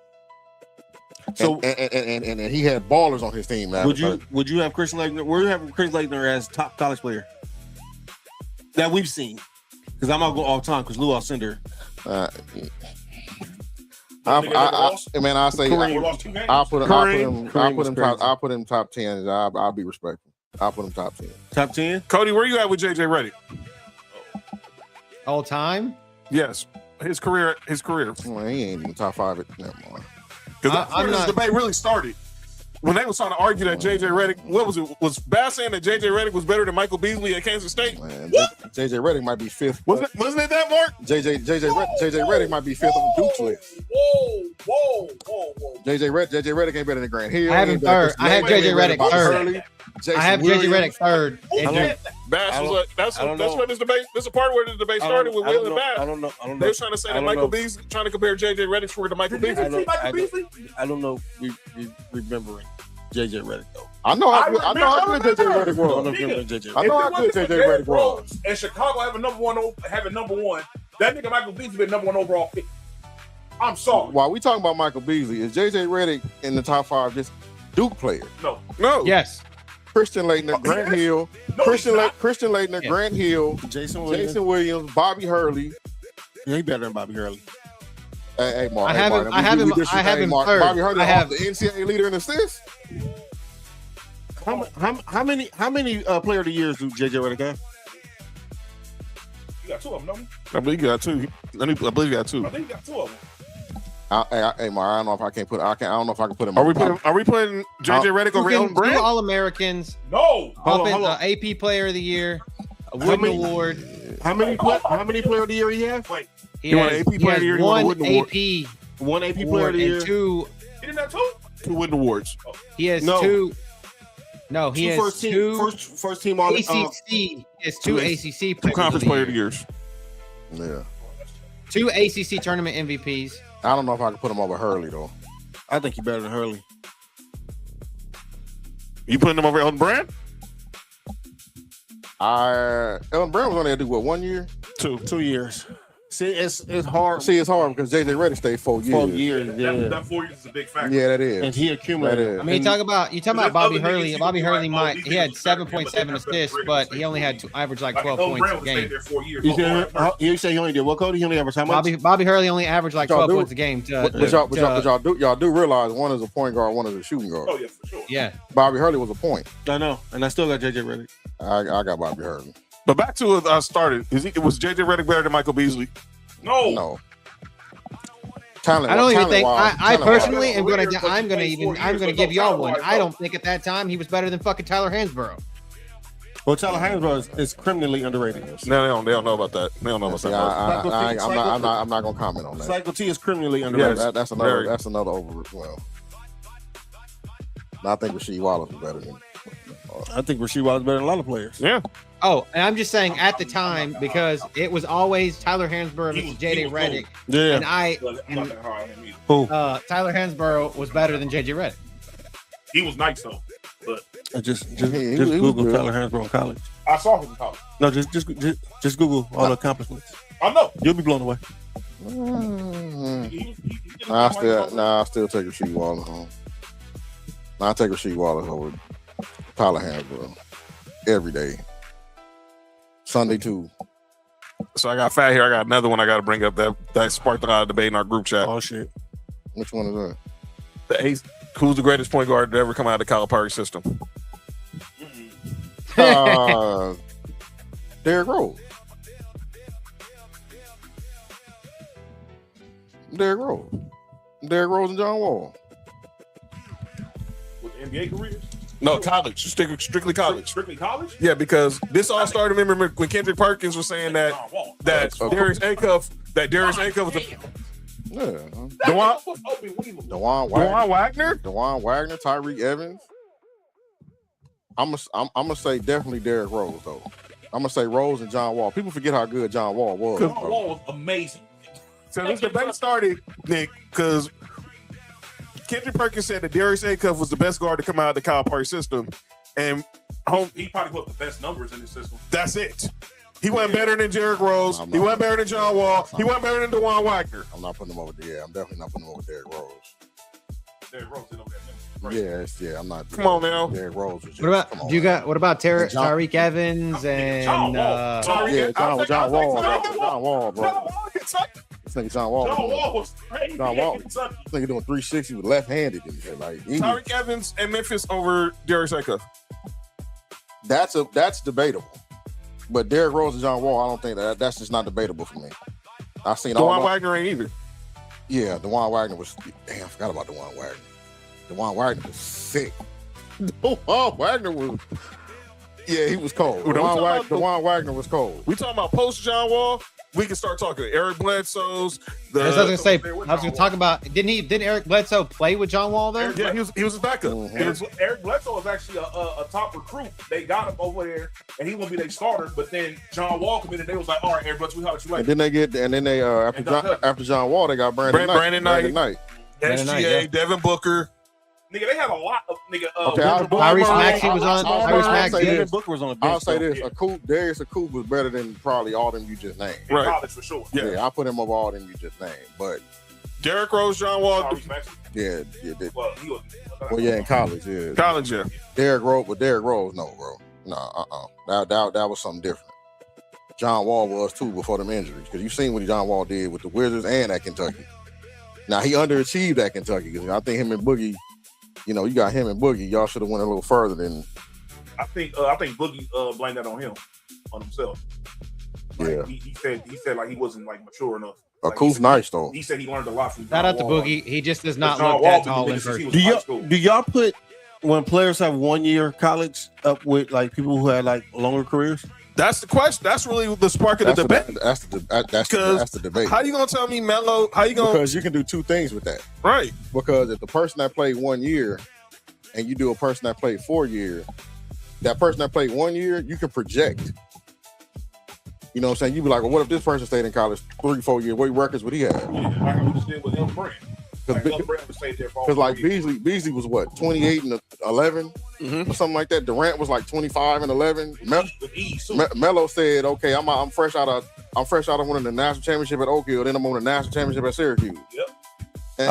So and he had ballers on his team. Would you have Christian Laettner? Where you have Christian Laettner as top college player that we've seen? Because I'm not going all time because Lou Alcindor. I say I'll put him top 10. I'll be respectful. I'll put him top 10. Top 10. Cody, where you at with JJ Redick? All time? Yes, his career. Well, he ain't even top 5. Never mind. Because that's where this debate really started. When they was trying to argue that JJ Redick, what was it? Was Bass saying that JJ Redick was better than Michael Beasley at Kansas State? Man, JJ Redick might be 5th. Wasn't it that, Mark? JJ Redick might be 5th on Duke's list. Whoa. JJ Redick ain't better than Grant Hill. I have him third. I have JJ Redick third. I have JJ Redick third. Bass was like, that's where this debate. This is a part where this debate started with Will and Bass. I don't know. They were trying to say that Michael Beasley, trying to compare JJ Redick's career to Michael Beasley. I don't know. Remembering JJ Redick though. I know how good JJ Redick was. I know how good JJ Redick was. And Chicago having number one. That nigga Michael Beasley been number 1 overall pick. I'm sorry. While we talking about Michael Beasley, is JJ Redick in the top 5 just Duke players? No. Yes. Christian Laettner, Grant Hill, Christian Laettner, Grant Hill, Jason Williams, Bobby Hurley. Yeah, he better than Bobby Hurley. Hey, Mark. I have him third. Bobby Hurley, the NCAA leader in assists. How many player of the years do JJ Redick have? You got 2 of them, don't you? I believe you got 2. I believe you got 2. I think you got 2 of them. Hey, Mark, I don't know if I can put. I don't know if I can put him. Are we putting JJ Redick over Elton Brand? 2 All-Americans. No. AP Player of the Year. A Wooden Award. How many player of the year he have? Wait. He has one AP. One AP Player of the Year. And 2. He didn't have 2? 2 Wooden Awards. He has 2. No, he has first team all ACC. He has 2 ACC 2 Conference Player of the Years. Yeah. 2 ACC tournament MVPs. I don't know if I can put him over Hurley though. I think he's better than Hurley. You putting him over Elton Brand? Elton Brand was only to do what, 1 year? 2 years. See, it's hard. It's hard because JJ Redick stayed 4 years. 4 years, yeah. That 4 years is a big factor. Yeah, that is. And he accumulated. I mean, you talk about Bobby Hurley. Bobby Hurley he had 7.7 assists, but he only had averaged like 12 points a game. You say he only did what, Cody? He only averaged how much? Bobby Hurley only averaged like 12 points a game. But y'all do realize one is a point guard, one is a shooting guard. Oh yeah, for sure. Yeah. Bobby Hurley was a point. I know, and I still got JJ Redick. I got Bobby Hurley. But back to it, I started. Was JJ Redick better than Michael Beasley? No. Talent. I don't even think. I personally am going to give y'all one. I don't think at that time he was better than fucking Tyler Hansborough. Well, Tyler Hansborough is criminally underrated. No, they don't know about that. They don't know about that. I'm not gonna comment on that. Cycle T is criminally underrated. That's another over. Well, I think Rasheed Wallace is better than. I think Rasheed Wallace is better than a lot of players. Yeah. Oh, and I'm just saying at the time because it was always Tyler Hansborough versus JJ Redick. Yeah. And Tyler Hansborough was better than JJ Redick. He was nice though, but just Google Tyler Hansborough in college. I saw him in college. No, just Google all the accomplishments. I know. You'll be blown away. I still take Rasheed Wallace home. I take Rasheed Wallace over Tyler Hansborough every day. Sunday too. So I got fat here. I got another one I got to bring up that sparked a lot of debate in our group chat. Oh shit! Which one is that? The eighth. Who's the greatest point guard to ever come out of the Calipari system? Derrick Rose. Derrick Rose and John Wall. With NBA careers? No, college. Strictly college. Strictly college? Yeah, because this all started. Remember when Kendrick Perkins was saying that Darius Acuff was a Dewan Wagner, Tyreek Evans. I'm gonna say definitely Derrick Rose though. I'm gonna say Rose and John Wall. People forget how good John Wall was. John Wall was amazing. So this debate started, Nick, because Kendrick Perkins said that Darius Acuff was the best guard to come out of the Calipari system, and he probably put the best numbers in the system. That's it. He wasn't better than Derrick Rose. He wasn't better than John Wall. He wasn't better than Dewan Wagner. I'm not putting him over there. I'm definitely not putting him over Derrick Rose. Derrick Rose did over that. Yeah, I'm not. Come on now. Derrick Rose was just, What about Tyreek Evans and John Wall, bro. This nigga John Wall was crazy. John Wall. This nigga doing 360 with left-handed and shit. Like Tyreek Evans and Memphis over Darius Acuff. That's debatable. But Derrick Rose and John Wall, I don't think that's just not debatable for me. I've seen Dewan Wagner ain't either. Yeah, Dewan Wagner was. Damn, I forgot about Dewan Wagner. Dewan Wagner was sick. Dewan Wagner was. Yeah, he was cold. Dewan Wagner was cold. We talking about post John Wall. We can start talking Eric Bledsoe's. I was gonna talk about. Didn't Eric Bledsoe play with John Wall there? Yeah, he was his backup. Eric Bledsoe was actually a top recruit. They got him over there, and he won't be their starter. But then John Wall committed. They was like, "All right, Eric Bledsoe, we holler at you later." And then they after John Wall, they got Brandon Knight. SGA, Devin Booker. Nigga, they had a lot of Tyrese Maxey was on. Devin Booker was on the bench. I'll say this: Darius Acuff was better than probably all them you just named. In college for sure. Yeah, I put him over all them you just named. But Derrick Rose, John Wall. Yeah. Well, he was. In college, yeah. College, yeah. Derrick Rose, no, bro. No, that was something different. John Wall was too before them injuries, because you seen what John Wall did with the Wizards and at Kentucky. Now he underachieved at Kentucky because I think him and Boogie. You got him and Boogie. Y'all should have went a little further than. I think Boogie blamed that on himself. Like, Yeah. He said like he wasn't like mature enough. Acuff nice though. He said he learned a lot from. Shout out to Boogie. He just does not John look Wall that tall in since he person. was Do y'all put when players have 1 year college up with like people who had like longer careers? That's the question. That's really the spark of the debate. That's the debate. How you gonna tell me Melo? How you gonna? Because you can do two things with that. Right. Because if the person that played 1 year and you do a person that played 4 years, that person that played 1 year, you can project. You know what I'm saying? You be like, well, what if this person stayed in college 3-4 years? What records would he have? Yeah, like we just did with Elton Brand. Because like Beasley was what, 28 and 11 or something like that. Durant was like 25 and 11. Melo said, "Okay, I'm fresh out of winning the national championship at Oak Hill. Then I'm on the national championship at Syracuse." Yep. With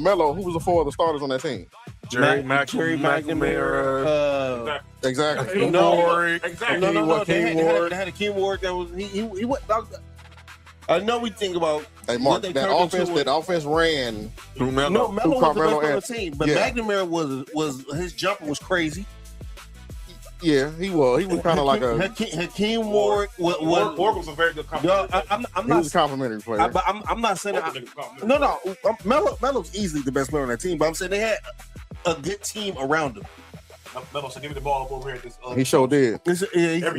Melo, who was the four other starters on that team? Jerry McNamara. Exactly. They had Hakeem Ward that was he went. I know we think about Mark, that offense ran through Melo. No, Melo was the best on the team, but McNamara was his jumper was crazy. Yeah, he was. He was kind of like a Hakeem Ward. Ward was a very good complimentary. I'm not. He was a complimentary player. But I'm not saying that. No. Melo's easily the best player on that team, but I'm saying they had a good team around him. Melo said, "Give me the ball over here." At this, he sure did. He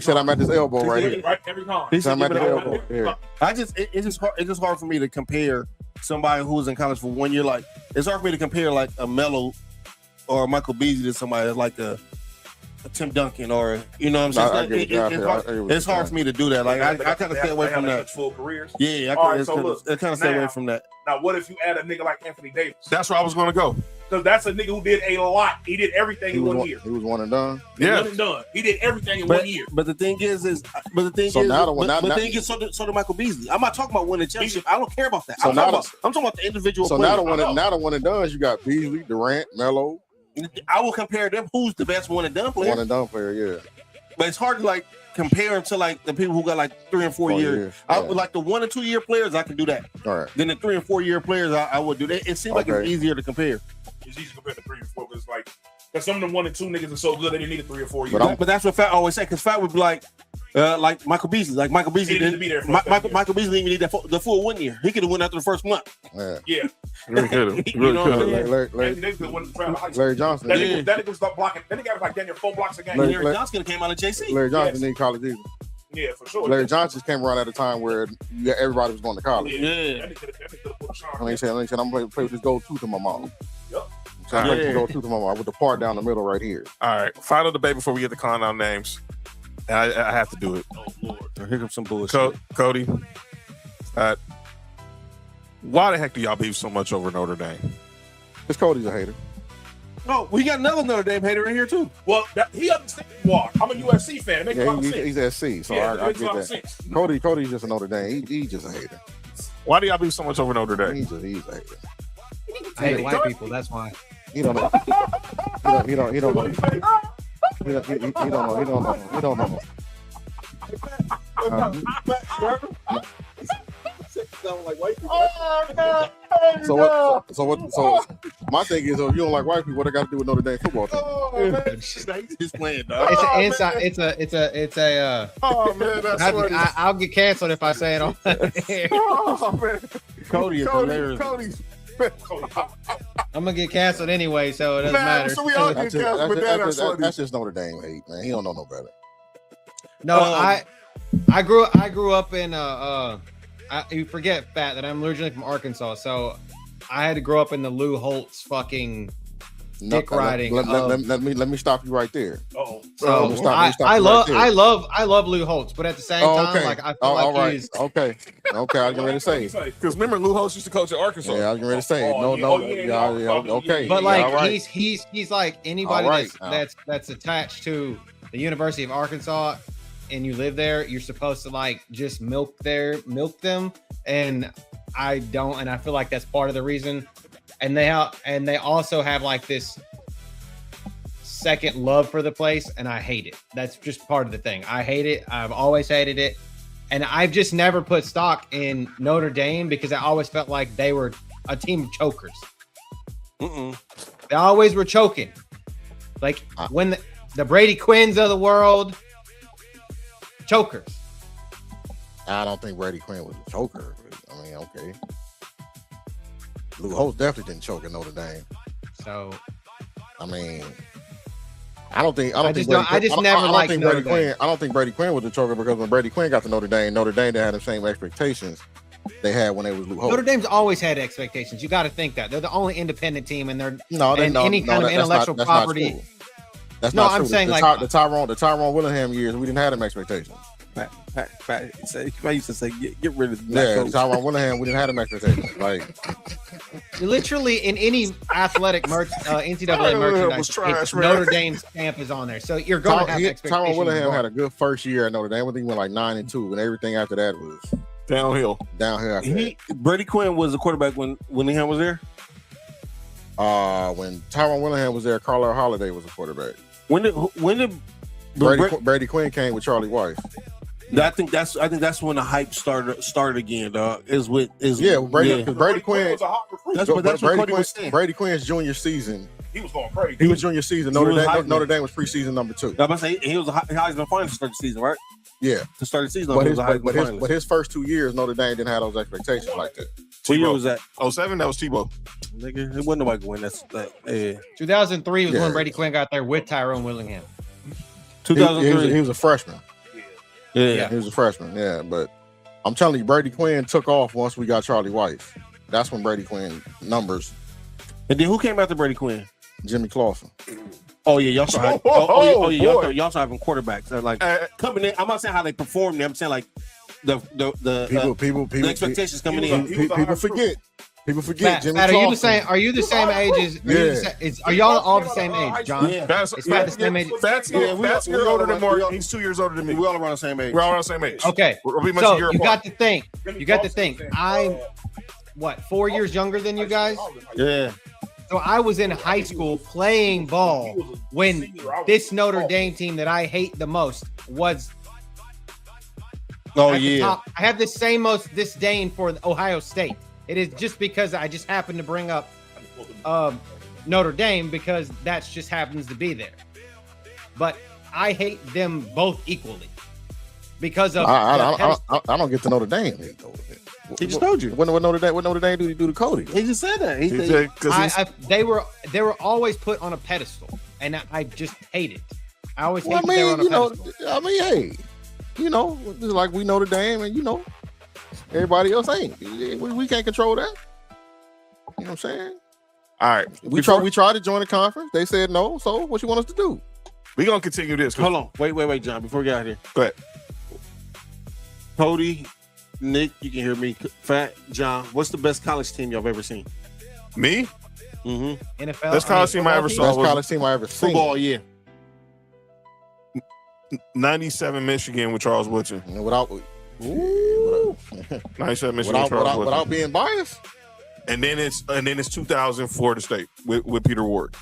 said, "I'm at this elbow right here." Right, every time. He said, "I'm at the elbow here." It's just hard for me to compare somebody who was in college for 1 year. Like it's hard for me to compare like a Melo or a Michael Beasley to somebody like a Tim Duncan or you know what I'm saying. It's hard for me to do that. Like I kind of stay away from that. Full careers. Yeah, I kind of stay away from that. Now, what if you add a nigga like Anthony Davis? That's where I was going to go. Because that's a nigga who did a lot. He did everything in 1 year. He was one and done. One and done. He did everything in 1 year. But the thing is, so did Michael Beasley. I'm not talking about winning championship. I don't care about that. I'm talking about the individual. So now the one and done, you got Beasley, Durant, Melo. I will compare them. Who's the best one and done player? One and done player, yeah. But it's hard to like compare them to like the people who got like 3 and 4 years. I would like the 1 and 2 year players. I can do that. All right. Then the 3 and 4 year players, I would do that. It seems like it's easier to compare. It's easy to compare to 3 and 4 because like some of them 1 and 2 niggas are so good they didn't need a 3 or 4 years. But that's what Fat always say. Because Fat would be like Michael Beasley. Like Michael Beasley didn't be there. Michael Beasley didn't even need the full 1 year. He could have won after the first month. Yeah. Really could have. Larry Johnson. That nigga was blocking. That nigga was like getting 4 blocks a game. Larry Johnson came out of JC. Larry Johnson didn't college either. Yeah, for sure. Larry Johnson came around at a time where everybody was going to college. Yeah. I said, I'm going to play with this gold tooth in my mouth. Yep. So I'm going to go through them with the part down the middle right here. All right. Final debate before we get to calling out names. And I have to do it. Oh, Lord. Here comes some bullshit. Cody, why the heck do y'all beef so much over Notre Dame? Because Cody's a hater. No, we got another Notre Dame hater in here, too. Well, he understands why. I'm a USC fan. It makes a lot of sense. He's SC, so I get that. Cody's just a Notre Dame. He's just a hater. Why do y'all beef so much over Notre Dame? He's a hater. I hate white people. That's why. He don't know. He don't know. He don't know. So my thing is, if you don't like white people, what they got to do with Notre Dame football team? Oh man, he's playing, dog. It's an inside. It's a. Oh man, that's funny. I'll get canceled if I say it on. Oh man, Cody is hilarious. I'm gonna get canceled anyway, so it doesn't matter. So we all get canceled, but that's just Notre Dame hate, man. He don't know no better. No, I grew up in you forget, Fat, that I'm originally from Arkansas, so I had to grow up in the Lou Holtz fucking dick riding. Let me stop you right there. Oh, so I love Lou Holtz, but at the same time, like I feel like he's okay. I was getting ready to say because remember Lou Holtz used to coach at Arkansas. Yeah, I was getting ready to say okay. But like he's like anybody that's attached to the University of Arkansas and you live there, you're supposed to like just milk them, and I don't, and I feel like that's part of the reason. And they also have like this second love for the place, and I hate it. That's just part of the thing. I hate it. I've always hated it, and I've just never put stock in Notre Dame because I always felt like they were a team of chokers. They always were choking, like when the Brady Quinns of the world. Chokers. I don't think Brady Quinn was a choker. I mean, okay. Lou Holtz definitely didn't choke at Notre Dame. So, I mean, I don't think Brady Quinn was a choker because when Brady Quinn got to Notre Dame didn't have the same expectations they had when they was Lou Holtz. Notre Dame's always had expectations. You got to think that they're the only independent team, and any kind of intellectual property. That's not true. I'm saying the Tyrone Willingham years, we didn't have them expectations. I used to say, get rid of Tyrone Willingham, we didn't have them expectations. Like literally in any athletic NCAA merchandise, Notre Dame stamp is on there. So you're going to have expectations. Tyrone Willingham had a good first year at Notre Dame. I think he went like 9-2, and everything after that was downhill. Brady Quinn was the quarterback when Willingham was there. When Tyrone Willingham was there, Carlisle Holiday was a quarterback. When did Brady Quinn came with Charlie Weiss? I think that's when the hype started again, dog. Brady Quinn. That's what Cody was saying. Brady Quinn's junior season. He was going crazy. He was junior season. Notre Dame was preseason number 2. I'm about to say he was a Heisman finalist to start the season, right? Yeah, to start the season. But his first 2 years, Notre Dame didn't have those expectations like that. What year was that? 07? That was Tebow. Nigga, it wasn't nobody going. That's 2003 was when Brady Quinn got there with Tyrone Willingham. 2003. He was a freshman. Yeah, he was a freshman. Yeah, but I'm telling you, Brady Quinn took off once we got Charlie Weiss. That's when Brady Quinn numbers. And then who came after Brady Quinn? Jimmy Clausen. Oh yeah, y'all also have, y'all also having quarterbacks. They're like coming in. I'm not saying how they perform there. I'm saying like the expectations coming in. People forget. People forget. Matt, are you the same age as? Are y'all all the same age, John? Yeah, it's not the same age. We're older than Mark. He's 2 years older than me. We're all around the same age. We're all around the same age. Okay, We're so you got to think. I'm what 4 years younger than you guys? Yeah. So I was in high school playing ball when this Notre Dame team that I hate the most was. Oh yeah. I have the same most disdain for Ohio State. It is just because I just happened to bring up Notre Dame because that just happens to be there. But I hate them both equally because of. I don't get to Notre Dame. He just told you. What Notre Dame do to Cody? He just said that. He said they were always put on a pedestal, and I just hate it. I always hate they were on a pedestal. Hey, just like we Notre Dame, and everybody else ain't. We can't control that. You know what I'm saying? All right. We tried to join the conference. They said no. So what you want us to do? We're gonna continue this. Hold on. Wait, John. Before we get out of here, go ahead. Cody, Nick, you can hear me. Fat John, what's the best college team y'all have ever seen? Me? Mm-hmm. NFL. Best college team I ever saw. Best college team I ever seen. Football, yeah. 97 Michigan with Charles Woodson. Without 97 Michigan without being biased. And then it's 2000 Florida State with Peter Ward.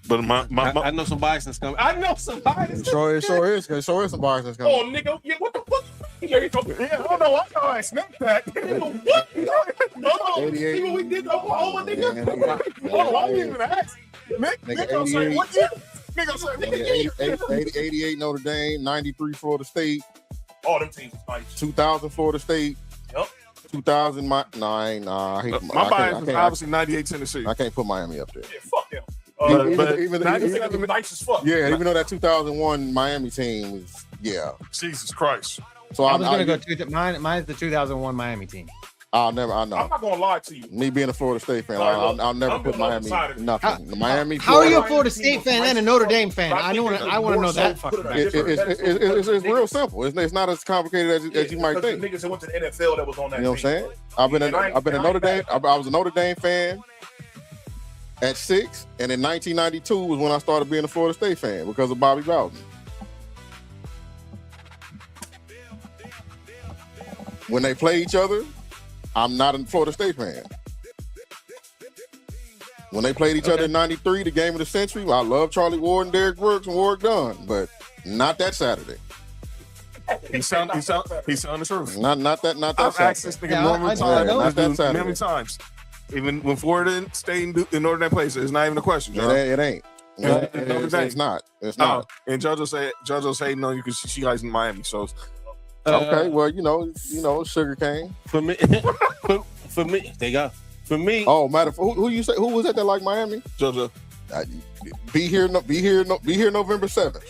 But I know some biasness coming. I know some biasness. It sure is some biasness coming. Oh, nigga, what the fuck? Yeah, I know. I snapped that. What? No, see what we did to Oklahoma, nigga? Oh, I didn't even ask. Nigga, I'm saying, what year? Nigga, 88 Notre Dame, 93 Florida State. All them teams was nice. 2000 Florida State. Yep. 2009. My bias is obviously 98 Tennessee. I can't put Miami up there. Yeah, fuck them. Even nice as fuck. Yeah, even though that 2001 Miami team was, Jesus Christ. So I was going to go mine's the 2001 Miami team. I know. I'm not going to lie to you. Me being a Florida State fan, I'll never put Miami nothing. Miami. How are you a Florida State fan and a Notre Dame fan? I want to know that fucking. It's real simple. It's not as complicated as you might think. Niggas that went to the NFL that was on that. You know what I'm saying? I've been a Notre Dame. I was a Notre Dame fan at 6, and in 1992 was when I started being a Florida State fan because of Bobby Bowden. When they play each other, I'm not a Florida State fan. When they played each other in 93, the game of the century, I love Charlie Ward and Derrick Brooks and Warwick Dunn, but not that Saturday. He's telling the truth. Not that I've asked this nigga many times. Even when Florida State and Notre Dame plays, it's not even a question. It ain't. It's not. It's not. And JoJo say no, you can. She likes Miami, so. Okay, well, sugar cane. For me, for me, there you go. For me. Oh, matter of who you say? Who was that like Miami? JoJo. Be here November 7th.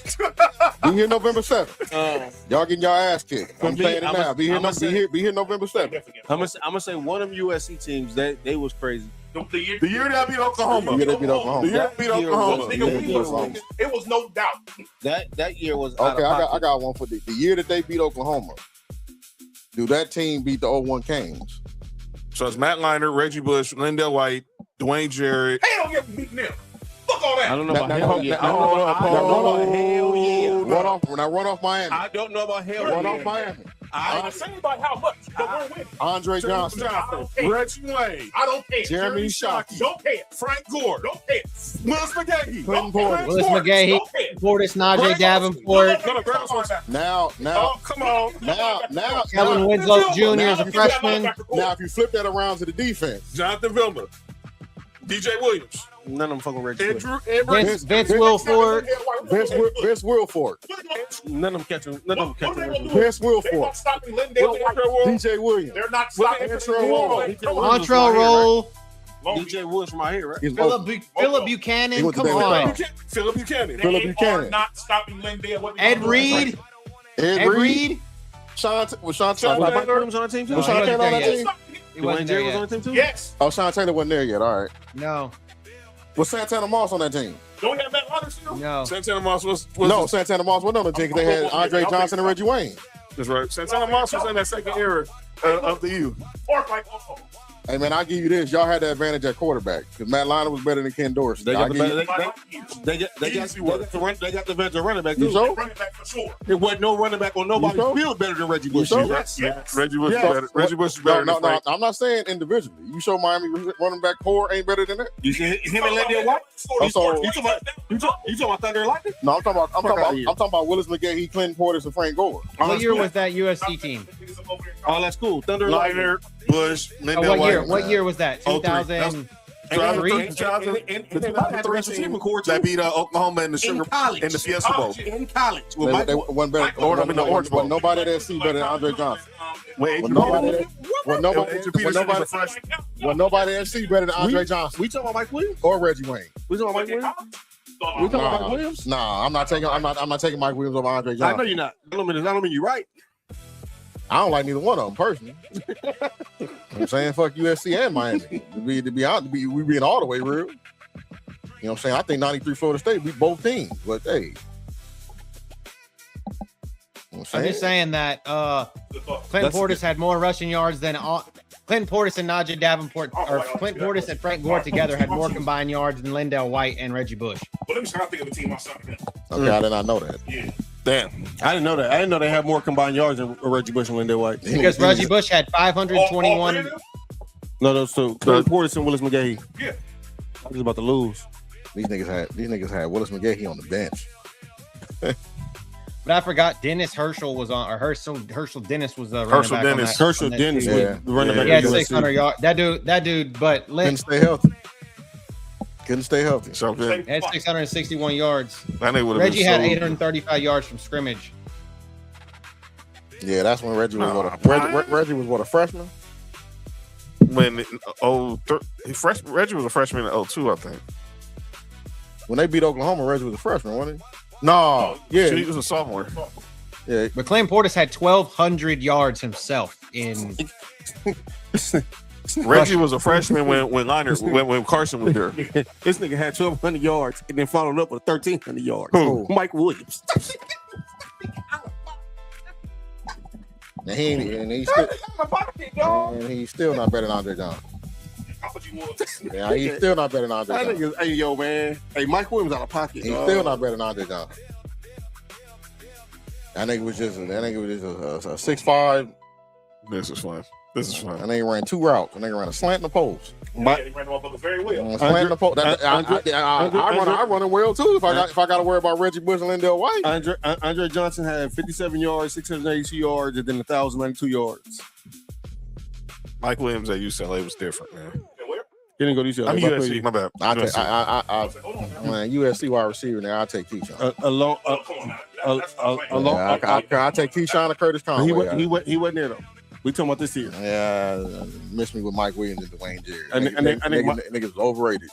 Be here November 7th. Y'all getting y'all ass kicked. I'm saying it now. Be here November 7th. I'm gonna say one of them USC teams they was crazy. The year that beat Oklahoma. It was no doubt. That year was okay. I got one for the year that they beat Oklahoma. Dude, that team beat the 01 Canes. So it's Matt Leinart, Reggie Bush, Lindell White, Dwayne Jarrett. Hey, don't get beaten them. Fuck all that. I don't know about hell yeah. I don't know about hell yeah. When I run off Miami. I don't know about hell yeah. Run off Miami. I'm saying about how much, but we're winning. Andre Johnson. Reggie Wayne. I don't care. Jeremy Shockey. Don't care. Frank Gore. Don't care. Willis McGahee. Willis McGahee. Portis, Najee Davenport. Now. Come on. Now. Kellen Winslow Jr. as a freshman. Now, if you flip that around to the defense. Jonathan Vilma. DJ Williams. None of them fucking Reggie. Vince Wilfork. Vince Wilfork. None of them catching. None of them catching. Vince Wilfork. They're not stopping Lindell. DJ Williams. They're not stopping Montrell Roll. DJ Woods from out here, right? Philip Buchanan. Come on. Philip Buchanan. They are not stopping Lindell. Ed Reed. Was Sean Taylor Mike Williams on that team too? Was Sean Taylor on that team? Dwayne Jerry was on that team too? Yes. Oh, Sean Taylor wasn't there yet. All right. No. Was Santana Moss on that team? Don't we have Matt Rodgers still? No. Santana Moss was Santana Moss wasn't on the team because they had Andre Johnson and Reggie Wayne. That's right. Santana Moss was in that second era of the U. Hey, man, I'll give you this. Y'all had the advantage at quarterback because Matt Liner was better than Ken Dorsey. They got the veteran running back too. You sure? There wasn't no running back on nobody's field better than Reggie Bush. Yes. Reggie Bush is better. Reggie Bush is better. No, I'm not saying individually. You show Miami running back core ain't better than that. You see him and Lendale White? You talking about Thunder and Lightning? No, I'm talking about Willis McGahee, Clinton Portis, and Frank Gore. What year was that USC team? Oh, that's cool. Thunder and Lightner, Bush, Lendale what White. year? What year was that? 2003. That beat Oklahoma in the Sugar in the Fiesta Bowl. In college, They won better. the Orange Bowl. Nobody at SC better than Andre Johnson. Nobody at SC better than Andre Johnson. We talking about Mike Williams or Reggie Wayne. We talking about Mike Williams. We talking about Mike Williams. Nah, I'm not taking Mike Williams over Andre Johnson. I know you're not. I don't mean you're right. I don't like neither one of them personally. I'm saying fuck USC and Miami. To be honest, we being all the way real. You know what I'm saying? I think 93 Florida State beat both teams, but hey. I'm just saying that Clinton Portis had more rushing yards than Clinton Portis and Najee Davenport, or Clinton Portis and Frank Gore together had more combined yards than Lendale White and Reggie Bush. But let me try to think of a team outside of that. Okay, I did not know that. Yeah. Damn. I didn't know that. I didn't know they had more combined yards than Reggie Bush and Lendale White. Because Reggie Bush had 521. No, those two. Clinton Portis and Willis McGahee. Yeah. I was about to lose. These niggas had Willis McGahee on the bench. But I forgot Dennis Herschel was on, or Herschel Dennis was the Herschel running back. Dennis. Herschel Dennis was the running back. He had 600 yards. That dude, but Couldn't stay healthy. So good. He had 661 yards. Reggie had 835 yards from scrimmage. Yeah, that's when Reggie was Reggie was a freshman? When Reggie was a freshman in 02, I think. When they beat Oklahoma, Reggie was a freshman, wasn't he? No, yeah, he was a sophomore. Yeah, but Clinton Portis had 1,200 yards himself in. Reggie was a freshman when Carson was there. This nigga had 1,200 yards and then followed up with 1,300 yards. Who? Mike Williams. And he's still not better than Andre Johnson. Yeah, he's still not better than Andre Johnson. Hey, yo, man. Hey, Mike Williams out of pocket. He's still not better than Andre Johnson. That nigga was just a 6'5". This is fun. And they ran two routes. And they ran a slant and a post. They ran the motherfucker very well. Slant and a post. I run it well too. If I got to worry about Reggie Bush and Lendale White. Andre Johnson had 57 yards, 682 yards, and then 1,092 yards. Mike Williams at UCLA was different, man. He didn't go to UCLA. I'm USC, my bad. Man, USC wide receiver now. I'll take Keyshawn. I'll take Keyshawn or Curtis Conway. He wasn't there though. We talking about this year. Yeah, miss me with Mike Williams and Dwayne Jerry. Niggas overrated.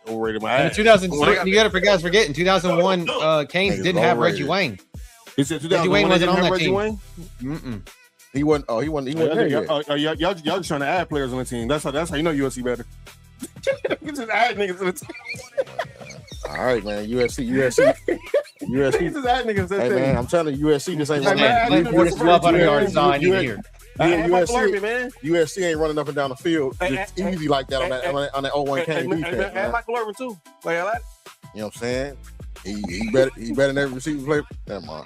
Overrated my ass. In 2000, you got to guys forget. In 2001, Canes didn't have Reggie Wayne. He said Reggie Wayne wasn't on that team. Wayne? He wasn't. Oh, he wasn't there yet. Y'all just trying to add players on the team. That's how you know USC better. You just add niggas to the team. All right, man. USC. You just add niggas to the team. Hey, man, I'm telling you, USC just ain't running. 1,200 yards on here. Yeah, USC ain't running up and down the field just easy like that on that 0-1 Kane defense. And Michael Irvin too. You know what I'm saying? He better than every receiver player. Never mind.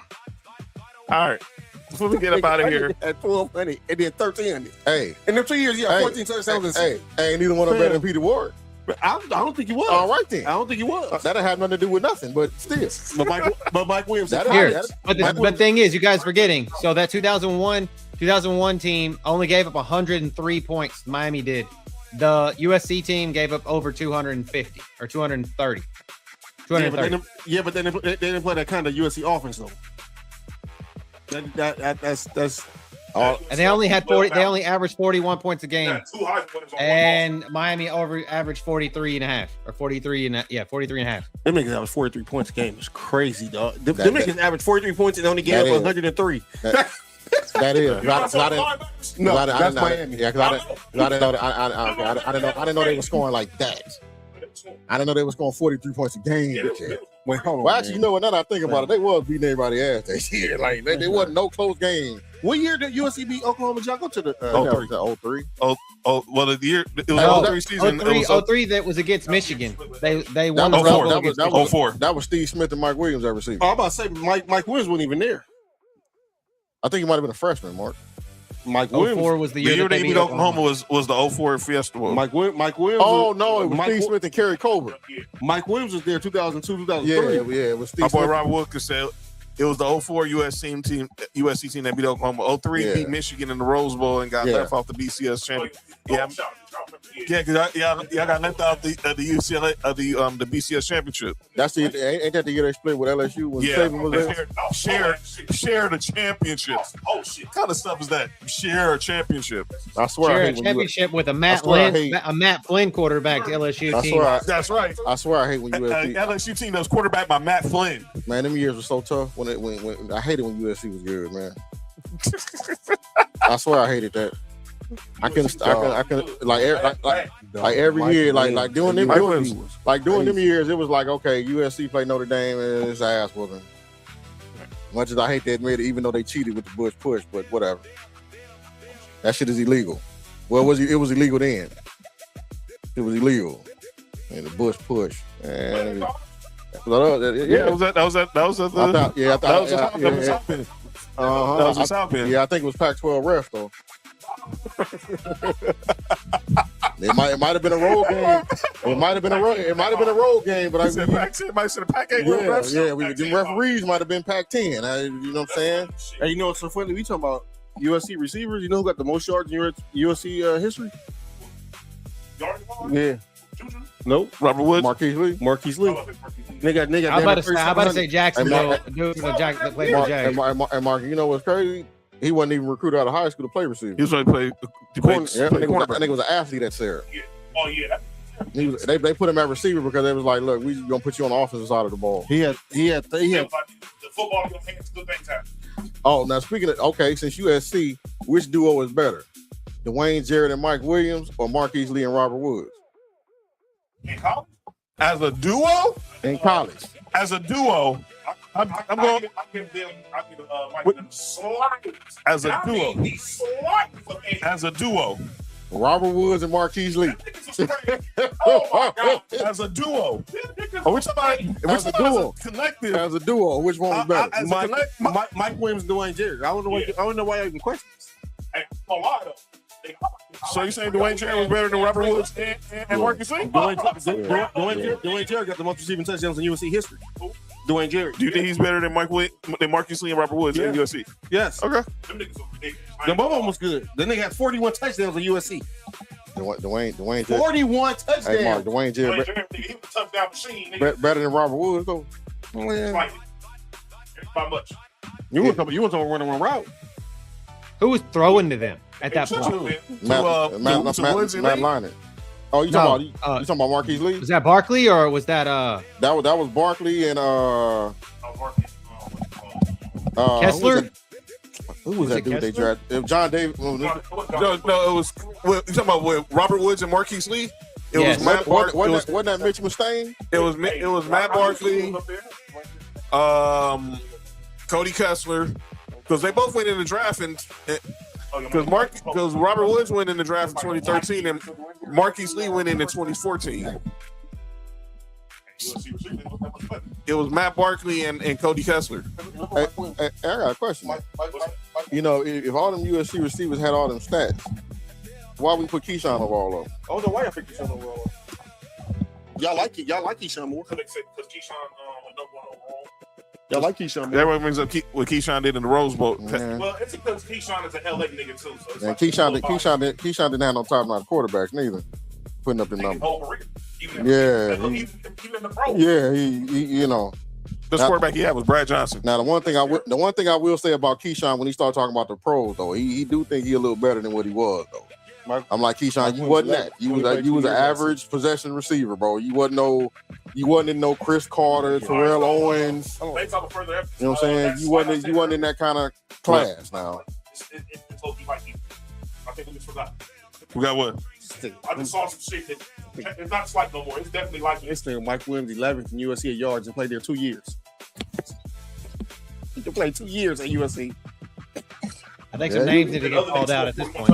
All right. Before we get up out of here. At 1,200 and then 1,300. Hey. In them 2 years, 14 touchdowns. Hey, neither one of them better than Peter Ward. I don't think he was. All right then. I don't think he was. That have nothing to do with nothing, but still. But Mike Williams. But the thing is, you guys forgetting. So that 2001 team only gave up 103 points. Miami did. The USC team gave up over 250 or 230. 230. But they didn't play that kind of USC offense though. That's and they only had 40. They only averaged 41 points a game. And Miami averaged 43 and a half or 43 and a half. Them niggas average 43 points a game. It's crazy, dog. Them niggas average 43 points and only gave up 103. That is. No, I that's didn't know. Miami. Yeah, because I didn't know. I didn't know they were scoring like that. I didn't know they were scoring 43 points a game. Wait, hold on. Well, actually, you know what? Now that I think about it, they was beating everybody's ass that year. Like they wasn't no close game. What year did USC beat Oklahoma? Did y'all go to the 03? Well, the year it was 03 season. 03 that was against Michigan. They won That the was, that was Steve Smith and Mike Williams that received. Oh, I'm about to say Mike Williams wasn't even there. I think he might have been a freshman, Mark. Mike Williams 04 was the year they beat Oklahoma was the 04 Fiesta Bowl. Mike Williams. Oh no, it was Steve Smith and Kerry Colbert. Mike Williams was there 2002, 2003. Yeah, it was Steve My boy Smith. Robert Wilkins said it was the 04 USC team that beat Oklahoma. 03 beat Michigan in the Rose Bowl and got left off the BCS championship. Yeah, because y'all got left out the UCLA the BCS championship. That's ain't that the year they split with LSU when Saban was there? Share the championship. Oh shit! What kind of stuff is that? Share a championship. I swear, share a championship with a Matt Flynn quarterback to LSU team. That's right. I swear I hate when USC LSU team that was quarterbacked by Matt Flynn. Man, them years were so tough when I hated when USC was good, man. I swear I hated that. I can like every year, like doing them years, it was like, okay, USC played Notre Dame and it's ass whooping. Much as I hate to admit it, even though they cheated with the Bush push, but whatever. That shit is illegal. Well, it was illegal then. It was illegal. And the Bush push. And that was the South Bend. Yeah, I think it was Pac-12 ref though. It might have been a road game. It might have been a road game, but Pac-10 might have said Pac-8 refs. The referees might have been Pac-10. You know what I'm saying? Hey, you know what's so funny? We talking about USC receivers. You know who got the most yards in USC history? Yeah. Nope. Robert Woods. Marquise Lee. Nigga. I'm about to say Jacksonville. Dude, that played for Jags. And Mark, you know what's crazy? He wasn't even recruited out of high school to play receiver. He was trying to play cornerback. I think it was an athlete at Sarah. Oh yeah. They put him at receiver because they was like, look, we gonna put you on the offensive side of the ball. He had The football in your hands, good things happen. Oh, now speaking of since USC, which duo is better? Dwayne Jarrett and Mike Williams or Marquise Lee and Robert Woods? In college? As a duo? In college. As a duo. I'm going. I give Mike them slight. As a duo. As a duo. Robert Woods and Marquise Lee. Oh my God. As a duo. Which duo? Collective. As a duo, which one was better? Mike Williams and Dwayne Jarrett. I don't know why I even question this. Hey, a lot of So you saying Dwayne Jarrett was better than Robert Woods and Marquise Lee? Dwayne Jarrett got the most receiving touchdowns in USC history. Dwayne Jarrett. Do you think he's better than Marquise Lee and Robert Woods in USC? Yes. Okay. them niggas are ridiculous. Them both of them was good. Then they had 41 touchdowns in USC. Dwayne Jarrett. 41 touchdowns. Hey, Mark, Dwayne Jarrett. He was a touchdown machine. Better than Robert Woods, though. By much. You want to run one route. Who was throwing to them at that point? Matt Leinart. Oh, you talking about Marquise Lee? Was that Barkley or was that That was Barkley and Kessler? Who was that dude they drafted? John Davis. No, it was. You talking about with Robert Woods and Marquise Lee? It was Matt Barkley. Wasn't that Mitch Mustaine? It was Matt Barkley, Cody Kessler, because they both went in the draft and. Because Robert Woods went in the draft in 2013 and Marquise Lee went in 2014. It was Matt Barkley and Cody Kessler. Hey, I got a question. You know, if all them USC receivers had all them stats, why we put Keyshawn over all of them? I don't know why I picked Keyshawn over all of them. Y'all like Keyshawn more? Because Keyshawn was number one overall. Y'all like Keyshawn more? That brings up what Keyshawn did in the Rose Bowl. Well, it's because Keyshawn is a LA nigga too. So and Keyshawn didn't have no time on the quarterbacks neither, putting up the numbers. Even in the pro. Yeah, he you know. The quarterback he had was Brad Johnson. Now the one thing I will say about Keyshawn when he started talking about the pros though, he do think he a little better than what he was though. I'm like, Keyshawn, you wasn't that. You was an average possession receiver, bro. You wasn't in no Chris Carter, Terrell Owens. You know what I'm saying? You wasn't in that kind of class now. it's low-key like you. I think we just forgot. We got what? I just saw some shit that it's not slight no more. It's definitely like This thing, Mike Williams, 11th in USC at yards and played there 2 years. He can play 2 years at USC. I think some names need to get called out at this point.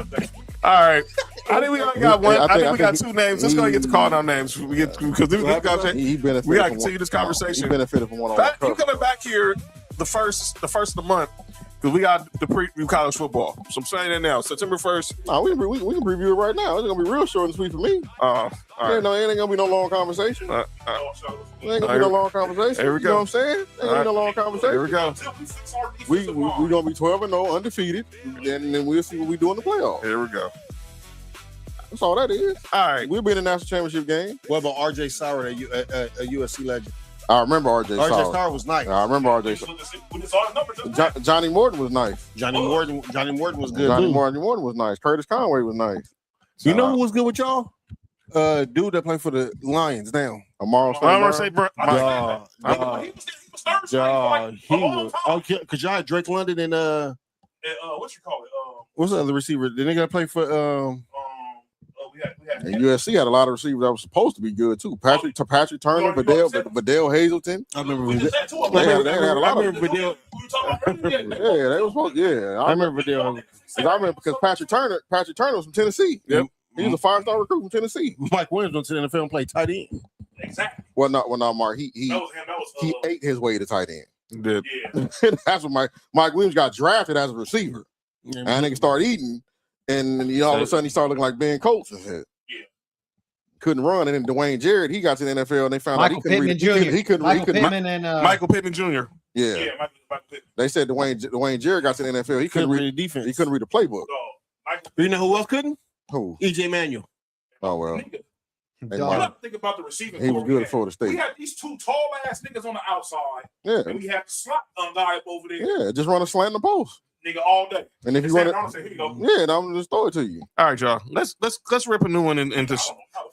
All right. I think we only got one. I think we got 2 names. Let's go get to calling our names. We got to continue this conversation. He benefited from one-on-one. You coming back here the first of the month because we got the preview college football. So I'm saying that now. September 1st. No, we can preview it right now. It's gonna be real short and sweet for me. All right. It ain't gonna be no long conversation. It ain't gonna be no long conversation. Here we go. You know what I'm saying? Ain't gonna be no long conversation. Here we go. We gonna be 12-0 undefeated, and then we'll see what we do in the playoffs. Here we go. That's all that is. All right. We'll be in the national championship game. What about RJ Sauer, a USC legend? I remember RJ Sauer. RJ Sauer was nice. I remember RJ Sauer. Johnny Morton was nice. Johnny Morton was good. Johnny too. Morton was nice. Curtis Conway was nice. You know who was good with y'all? Dude that played for the Lions now. Amaro St. Brown. He was. Okay, because y'all had Drake London and what you call it? what's the other receiver? The nigga that played for And USC had a lot of receivers that were supposed to be good too. Patrick Turner, Vidal Hazelton. I remember. They had a lot of Vidal. Yeah, they were supposed. Yeah, I remember Vidal. I remember because Patrick Turner was from Tennessee. Yep, he was a 5-star recruit from Tennessee. Mike Williams went to the NFL and played tight end. Exactly. Well, not Mark. He ate his way to tight end. He did. Yeah. That's what Mike Williams got drafted as a receiver, and nigga started eating, and all of a sudden he started looking like Ben Coates and shit. Couldn't run, and then Dwayne Jarrett, he got to the NFL, and they found out he couldn't read. He couldn't. Michael Pittman Jr. Yeah, Michael Pittman. They said Dwayne Jarrett got to the NFL. He couldn't read the defense. He couldn't read the playbook. You know who else couldn't? Who? EJ Manuel. Oh well. You got to think about the receiving. He was good at Florida State. We had these 2 tall ass niggas on the outside. Yeah. And we had the slot guy up over there. Yeah, just run a slant in the post. Nigga all day. And if you run it, here you go. yeah, and I'm just throw it to you. All right, y'all. Let's rip a new one into.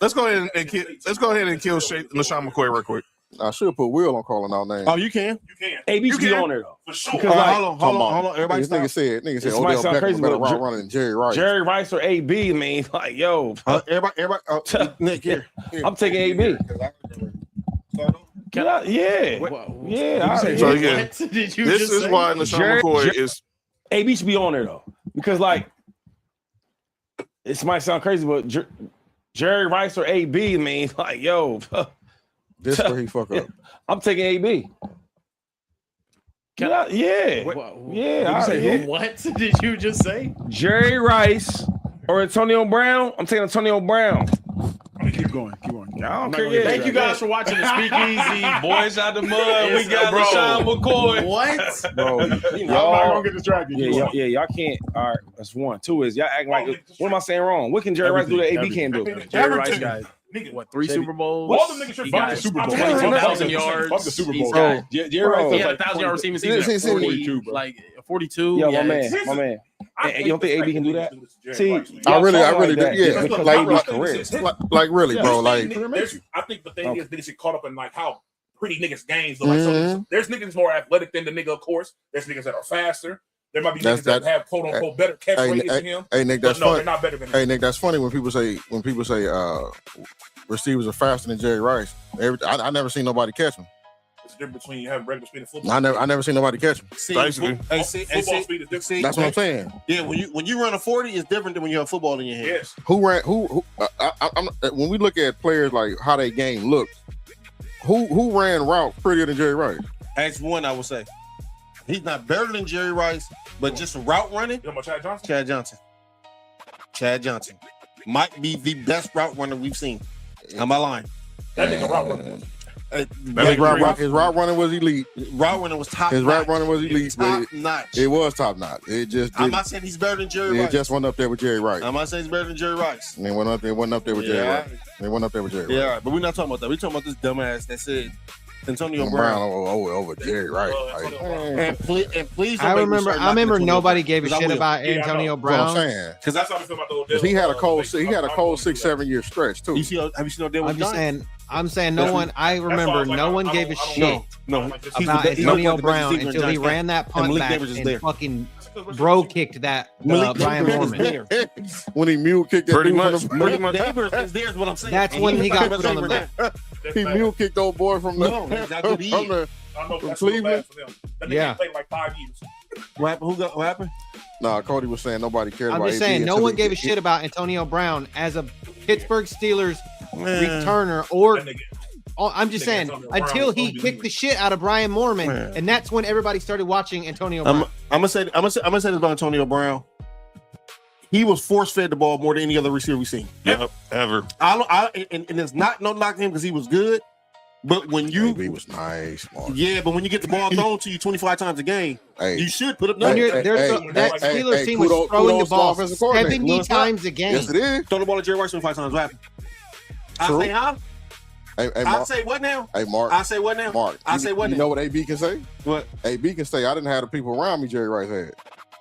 Let's go ahead and kill LaShawn McCoy real quick. I should put Will on calling out names. Oh, you can. You can. AB should be on there though. For sure. Because hold on. Everybody Nigga said This Odell might sound Beckham crazy, better but route running than Jerry Rice. Jerry Rice or AB, man. Like, yo. Everybody. Nick, here. I'm taking AB. Can I? Yeah. Yeah. So again, Did you this just is say? why LaShawn McCoy is. AB should be on there though, because like, this might sound crazy, but Jerry Rice or AB, man. Like, yo. This is where he fuck up. I'm taking AB. Can I? Yeah. What did you just say? Jerry Rice or Antonio Brown? I'm taking Antonio Brown. Keep going. I don't care. Yeah. Thank you guys for watching the Speakeasy. Boys out the mud. We got LaShawn McCoy. What? Bro, I'm not gonna get distracted. Y'all can't. All right, that's 1. 2 is y'all acting like. What am I saying wrong? What can Jerry Rice do that AB can't do? Jerry Rice got what 3 Super Bowls? All them niggas should got Super Bowl. Bowl. 22,000 yards. Fuck the Super Bowl. Jerry Rice He had 1,000-yard receiving season. 42, bro. Like 42. Yeah, Yeah, my man. You don't think AB can do that? See, I really do. Yeah, because like AB's career. really, bro. Like, I think the thing is that get caught up in like how pretty niggas games. Like, so there's niggas more athletic than the nigga, of course. There's niggas that are faster. There might be niggas that have quote unquote better catch radius than him. Hey Nick, that's funny. They're not better than him. Hey Nick, that's funny when people say receivers are faster than Jerry Rice. I never seen nobody catch him. It's the difference between having regular speed and football. I never seen nobody catch him. Football speed is different. That's what I'm saying. Yeah, when you run a 40, it's different than when you have football in your hand. Yes. When we look at players like how they game looked, who ran route prettier than Jerry Rice? That's 1, I would say. He's not better than Jerry Rice, but just route running. You know Chad Johnson? Chad Johnson might be the best route runner we've seen. Am I lying? That nigga route runner. His route running was elite. Route running was top. His route running was elite. Top notch. It was top notch. It just. I'm not saying he's better than Jerry Rice. It just went up there with Jerry Rice. I'm not saying he's better than Jerry Rice. And it went up there with Jerry Rice. It went up there with Jerry Rice. Yeah, right, but we're not talking about that. We're talking about this dumbass that said Antonio Brown over Jerry Rice. And please. I remember nobody gave a shit about Antonio Brown. Because that's how I feel about the Odell. He had a cold 6-7 year stretch too. Have you seen Odell? I'm just saying. I'm saying no one. I remember no one gave a shit He's about the- he's Antonio the best Brown receiver in until he Giants ran that and punt Malik back Davis is and there. fucking bro kicked that Malik Brian Davis is Mormon. there. When he mule kicked that Pretty dude much. from Pretty much. Davis is there is what I'm saying. That's And when he's he the got best put on the receiver map. he mule kicked old boy from the No, that's not good. He is. I know From that's so bad Cleveland? for them. That nigga Yeah. played like 5 years. What happened? Nah, Cody was saying nobody cared I'm about just AB saying no until one he- gave a shit about Antonio Brown as a Pittsburgh Steelers returner or. That nigga. I'm just saying Antonio Brown until was he unbelievable. kicked the shit out of Brian Mormon, Man. and that's when everybody started watching Antonio Brown. I'm gonna say this about Antonio Brown. He was force fed the ball more than any other receiver we've seen. Yep, ever. And it's not no knock him because he was good, but when you AB was nice, Mark. but when you get the ball thrown to you 25 times a game, Hey. you should put up When numbers. you're- that Steelers team was kudos throwing the to ball offensive coordinator. 70 No, it's not. times a game. Yes, it is. Throw the ball to Jerry Rice 25 times. What happened? True. I say huh? Hey, I Mark. say what now? Hey, Mark. I say what now? Mark. I say what You now? know what AB can say? What? AB can say, I didn't have the people around me Jerry Rice had.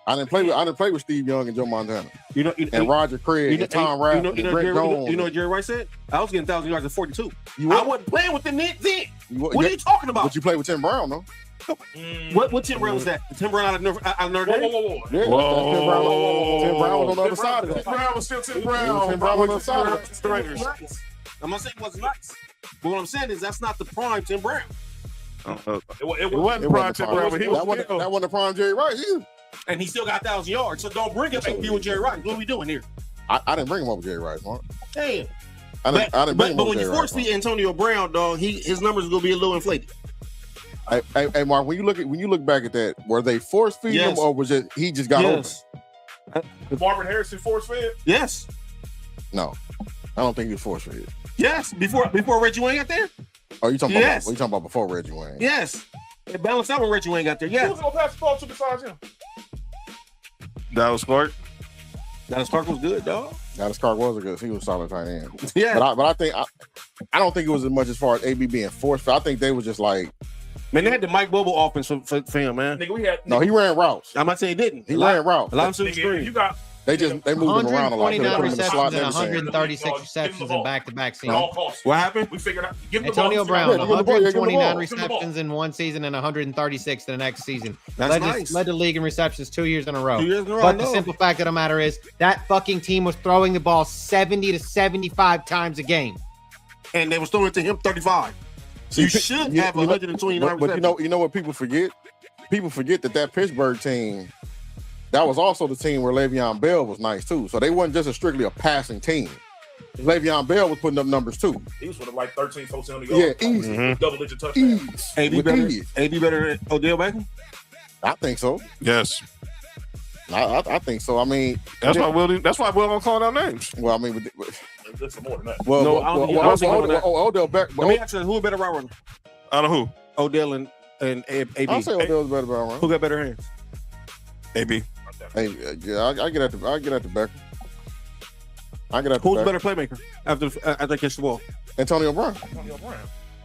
I didn't play with Steve Young and Joe Montana. And Roger Craig and Tom Rath and Brent Jones. You know what Jerry Rice said? I was getting 1,000 yards at 42. You I what? wasn't playing with the Knicks then. What What are you talking about? But you played with Tim Brown, though. What Tim Brown was that? Tim Brown out of Notre Dame? Whoa. Yeah, Tim Brown was on the other side of that. Tim Brown was still Tim Tim Brown. Brown was on the other side of that. Strangers. I'm not saying it wasn't nice. But what I'm saying is that's not the prime Tim Brown. It wasn't prime Tim Brown, but he was that wasn't the prime Jerry Rice either. And he still got 1,000 yards. So don't bring up you and Jerry Rice. What are we doing here? I didn't bring him up with Jerry Rice, Mark. Damn. I didn't bring him But up when with you Jerry force Rice. feed Antonio Brown, dog, his numbers are gonna be a little inflated. Hey, Mark, when you look back at that, were they force feeding him or was it he just got over? Marvin Harrison force fed? Yes. No, I don't think he was force fed. Yes. Before Reggie Wayne got there? Oh, you talking Yes. about? You talking about before Reggie Wayne? Yes. It balanced out when Reggie Wayne got there. Who Yeah. was gonna pass the ball to besides him? Dallas Clark. Dallas Clark was good, dog. Dallas Clark was a good. He was a solid tight end. Yeah. But I think I don't think it was as much as far as AB being forced fed. I think they was just like, Man, they had the Mike Bobo offense for him, man. Nigga, we had. no, he ran routes. I'm not saying he didn't. He ran routes. A lot of them Nigga, screen. you got They moved him around a lot. They 129 put him in the slot receptions and and everything. 136 receptions in back-to-back at all seasons. costs. What happened? We figured out. Give him the Antonio ball. Brown, Yeah, give him the ball, yeah, give him the 129 ball. receptions in one season and 136 the next season. That's led, nice. led the league in receptions 2 years in a row. 2 years in a row, I But the know. simple fact of the matter is that fucking team was throwing the ball 70 to 75 times a game. And they was throwing it to him 35. So you should have 129 But you know what people forget? People forget that Pittsburgh team, that was also the team where Le'Veon Bell was nice too. So they wasn't just strictly a passing team. Le'Veon Bell was putting up numbers too. He was with like 13, 14 Yeah, yards. easy. Double-digit touchdowns. Easy. AB better than Odell Beckham? I think so. Yes. I think so. I mean, That's why Will don't call out names. well, I mean, Listen, more than that. well, No, I don't think more than that. Odell Beckham. Let me ask you, who a better route runner? Out of who? Odell and AB. I'll say Odell's better than Brown. Who got better hands? AB. Hey, yeah, I get at the Beckham. I get at the Who's the Beckham. better playmaker after they catch the ball? Antonio Brown. Antonio Brown.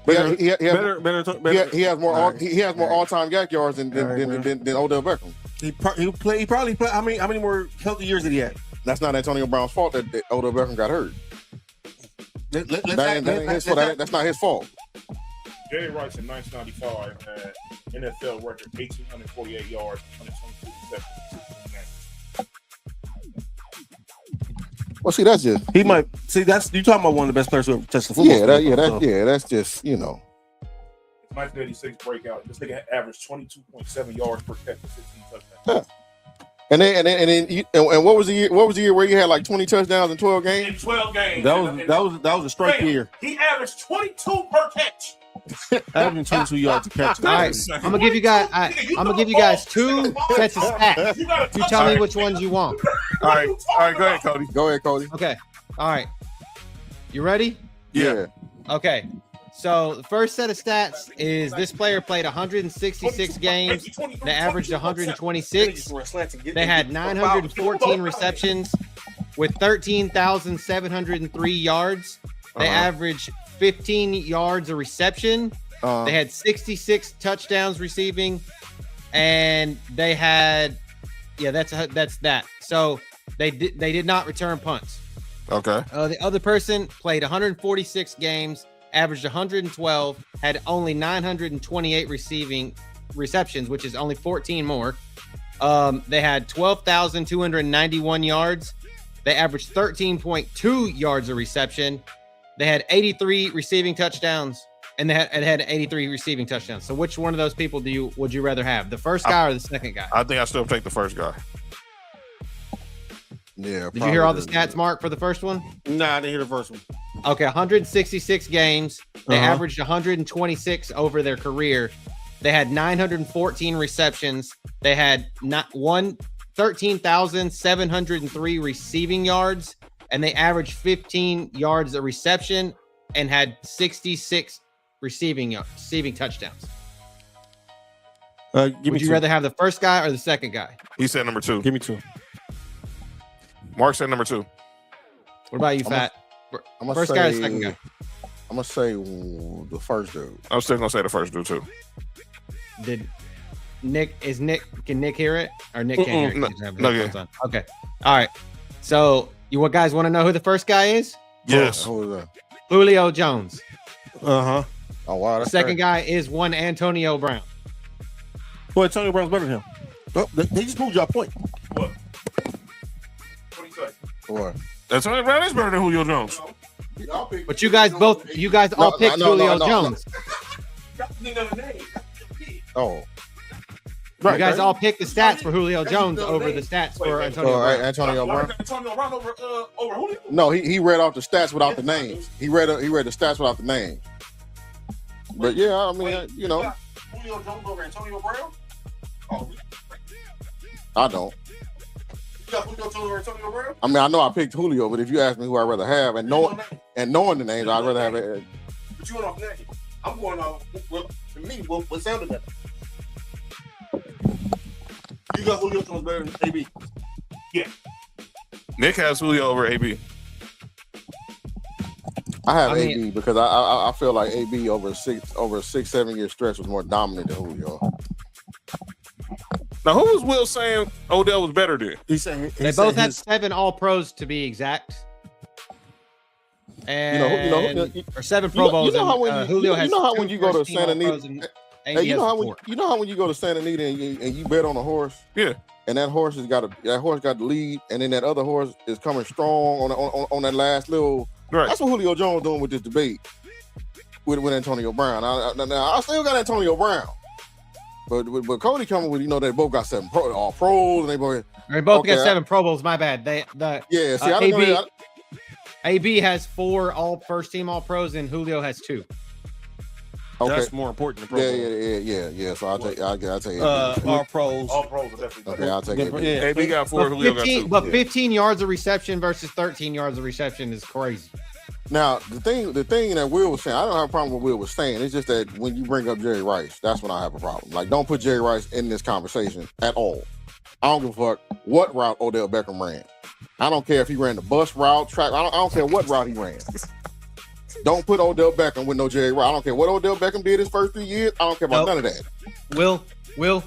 Better, He better. he has more All right. he has more all-time YAC yards than Odell Beckham. He probably played. How many more healthy years did he have? That's not Antonio Brown's fault that Odell Beckham got hurt. That's not his fault. Jerry Rice in 1995 had NFL record 1,848 yards, 122 receptions. Well, see, that's just He might see. That's you talking about one of the best players who ever touched the football. That's just His 1986 breakout. This nigga averaged 22.7 yards per catch and 16 touchdowns. And what was the year? What was the year where you had like 20 touchdowns in 12 games? In 12 games. That was a strike year. He averaged 22 per catch. Averaging 22 yards a catch. All right, I'm gonna give you guys two sets of stats. You tell me which ones you want. All right, go ahead, Cody. Go ahead, Cody. Okay. All right. You ready? Yeah. Okay. So the first set of stats is this player played 166 games. They averaged 126. They had 914 receptions with 13,703 yards. They averaged 15 yards a reception. They had 66 touchdowns receiving, and they had, that's that. So they did not return punts. Okay. The other person played 146 games, averaged 112, had only 928 receptions, which is only 14 more. They had 12,291 yards. They averaged 13.2 yards a reception. They had 83 receiving touchdowns, and they had 83 receiving touchdowns. So which one of those people would you rather have, the first guy or the second guy? I think I still take the first guy. Yeah. Did you hear all the stats, Mark, for the first one? Nah, I didn't hear the first one. Okay, 166 games. They averaged 126 over their career. They had 914 receptions. They had 13,703 receiving yards, and they averaged 15 yards a reception and had 66 receiving touchdowns. Would you rather have the first guy or the second guy? He said number 2. Give me 2. Mark said number 2. What about you, Fat? First guy or second guy? I'm gonna say the first dude. I'm still gonna say the first dude too. Can Nick hear it? Or Nick can't hear it? No, yeah. Okay. All right. So you guys want to know who the first guy is? Yes. Who is that? Julio Jones. Oh wow. The second guy is one Antonio Brown. Well, Antonio Brown's better than him. Oh, they just proved your point. What? What do you say? What? Antonio Brown is better than Julio Jones. But you guys all picked Julio Jones. Oh. You guys all picked the stats for Julio Jones over the stats for Antonio Brown. Antonio Brown. Antonio Brown over Julio? No, he read off the stats without the names. He read the stats without the names. But yeah, I mean, you know. Julio Jones over Antonio Brown? Oh, I don't. you got Julio Jones over Antonio Brown? I mean, I know I picked Julio, but if you ask me who I'd rather have, and knowing the names, I'd rather have it. But you went off name. I'm going off. Well, to me, what sounded better? You got Julio Jones better than AB. Yeah. Nick has Julio over AB. I have AB because I feel like AB over a 6-7 year stretch was more dominant than Julio. Now, who was Will saying Odell was better than? They both had 7 All-Pros to be exact. And or 7 Pro Bowls. You know how when you go to Santa Anita, you know how when you go to Santa Anita and you bet on a horse, and that horse got the lead, and then that other horse is coming strong on that last little. Right. That's what Julio Jones doing with this debate with Antonio Brown. I still got Antonio Brown, but Cody coming with they both got 7 all pros, and they both got 7 Pro Bowls. My bad. AB has 4 all first team All Pros, and Julio has 2. Okay. That's more important than Pro Bowl. Yeah. So I'll take All pros. All pros are definitely better. Okay, I'll take it. Yeah. AB got 4, Julio got 2. But 15 yards of reception versus 13 yards of reception is crazy. Now, the thing that Will was saying, I don't have a problem with what Will was saying. It's just that when you bring up Jerry Rice, that's when I have a problem. Like, don't put Jerry Rice in this conversation at all. I don't give a fuck what route Odell Beckham ran. I don't care if he ran the bus route, track. I don't care what route he ran. Don't put Odell Beckham with no Jerry Rice. I don't care what Odell Beckham did his first 3 years. I don't care about none of that. Will,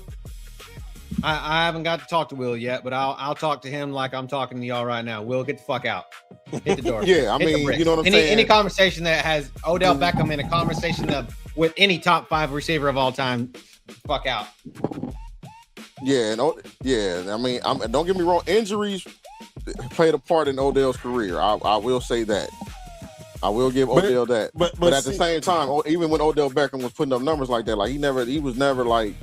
I haven't got to talk to Will yet, but I'll talk to him like I'm talking to y'all right now. Will, get the fuck out. Hit the door. Yeah, I mean, you know what I'm saying? Any conversation that has Odell Beckham in a conversation with any top 5 receiver of all time, fuck out. Yeah, I mean, don't get me wrong. Injuries played a part in Odell's career. I will say that. I will give Odell that. But at the same time, even when Odell Beckham was putting up numbers like that, like he was never like.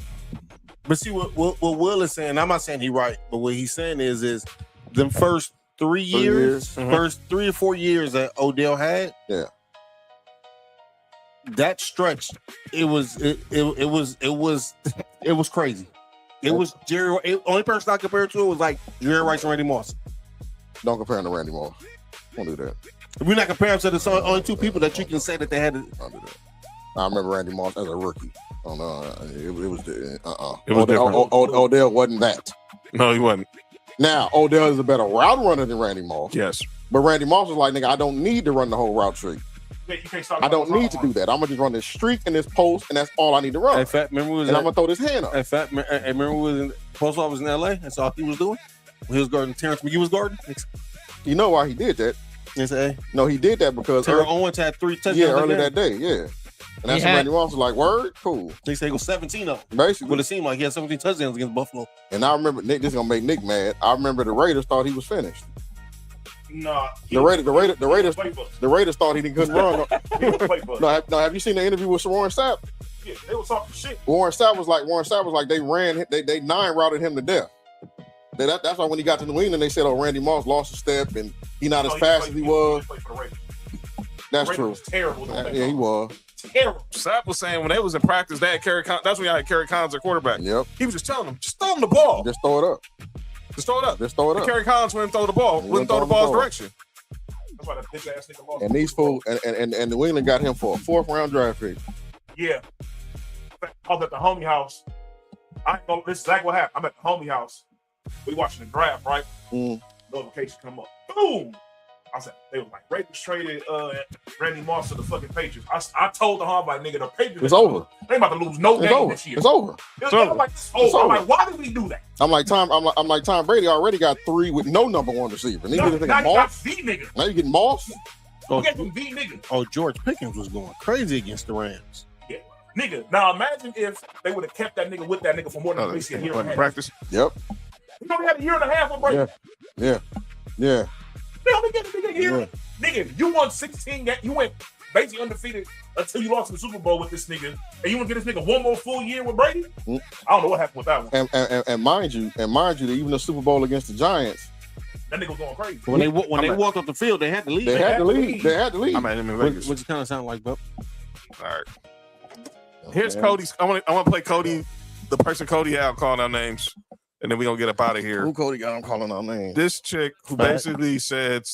But see what Will is saying. I'm not saying he right, but what he's saying is the first 3 years, first 3 or 4 years that Odell had. Yeah. That stretch, it was crazy. It was Jerry. Only person I compared to it was like Jerry Rice and Randy Moss. Don't compare him to Randy Moss. Don't do that. If we're not comparing them to the only 2 people that you can say that they had. Don't do that. I remember Randy Moss as a rookie. Oh no, it was different. Odell wasn't that. No, he wasn't. Now Odell is a better route runner than Randy Moss. Yes, but Randy Moss was like, nigga, I don't need to run the whole route tree. I don't need to do that. I'm gonna just run this streak and this post, and that's all I need to run. In fact, remember I'm gonna throw this hand up. In fact, remember we was in post office in LA. That's all he was doing. When he was guarding Terrence McGee was guarding. You know why he did that? It's A. No, he did that because Terrell Owens had 3 touchdowns. Yeah, early that day. Yeah. And that's when Randy Moss was like, word? Cool. They say he was 17 of them. Basically. But it seemed like he had 17 touchdowns against Buffalo. And I remember, Nick, this is going to make Nick mad. I remember the Raiders thought he was finished. Nah. The Raiders thought he couldn't run. No, have you seen the interview with Warren Sapp? Yeah, they was talking shit. Warren Sapp was like they 9 routed him to death. That's why when he got to New England, they said, Randy Moss lost a step and he not as fast as he was. That's true. Was terrible. Yeah, he was. Terrible. Sapp was saying when they was in practice, they had that's when y'all had Kerry Collins at quarterback. Yep. He was just telling them, just throw him the ball. Just throw it up. Just throw it up. Just throw it up. Kerry Collins wouldn't throw the ball. Wouldn't throw the ball's direction. That's why that bitch ass nigga lost. And these fools, and New England got him for a 4th round draft pick. Yeah. I was at the homie house. I ain't gonna, this is exactly what happened. I'm at the homie house. We watching the draft, right? Notification come up. Boom! I said, they was like, Raiders traded Randy Moss to the fucking Patriots. I told the homie, like, nigga, the Patriots. It's over. They about to lose no game this year. It's over. I'm like, I'm like, why did we do that? I'm like Tom Brady already got 3 with no number 1 receiver. Now you got V nigga. Now you getting Moss. You got some V nigga. Oh, George Pickens was going crazy against the Rams. Yeah. Nigga, now imagine if they would have kept that nigga with that nigga for more than basically a year and a half. Practice. Yep. He only had a year and a half with Brady. Yeah. They only get a nigga a year. Nigga, you won 16 games. You went basically undefeated until you lost in the Super Bowl with this nigga. And you want to get this nigga 1 more full year with Brady? I don't know what happened with that one. And mind you, even the Super Bowl against the Giants, that nigga was going crazy. When they walked off the field, they had to leave. They had to leave. I'm at him in Vegas. Which kind of sound like, Bub? All right. Here's Cody's. I want to play Cody, the person Cody had calling our names, and then we're going to get up out of here. Who Cody got him calling our names? This chick who basically said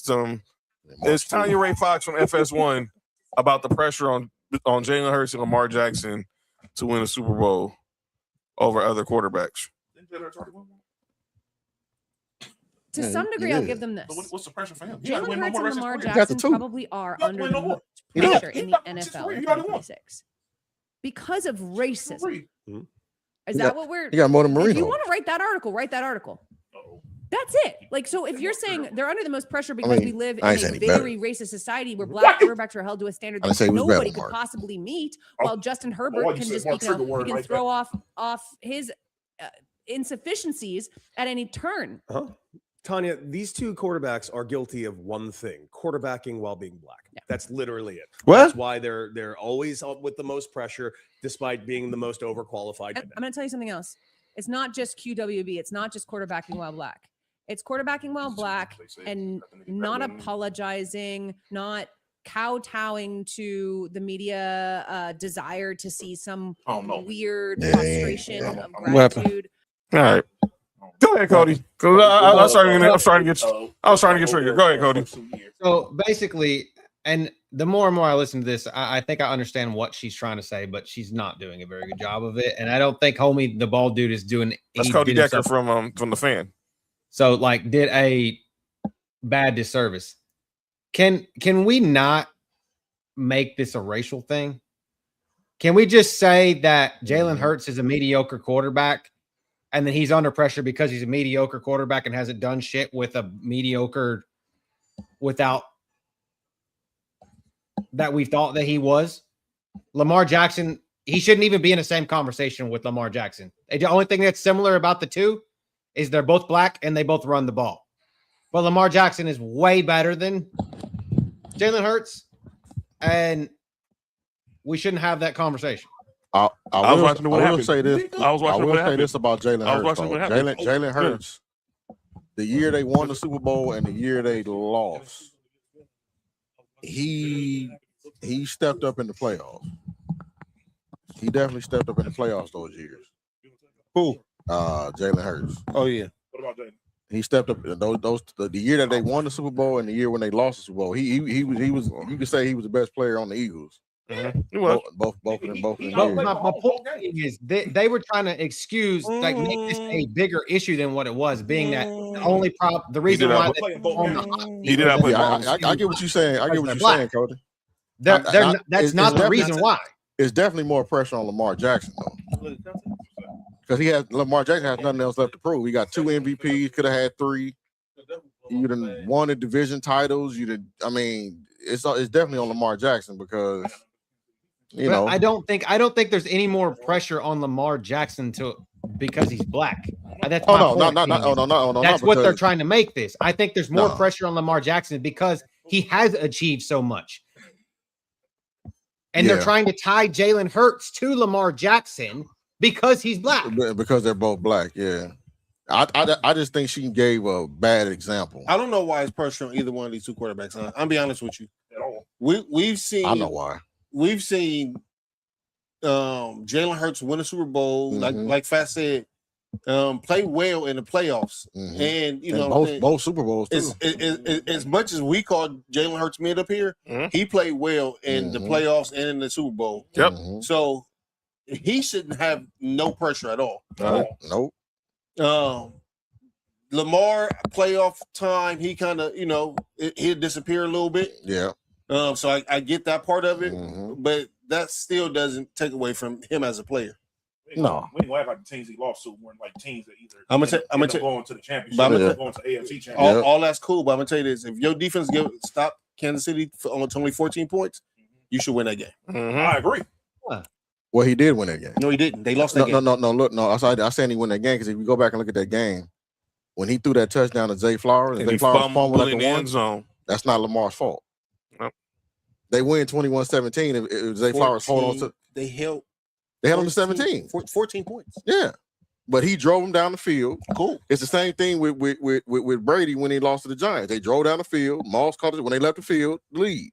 it's Tanya Ray Fox from FS1 about the pressure on Jalen Hurts and Lamar Jackson to win a Super Bowl over other quarterbacks. To some degree, I'll give them this. What's the pressure for him? Jalen Hurts and Lamar Jackson probably are under the most pressure in the NFL in 2026 because of racism. Is that what we're? You got more than Marino. If you want to write that article, write that article. That's it. Like, so if you're saying they're under the most pressure because we live in a very racist society where black quarterbacks are held to a standard that nobody could possibly meet, while Justin Herbert can just throw off his insufficiencies at any turn. Tanya, these 2 quarterbacks are guilty of one thing: quarterbacking while being black. Yeah. That's literally it. That's why they're always up with the most pressure, despite being the most overqualified. I'm going to tell you something else. It's not just QWB. It's not just quarterbacking while black. It's quarterbacking while black and not apologizing, not kowtowing to the media desire to see some weird frustration of gratitude. All right. Go ahead, Cody. I was trying to get triggered. Go ahead, Cody. So basically, and the more and more I listen to this, I think I understand what she's trying to say, but she's not doing a very good job of it. And I don't think homie, the bald dude, is doing. That's Cody Decker from the Fan. So did a bad disservice. Can we not make this a racial thing? Can we just say that Jalen Hurts is a mediocre quarterback and then he's under pressure because he's a mediocre quarterback and hasn't done shit with a mediocre without that we thought that he was? Lamar Jackson, he shouldn't even be in the same conversation with Lamar Jackson. The only thing that's similar about the two is they're both black and they both run the ball. But Lamar Jackson is way better than Jalen Hurts, and we shouldn't have that conversation. I will say this about Jalen Hurts. Jalen Hurts, the year they won the Super Bowl and the year they lost, he stepped up in the playoffs. He definitely stepped up in the playoffs those years. Who? Jalen Hurts. Oh yeah. What about Jalen? He stepped up the year that they won the Super Bowl and the year when they lost the Super Bowl. He was you could say he was the best player on the Eagles. He was. Both of them years. My point is they were trying to excuse, make this a bigger issue than what it was, being that the only the reason why he did not play. I get what you're saying. I get what you're saying, Cody. That's not the reason why. It's definitely more pressure on Lamar Jackson though, because Lamar Jackson has nothing else left to prove. He got 2 MVPs, could have had 3. you done won the division titles. I mean, it's definitely on Lamar Jackson because I don't think there's any more pressure on Lamar Jackson because he's black. That's my point. That's what they're trying to make this. I think there's more pressure on Lamar Jackson because he has achieved so much. And they're trying to tie Jalen Hurts to Lamar Jackson because he's black. Because they're both black, yeah. I just think she gave a bad example. I don't know why it's pressure on either one of these two quarterbacks. I'll be honest with you. We've seen. I know why. We've seen Jalen Hurts win a Super Bowl, like Fat said, play well in the playoffs, and both Super Bowls too. As much as we call Jalen Hurts mid up here, he played well in the playoffs and in the Super Bowl. Yep. So he shouldn't have no pressure at all. Nope. Lamar playoff time, he kind of he'll disappear a little bit. Yeah. So I get that part of it, but that still doesn't take away from him as a player. No, we ain't gonna have like the teams he lost to weren't like teams that either. I'm gonna going to the championship, going to AFC championship. All that's cool, but I'm gonna tell you this: if your defense stop Kansas City for only 14 points, you should win that game. I agree. Well, he did win that game. No, he didn't. They lost that game. No. Look, I said he won that game because if you go back and look at that game, when he threw that touchdown to Zay Flowers, and Zay Flowers fumbled at the end zone. That's not Lamar's fault. Nope. They win 21-17. If Zay Flowers hold on to, they held him to 17, 14 points. Yeah, but he drove him down the field. Cool. It's the same thing with Brady when he lost to the Giants. They drove down the field. Moss caught it when they left the field. Lead.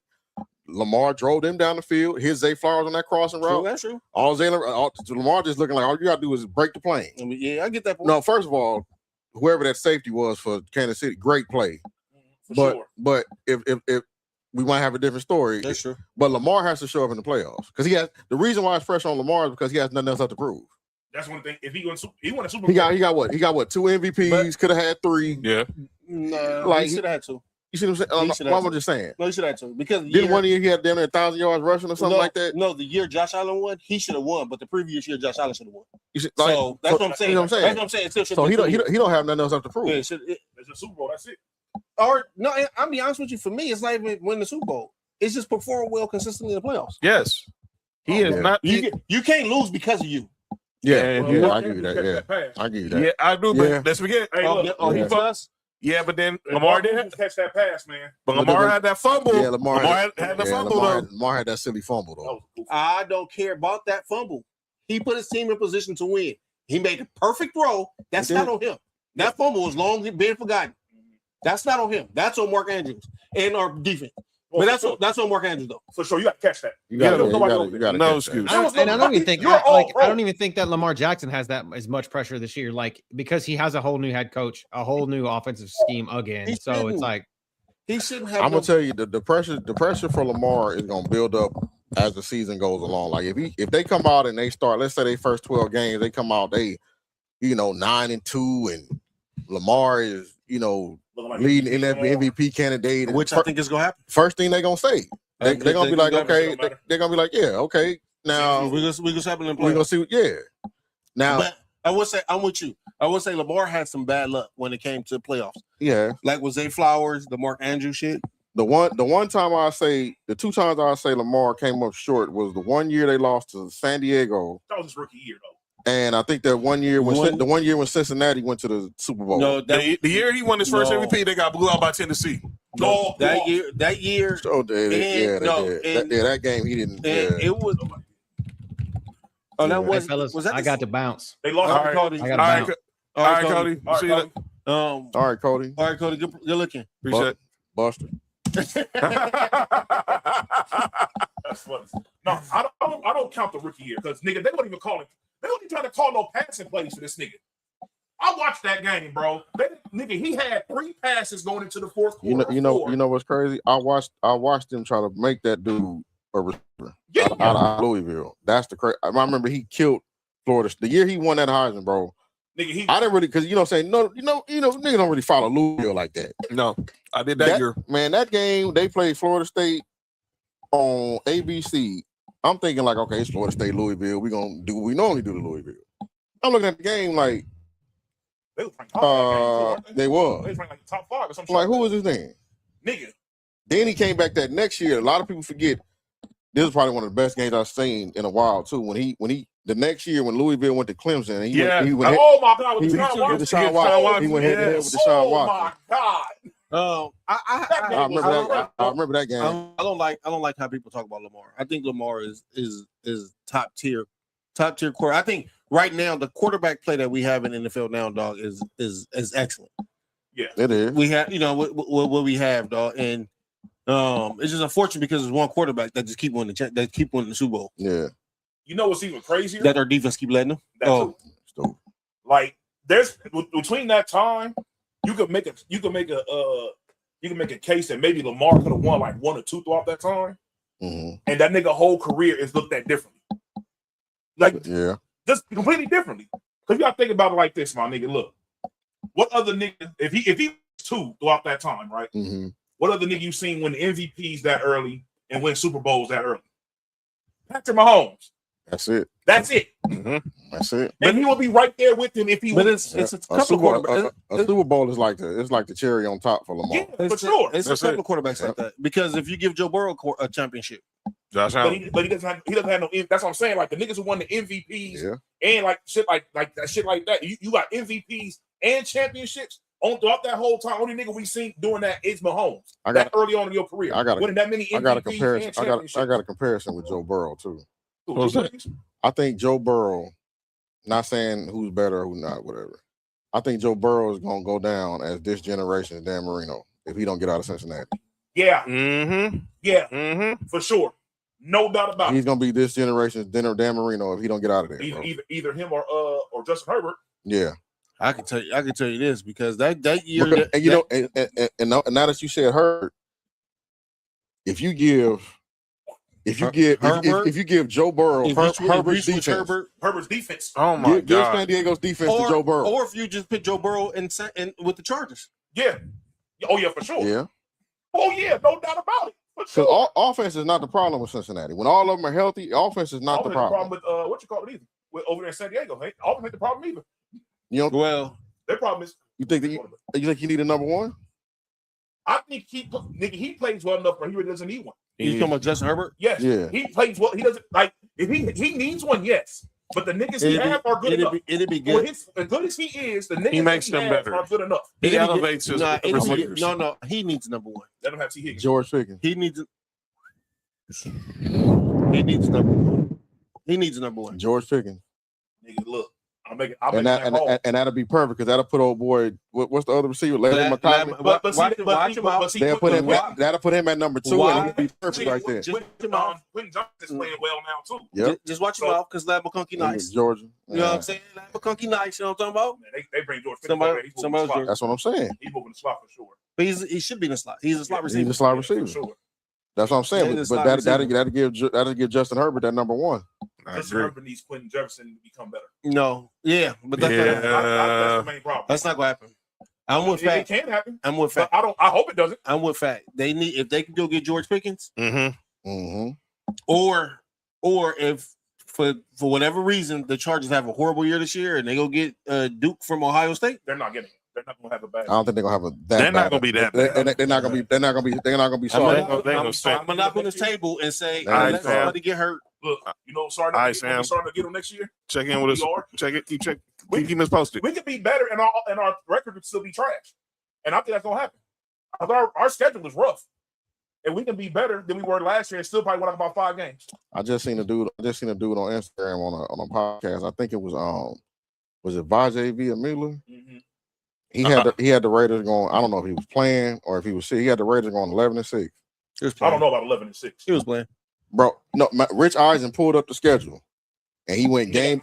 Lamar drove them down the field. His Zay Flowers on that crossing route. That's true. Lamar just looking like all you gotta do is break the plane. I mean, yeah, I get that point. No, first of all, whoever that safety was for Kansas City, great play. But if we might have a different story. That's true. But Lamar has to show up in the playoffs because the reason why it's fresh on Lamar is because he has nothing else left to prove. That's one thing. If he won a Super Bowl, he got what 2 MVPs. Could have had 3. Yeah. No, he should have had 2. You see what I'm saying? I'm just saying. No, he should have had 2 because didn't one year he had down there 1,000 yards rushing or something like that? No, the year Josh Allen won, he should have won, but the previous year Josh Allen should have won. So that's what I'm saying. You know what I'm saying? That's what I'm saying. It still should so he don't have nothing else left to prove. Yeah, it's a Super Bowl. That's it. Or no, I'll be honest with you. For me, it's not even win the Super Bowl. It's just perform well consistently in the playoffs. Yes, he is not. You can't lose because of you. Yeah, I give you that. Yeah, I give you that. Yeah, I do. But let's forget. Yeah, but then Lamar didn't catch that pass, man. But Lamar had that fumble. Yeah, Lamar had the fumble. Lamar had that silly fumble though. I don't care about that fumble. He put his team in position to win. He made the perfect throw. That's not on him. That fumble was long been forgotten. That's not on him. That's on Mark Andrews and our defense. But that's on Mark Andrews though. For sure, you got to catch that. You got to no excuse. I don't even think I don't even think that Lamar Jackson has that as much pressure this year, like because he has a whole new head coach, a whole new offensive scheme again. So it's like he shouldn't have. I'm gonna tell you the pressure for Lamar is gonna build up as the season goes along. Like if they come out and they start, let's say they first 12 games, they come out 9-2, and Lamar is leading MVP candidate, which I think is gonna happen. First thing they're gonna say, they're gonna be like, okay, they're gonna be like, yeah, okay. Now we're gonna happen in we're gonna see, yeah. Now, but I would say I'm with you. I would say Lamar had some bad luck when it came to the playoffs. Yeah, like with Zay Flowers, the Mark Andrews shit. The one time the 2 times I say Lamar came up short was the one year they lost to San Diego. That was his rookie year though. And I think that one year when Cincinnati went to the Super Bowl. No, the year he won his first MVP, they got blew out by Tennessee. No, that year. Oh, that game he didn't. It was. Oh, that was. Fellas, was that I got to bounce. They lost. All right, Cody. I got to bounce. All right, Cody. All right, Cody. All right, Cody. Good looking. Appreciate it. Buster. That's funny. No, I don't count the rookie year because nigga, they don't even call it. They don't even try to call no passing plays for this nigga. I watched that game, bro. He had 3 passes going into the fourth quarter. You know what's crazy? I watched them try to make that dude a receiver out of Louisville. That's the crazy. I remember he killed Florida the year he won that Heisman, bro. Nigga, I didn't really because niggas don't really follow Louisville like that. No, I did that year. Man, that game they played Florida State on ABC. I'm thinking like, okay, it's Florida State, Louisville. We're gonna do what we normally do to Louisville. I'm looking at the game like They was ranked top They They was. was ranked like top 5 or something. Like, who was his name? Nigga. Then he came back that next year. A lot of people forget. This is probably one of the best games I've seen in a while too. When he the next year when Louisville went to Clemson, and he went oh my God, with he Deshaun went Watson. He went head to head with Deshaun Watson. Oh my God. I remember that game. I don't like how people talk about Lamar. I think Lamar is top tier quarter. I think right now the quarterback play that we have in NFL now, dog, is excellent. Yeah, it is. We have what we have, dog, and it's just unfortunate because it's one quarterback that just keep winning the Super Bowl. Yeah. You know what's even crazier? That our defense keep letting them. Like there's between that time, you could make a case that maybe Lamar could have won like 1 or 2 throughout that time, and that nigga whole career is looked at differently. Like just completely differently. Because you gotta think about it like this, my nigga. Look, what other nigga if he was 2 throughout that time, right? What other nigga you seen win MVPs that early and win Super Bowls that early? Patrick Mahomes. That's it. That's it. That's it. And he will be right there with him if he wins. A Super Bowl is like the cherry on top for Lamar. Yeah, for sure. It's a couple quarterbacks like that. Because if you give Joe Burrow a championship, but he doesn't have no. That's what I'm saying. Like the niggas who won the MVPs and like shit like that. You got MVPs and championships on throughout that whole time. Only nigga we seen doing that is Mahomes. That early on in your career. Winning that many MVPs and championships. I got a comparison with Joe Burrow too. I think Joe Burrow, not saying who's better or who's not, whatever. I think Joe Burrow is gonna go down as this generation's Dan Marino if he don't get out of Cincinnati. Yeah. For sure. No doubt about it. He's gonna be this generation's Dan Marino if he don't get out of there. Either him or Justin Herbert. Yeah. I can tell you this because that year and now that you said Herbert, if you give Joe Burrow Herbert's defense. Oh my God. Give San Diego's defense to Joe Burrow. Or if you just put Joe Burrow in with the Chargers. Yeah. Oh yeah, for sure. Yeah. Oh yeah, no doubt about it. So offense is not the problem with Cincinnati. When all of them are healthy, offense is not the problem. With what you call it either. With over there in San Diego, hey, offense ain't the problem either. Their problem is you think you need a number one? I think he plays well enough where he really doesn't need one. You talking about Justin Herbert? Yes. Yeah. He plays well. He doesn't like if he needs one, yes. But the niggas he have are good enough. It'd be good. As good as he is, the niggas He makes them better. are good enough. He elevates his receivers. No, he needs number one. Let him have T. Higgins. George Pickens. He needs number one. He needs number one. George Pickens. Nigga, look. And that'll be perfect because that'll put old boy. What's the other receiver? Larry McCollum. That'll put him at number 2, and he'll be perfect right there. Quentin Johnson's playing well now too. Yep. Just watch your mouth because Lab McConkey nice. Georgia. You know what I'm saying? Lab McConkey nice. You know what I'm talking about? They bring George Pickens. Somebody. That's what I'm saying. He's moving the slot for sure. But he should be in the slot. He's a slot receiver. He's a slot receiver. Sure. That's what I'm saying. But that'll give Justin Herbert that number one. Justin Herbert needs Quentin Jefferson to become better. No, but that's the main problem. That's not gonna happen. I'm with fact. It can happen. I'm with fact. I hope it doesn't. I'm with fact. They need if they can go get George Pickens, or if for whatever reason the Chargers have a horrible year this year and they go get Duke from Ohio State, they're not getting it. They're not gonna have a bad. I don't think they're gonna have a. They're not gonna be that bad. They're not gonna be sorry. I'm gonna knock on this table and say, let somebody get hurt. Look, starting to get them next year. Check in with us. Check it. Keep us posted. We could be better, and our record would still be trash. And I think that's gonna happen. Our schedule is rough, and we can be better than we were last year, and still probably win about 5 games. I just seen a dude on Instagram on a podcast. I think it was it Vajay Villamila? He had the Raiders going. I don't know if he was playing or if he was sick. He had the Raiders going 11-6. I don't know about 11-6. He was playing. Bro, no, Rich Eisen pulled up the schedule, and he went game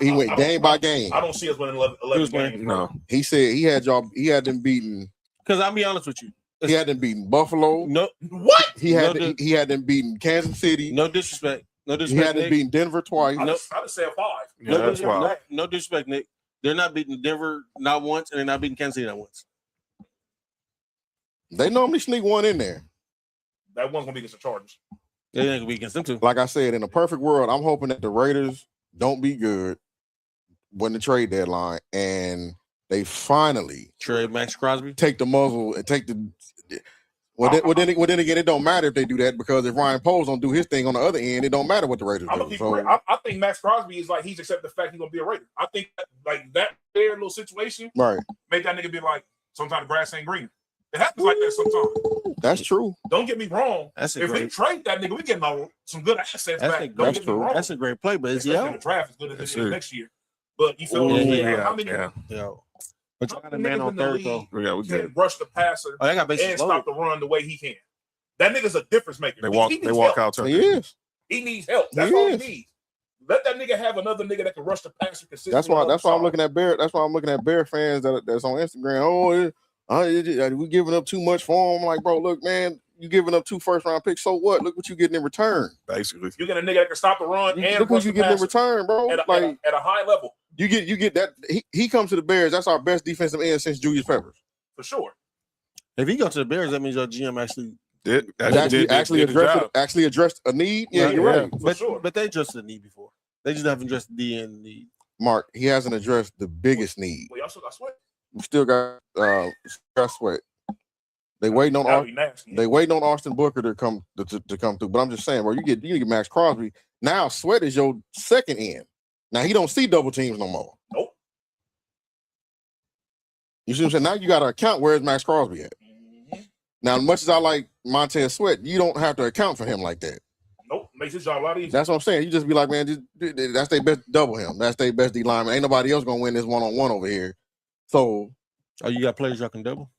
by game. I don't see us winning 11 games. No, he said he had them beaten. Because I'll be honest with you, he had them beaten Buffalo. No, what? He had them beaten Kansas City. No disrespect. He had them beaten Denver twice. I just said 5. Yeah, no disrespect, Nick. They're not beating Denver not once, and they're not beating Kansas City not once. They normally sneak one in there. That one's gonna be against the Chargers. They ain't gonna be against them too. Like I said, in a perfect world, I'm hoping that the Raiders don't be good when the trade deadline, and they finally trade Max Crosby, take the muzzle and take the. Well, then again, it don't matter if they do that because if Ryan Poles don't do his thing on the other end, it don't matter what the Raiders do. So, I think Max Crosby is like he's accepted the fact he's gonna be a Raider. I think that fair little situation, right, make that nigga be like, sometimes the grass ain't green. It happens like that sometimes. That's true. Don't get me wrong. That's if we trade that nigga, we getting some good assets back. That's true. That's a great play, but it's the draft is good as it is next year. But you feel what I'm saying? How many? But you got a man on third though. We can rush the passer and stop the run the way he can. That nigga's a difference maker. They walk out. He is. He needs help. That's all he needs. Let that nigga have another nigga that can rush the passer consistently. That's why I'm looking at Bear. That's why I'm looking at Bear fans that's on Instagram. We giving up too much for him. I'm like, bro, look, man, you giving up 2 first-round picks. So what? Look what you getting in return. Basically, you get a nigga that can stop the run and look what you getting in return, bro. At a high level. You get that. He comes to the Bears. That's our best defensive end since Julius Peppers. For sure. If he goes to the Bears, that means your GM actually addressed a need. Yeah, you're right. But they addressed the need before. They just haven't addressed the end need. Mark, he hasn't addressed the biggest need. We also got Sweat. We still got Sweat. They waiting on Austin Booker to come through. But I'm just saying, bro, you get Max Crosby. Now Sweat is your second end. Now he don't see double teams no more. Nope. You see what I'm saying? Now you got to account where's Max Crosby at. Mm-hmm. Now, as much as I like Montez Sweat, you don't have to account for him like that. Nope, makes his job a lot easier. That's what I'm saying. You just be like, man, that's their best double him. That's their best D lineman. Ain't nobody else gonna win this one-on-one over here. So, you got players y'all can double?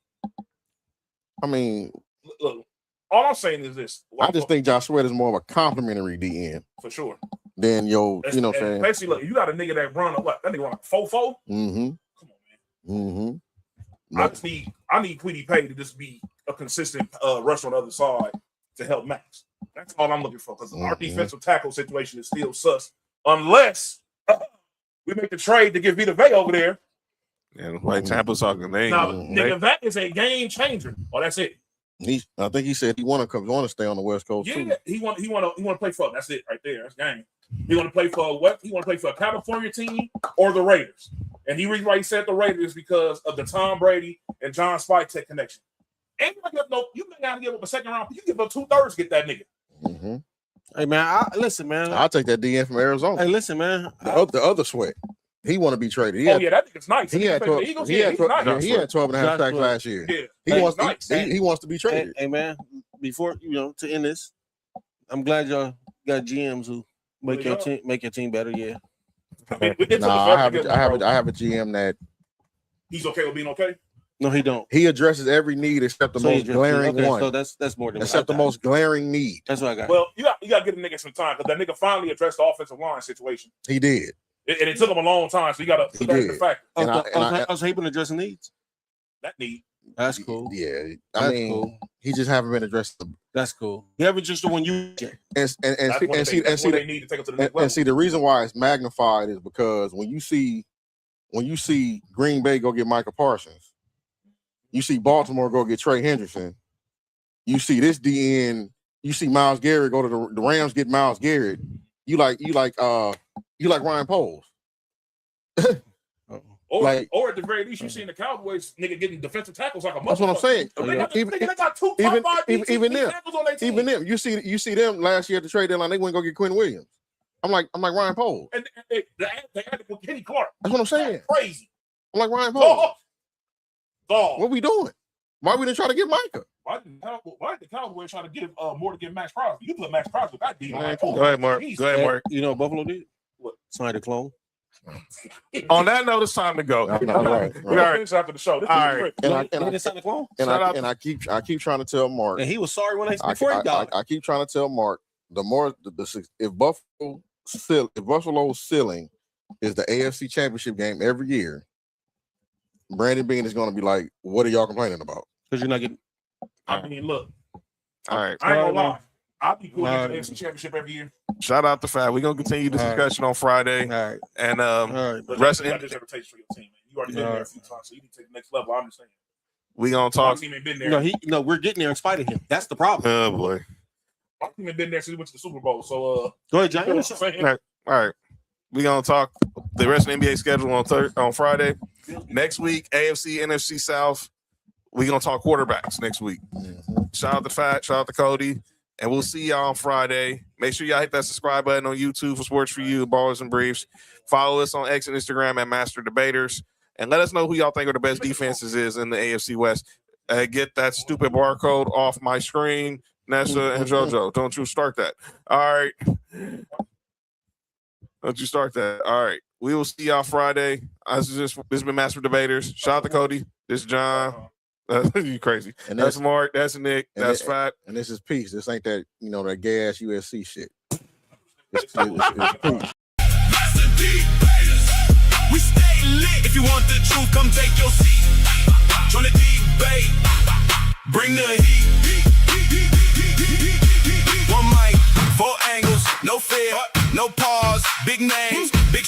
I mean, look, all I'm saying is this. I just think Josh Sweat is more of a complimentary DN. For sure. Than you know what I'm saying? Basically, look, you got a nigga that run what? That nigga run a 4-4? Mm-hmm. Come on, man. Mm-hmm. I need Quiddy Pay to just be a consistent rush on the other side to help Max. That's all I'm looking for because our defensive tackle situation is still sus unless we make the trade to get Vita Vea over there. Yeah, like Tampa's talking. Nigga, that is a game changer. Oh, that's it. I think he said he want to stay on the West Coast. Yeah, too. he want to play for. That's it right there. That's game. He want to play for what? He want to play for a California team or the Raiders. And the reason why he said the Raiders is because of the Tom Brady and John Spytek connection. And you may not give up a second round. You give up 2/3 to get that nigga. Mm-hmm. Hey man, listen, man. I'll take that DN from Arizona. Hey, listen, man. The other Sweat. He want to be traded. That nigga's nice. He had 12 and a half sacks last year. Yeah. He wants to be traded. Hey man, before to end this, I'm glad y'all got GMs who make your team better. Yeah. I have a GM that he's okay with being okay. No, he don't. He addresses every need except the most glaring one. So that's more than except the most glaring need. That's what I got. Well, you got to give the nigga some time because that nigga finally addressed the offensive line situation. He did. And it took him a long time, so you got to put that in the factor. I was hoping to address needs. That need. That's cool. Yeah, I mean, cool. He just haven't been addressed. That's cool. You haven't just the one you and see the reason why it's magnified is because when you see Green Bay go get Micah Parsons, you see Baltimore go get Trey Hendrickson, you see this DN, you see Myles Garrett go to the Rams get Myles Garrett. You like Ryan Poles. Or at the very least, you seen the Cowboys nigga getting defensive tackles like a motherfucker. That's what I'm saying. They got two even them. You see them last year at the trade deadline. They went and go get Quinn Williams. I'm like Ryan Poles. And they had to go Kenny Clark. That's what I'm saying. That's crazy. I'm like Ryan Poles. Dog. What we doing? Why we didn't try to get Micah? Why did the Cowboys try to give more to get Max Crosby? You put Max Crosby back there. Go ahead, Mark. You know what Buffalo did? What? Signed a clone. On that note, it's time to go. Right. We are finished after the show. This and I keep trying to tell Mark. And he was sorry when before he died. I keep trying to tell Mark if Buffalo's ceiling is the AFC Championship game every year, Brandon Beane is going to be like, "What are y'all complaining about?" Because you're not getting. I mean, look. All right. I ain't gonna lie. I'll be cool with the AFC Championship every year. Shout out to Fab. We're gonna continue this discussion on Friday. All right. And rest in peace for your team, man. You already been there a few times, so you need to take the next level. I understand. We gonna talk. My team ain't been there. No, we're getting there in spite of him. That's the problem. Oh boy. My team ain't been there since we went to the Super Bowl. So go ahead, John. All right. We're gonna talk the rest of the NBA schedule on Friday. Next week, AFC, NFC South. We're going to talk quarterbacks next week. Shout out to Fat, shout out to Cody, and we'll see y'all on Friday. Make sure y'all hit that subscribe button on YouTube for Sports for You, Ballers and Briefs. Follow us on X and Instagram at Master Debaters, and let us know who y'all think are the best defenses is in the AFC West. Get that stupid barcode off my screen, Nessa and JoJo. Don't you start that. All right. Don't you start that. All right. We will see y'all Friday. This has been Master Debaters. Shout out to Cody. This is John. You crazy. And that's Mark. That's Nick. That's Fat. And this is Peace. This ain't that, that gay ass USC shit. It's Peace. We stay lit. If you want the truth, come take your seat. Join the debate. Bring the heat. One mic, 4 angles, no fear, no pause, big names, big